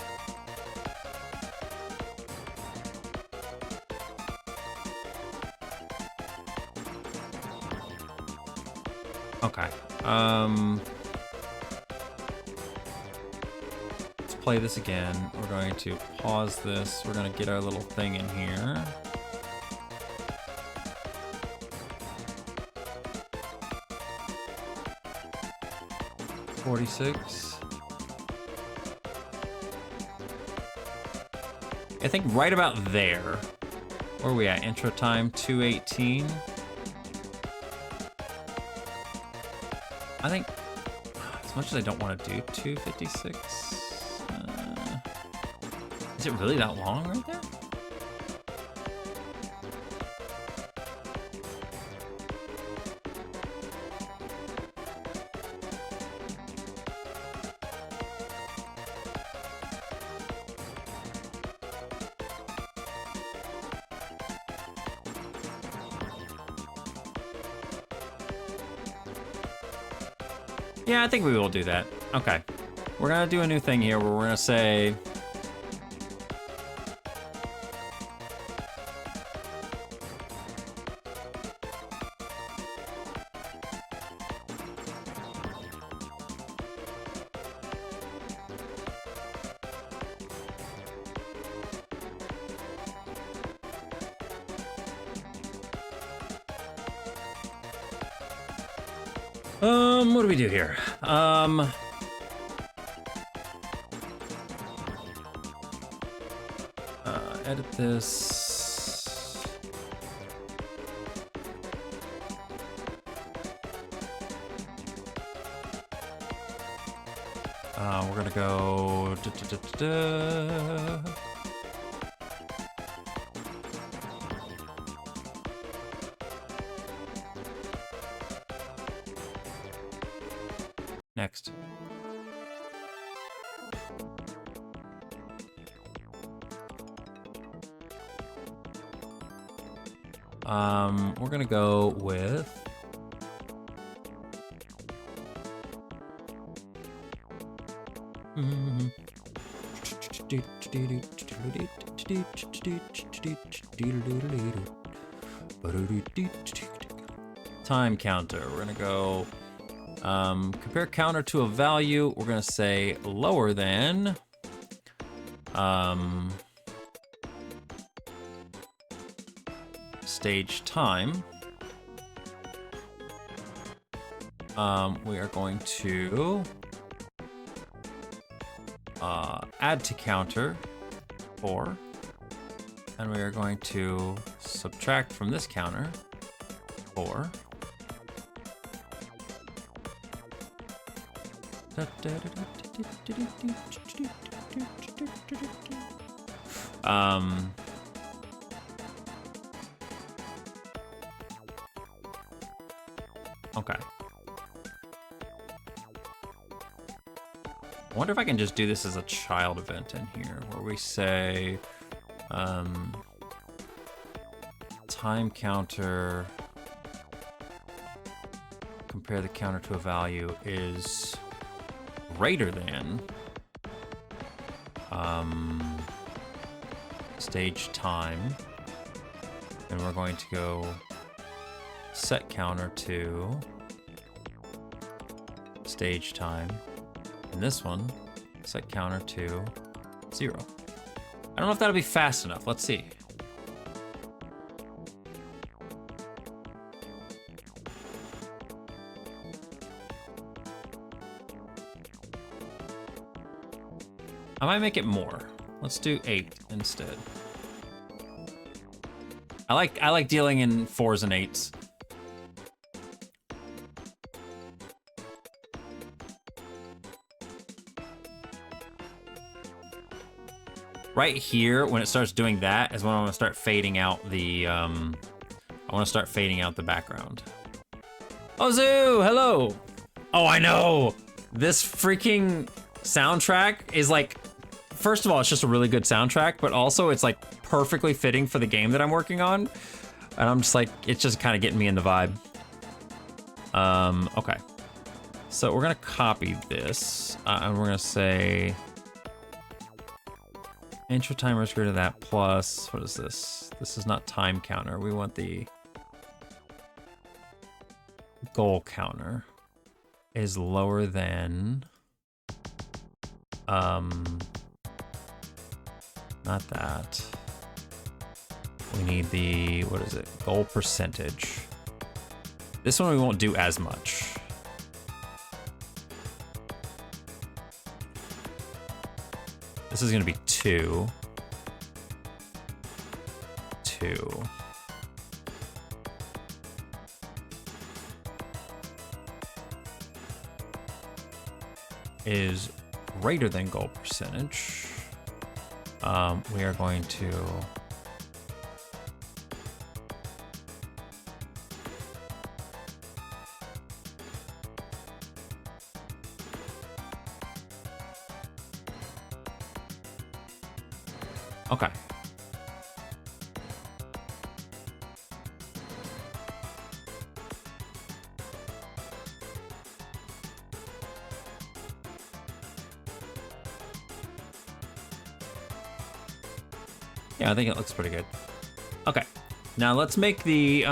Speaker 1: Okay. Let's play this again. We're going to pause this. We're going to get our little thing in here. $46. I think right about there. Where are we at? Intro time 2:18. I think, as much as I don't want to do 2:56, is it really that long right there? Yeah, I think we will do that. Okay. We're gonna do a new thing here where we're gonna say... What do we do here? Edit this. We're gonna go. Next. We're gonna go with time counter. We're gonna go compare counter to a value. We're gonna say lower than stage time. We are going to add to counter 4, and we are going to subtract from this counter 4. Okay. I wonder if I can just do this as a child event in here, where we say, time counter, compare the counter to a value is greater than, stage time. And we're going to go set counter to stage time. And this one, set counter to 0. I don't know if that'll be fast enough. Let's see. I might make it more. Let's do 8 instead. I like dealing in 4s and 8s. Right here, when it starts doing that, is when I want to start fading out the, I want to start fading out the background. Ozu, hello! Oh, I know! This freaking soundtrack is like, first of all, it's just a really good soundtrack, but also it's like perfectly fitting for the game that I'm working on. And I'm just like, it's just kind of getting me in the vibe. Okay. So we're gonna copy this, and we're gonna say, intro timer is greater than that plus, what is this? This is not time counter. We want the goal counter is lower than, not that. We need the, what is it? Goal percentage. This one we won't do as much. This is gonna be 2. 2. Is greater than goal percentage. We are going to okay. Yeah, I think it looks pretty good. Okay, now let's make the,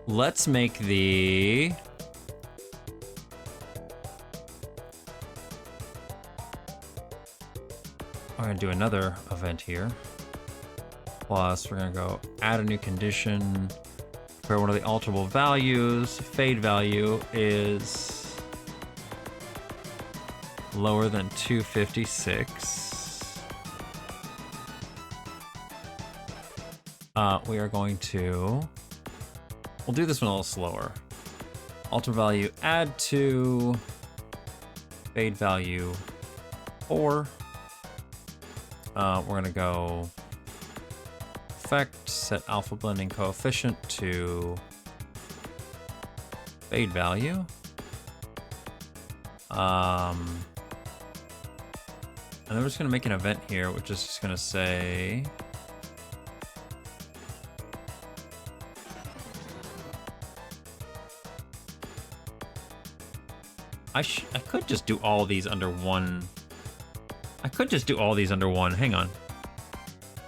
Speaker 1: let's make the, we're gonna do another event here. plus we're gonna go add a new condition. Where one of the alterable values, fade value is lower than 256. We are going to, we'll do this one a little slower. Alter value, add to fade value 4. We're gonna go effect, set alpha blending coefficient to fade value. And then we're just gonna make an event here, which is just gonna say I could just do all these under one. I could just do all these under one. Hang on.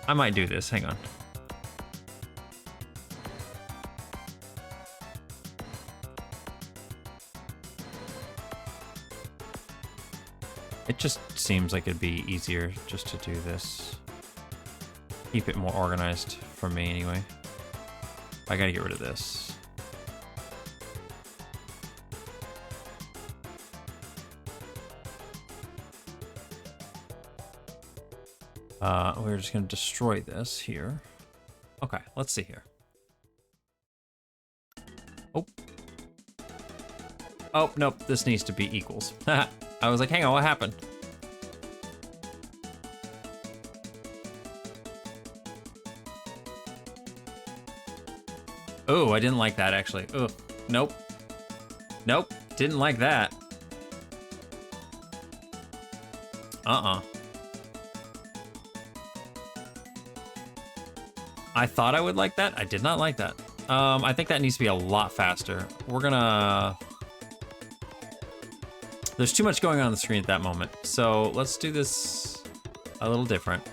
Speaker 1: I might do this. Hang on. It just seems like it'd be easier just to do this. Keep it more organized for me anyway. I gotta get rid of this. We're just gonna destroy this here. Okay, let's see here. Oh. Oh, nope, this needs to be equals. I was like, hang on, what happened? Oh, I didn't like that actually. Oh, nope. Nope, didn't like that. I thought I would like that. I did not like that. I think that needs to be a lot faster. We're gonna... There's too much going on the screen at that moment. So let's do this a little different.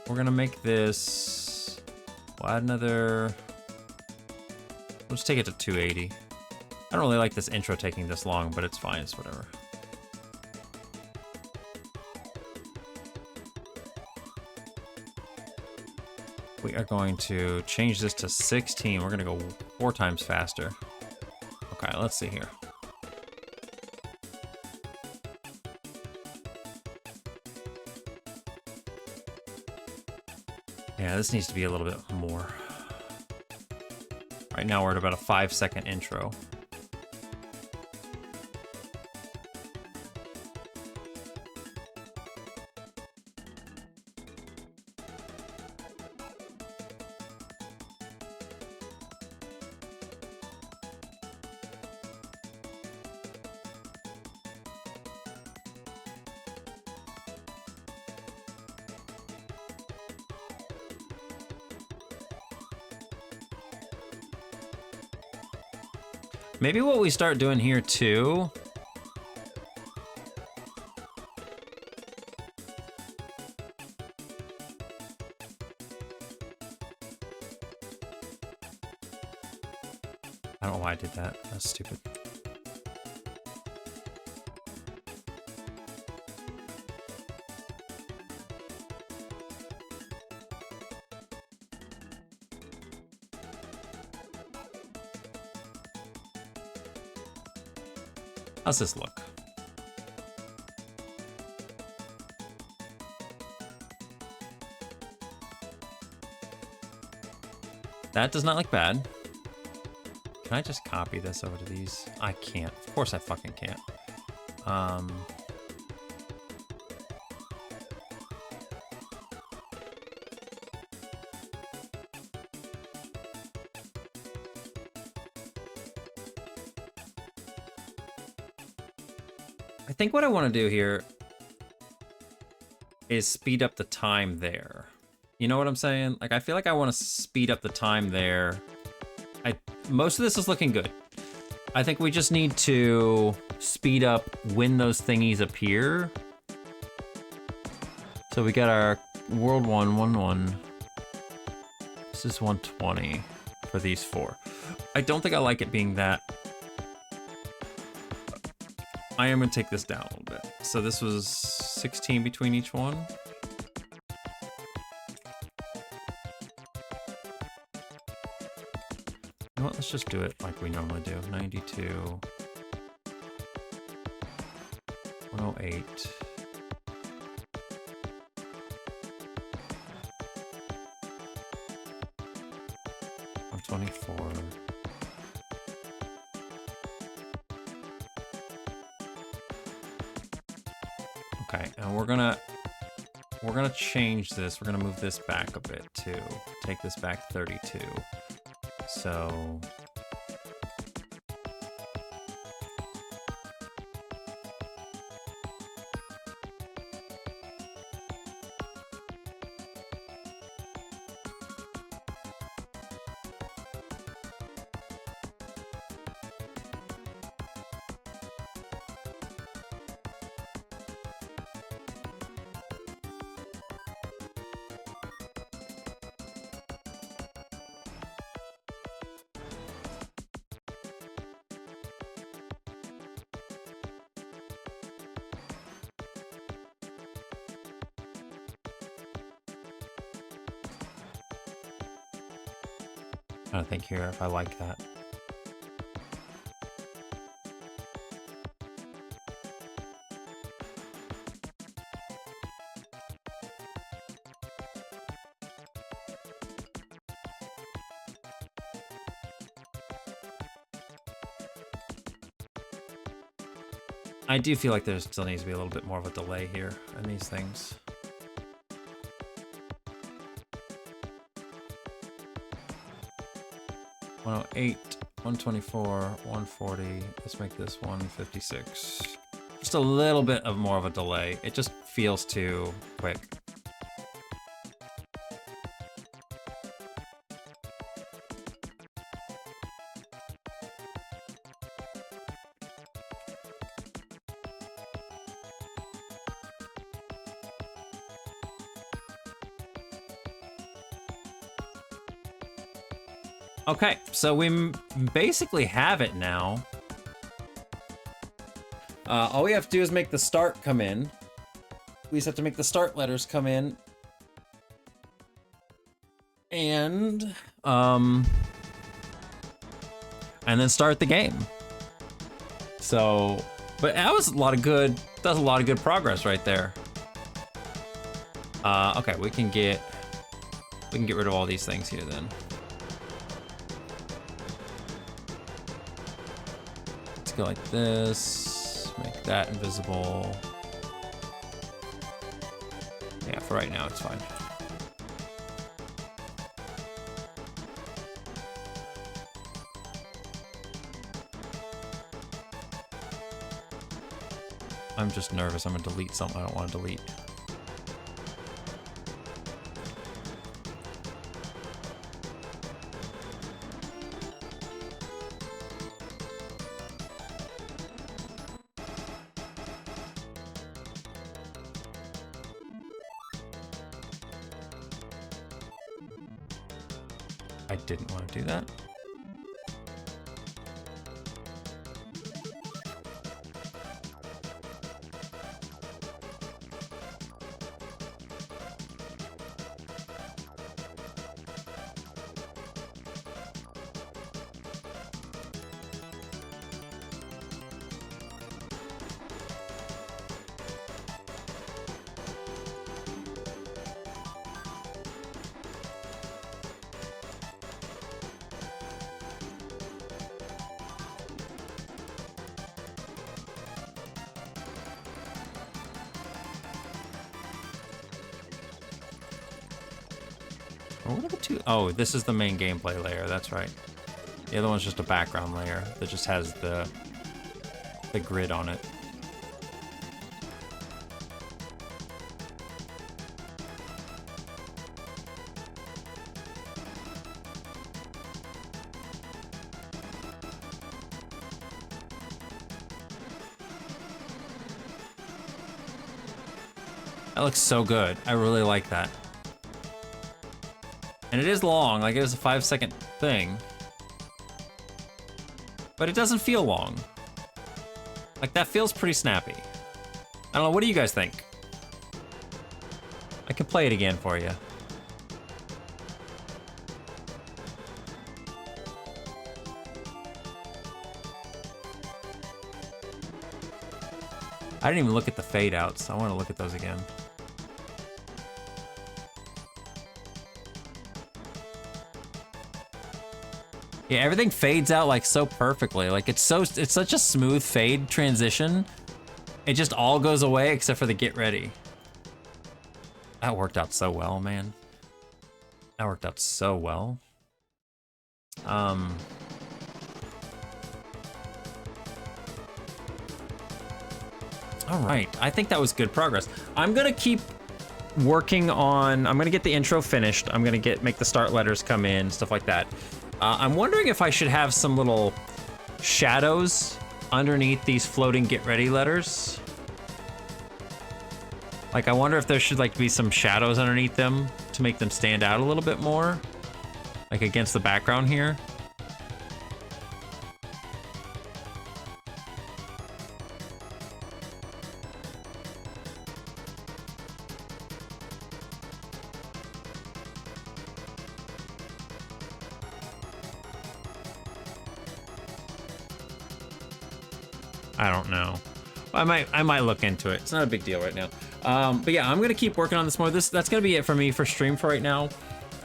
Speaker 1: We're gonna make this... We'll add another... We'll just take it to 280. I don't really like this intro taking this long, but it's fine. It's whatever. We are going to change this to 16. We're going to go 4 times faster. Okay, let's see here. Yeah, this needs to be a little bit more. Right now we're at about a 5-second intro. Maybe what we start doing here too. I don't know why I did that. That's stupid. How's this look? That does not look bad. Can I just copy this over to these? I can't. Of course I fucking can't. I think what I want to do here is speed up the time there. You know what I'm saying? Like, I feel like I want to speed up the time there. Most of this is looking good. I think we just need to speed up when those thingies appear. So we got our world 111. This is 120 for these 4. I don't think I like it being that. I am gonna take this down a little bit. So this was 16 between each one. You know what? Let's just do it like we normally do. 92. 108. 124. Okay, and we're gonna change this. We're gonna move this back a bit too. Take this back 32. So trying to think here if I like that. I do feel like there still needs to be a little bit more of a delay here in these things. $108, 124, 140. Let's make this 156. Just a little bit of more of a delay. It just feels too quick. Okay, so we basically have it now. All we have to do is make the start come in. We just have to make the start letters come in. And then start the game. So, but that was a lot of good, that's a lot of good progress right there. Okay, we can get rid of all these things here then. Go like this, make that invisible. Yeah, for right now it's fine. I'm just nervous. I'm gonna delete something I don't want to delete. I didn't want to do that. What are the two? Oh, this is the main gameplay layer. That's right. The other one's just a background layer that just has the grid on it. That looks so good. I really like that. And it is long, like it is a 5-second thing. But it doesn't feel long. Like that feels pretty snappy. don't know. What do you guys think? I can play it again for you. I didn't even look at the fade outs. I want to look at those again. Yeah, everything fades out like so perfectly. Like it's such a smooth fade transition. It just all goes away except for the get ready. That worked out so well, man. That worked out so well. All right, I think that was good progress. I'm gonna keep working on, I'm gonna get the intro finished. I'm gonna make the start letters come in, stuff like that. I'm wondering if I should have some little shadows underneath these floating get ready letters. Like, I wonder if there should like be some shadows underneath them to make them stand out a little bit more, like against the background here. I don't know. I might look into it. It's not a big deal right now. But yeah, I'm gonna keep working on this more. That's gonna be it for me for stream for right now.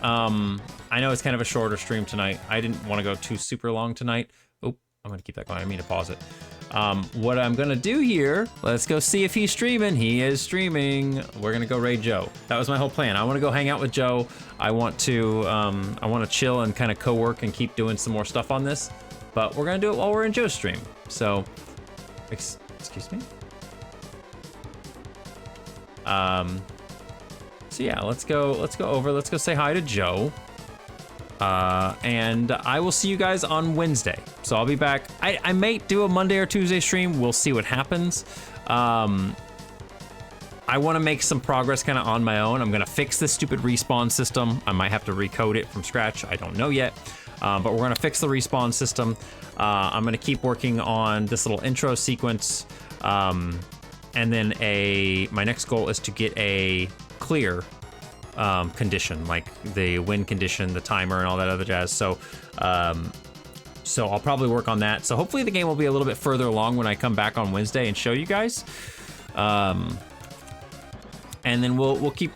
Speaker 1: I know it's kind of a shorter stream tonight. I didn't want to go too super long tonight. Oh, I'm gonna keep that going. I mean to pause it. What I'm gonna do here, let's go see if he's streaming. He is streaming. We're gonna go raid Joe. That was my whole plan. I want to go hang out with Joe. I want to chill and kind of co-work and keep doing some more stuff on this. But we're gonna do it while we're in Joe's stream. So. Excuse me. So yeah, let's go over. Let's go say hi to Joe. And I will see you guys on Wednesday. So I'll be back. I might do a Monday or Tuesday stream. We'll see what happens. I want to make some progress kind of on my own. I'm gonna fix this stupid respawn system. I might have to recode it from scratch. I don't know yet. But we're gonna fix the respawn system. I'm gonna keep working on this little intro sequence. And then my next goal is to get a clear condition, like the win condition, the timer, and all that other jazz. So I'll probably work on that. So hopefully the game will be a little bit further along when I come back on Wednesday and show you guys. And then we'll keep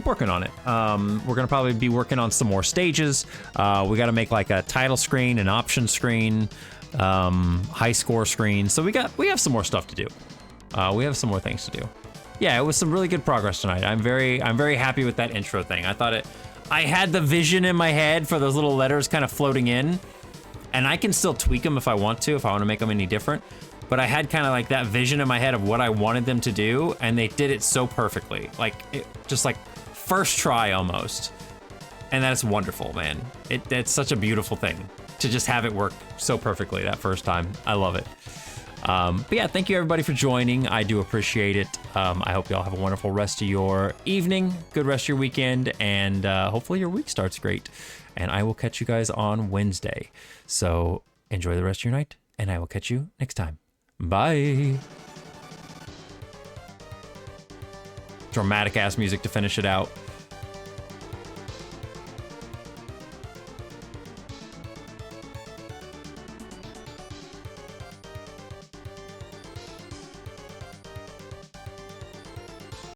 Speaker 1: working on it. We're gonna probably be working on some more stages. We got to make like a title screen, an option screen, high score screen. So we have some more stuff to do. We have some more things to do. Yeah, it was some really good progress tonight. I'm very happy with that intro thing. I had the vision in my head for those little letters kind of floating in, and I can still tweak them if I want to make them any different. But I had kind of like that vision in my head of what I wanted them to do, and they did it so perfectly. Just like first try almost. And that's wonderful, man. It's such a beautiful thing to just have it work so perfectly that first time. I love it. But yeah, thank you everybody for joining. I do appreciate it. I hope y'all have a wonderful rest of your evening, good rest of your weekend, and hopefully your week starts great. And I will catch you guys on Wednesday. So enjoy the rest of your night, and I will catch you next time. Bye. Dramatic ass music to finish it out.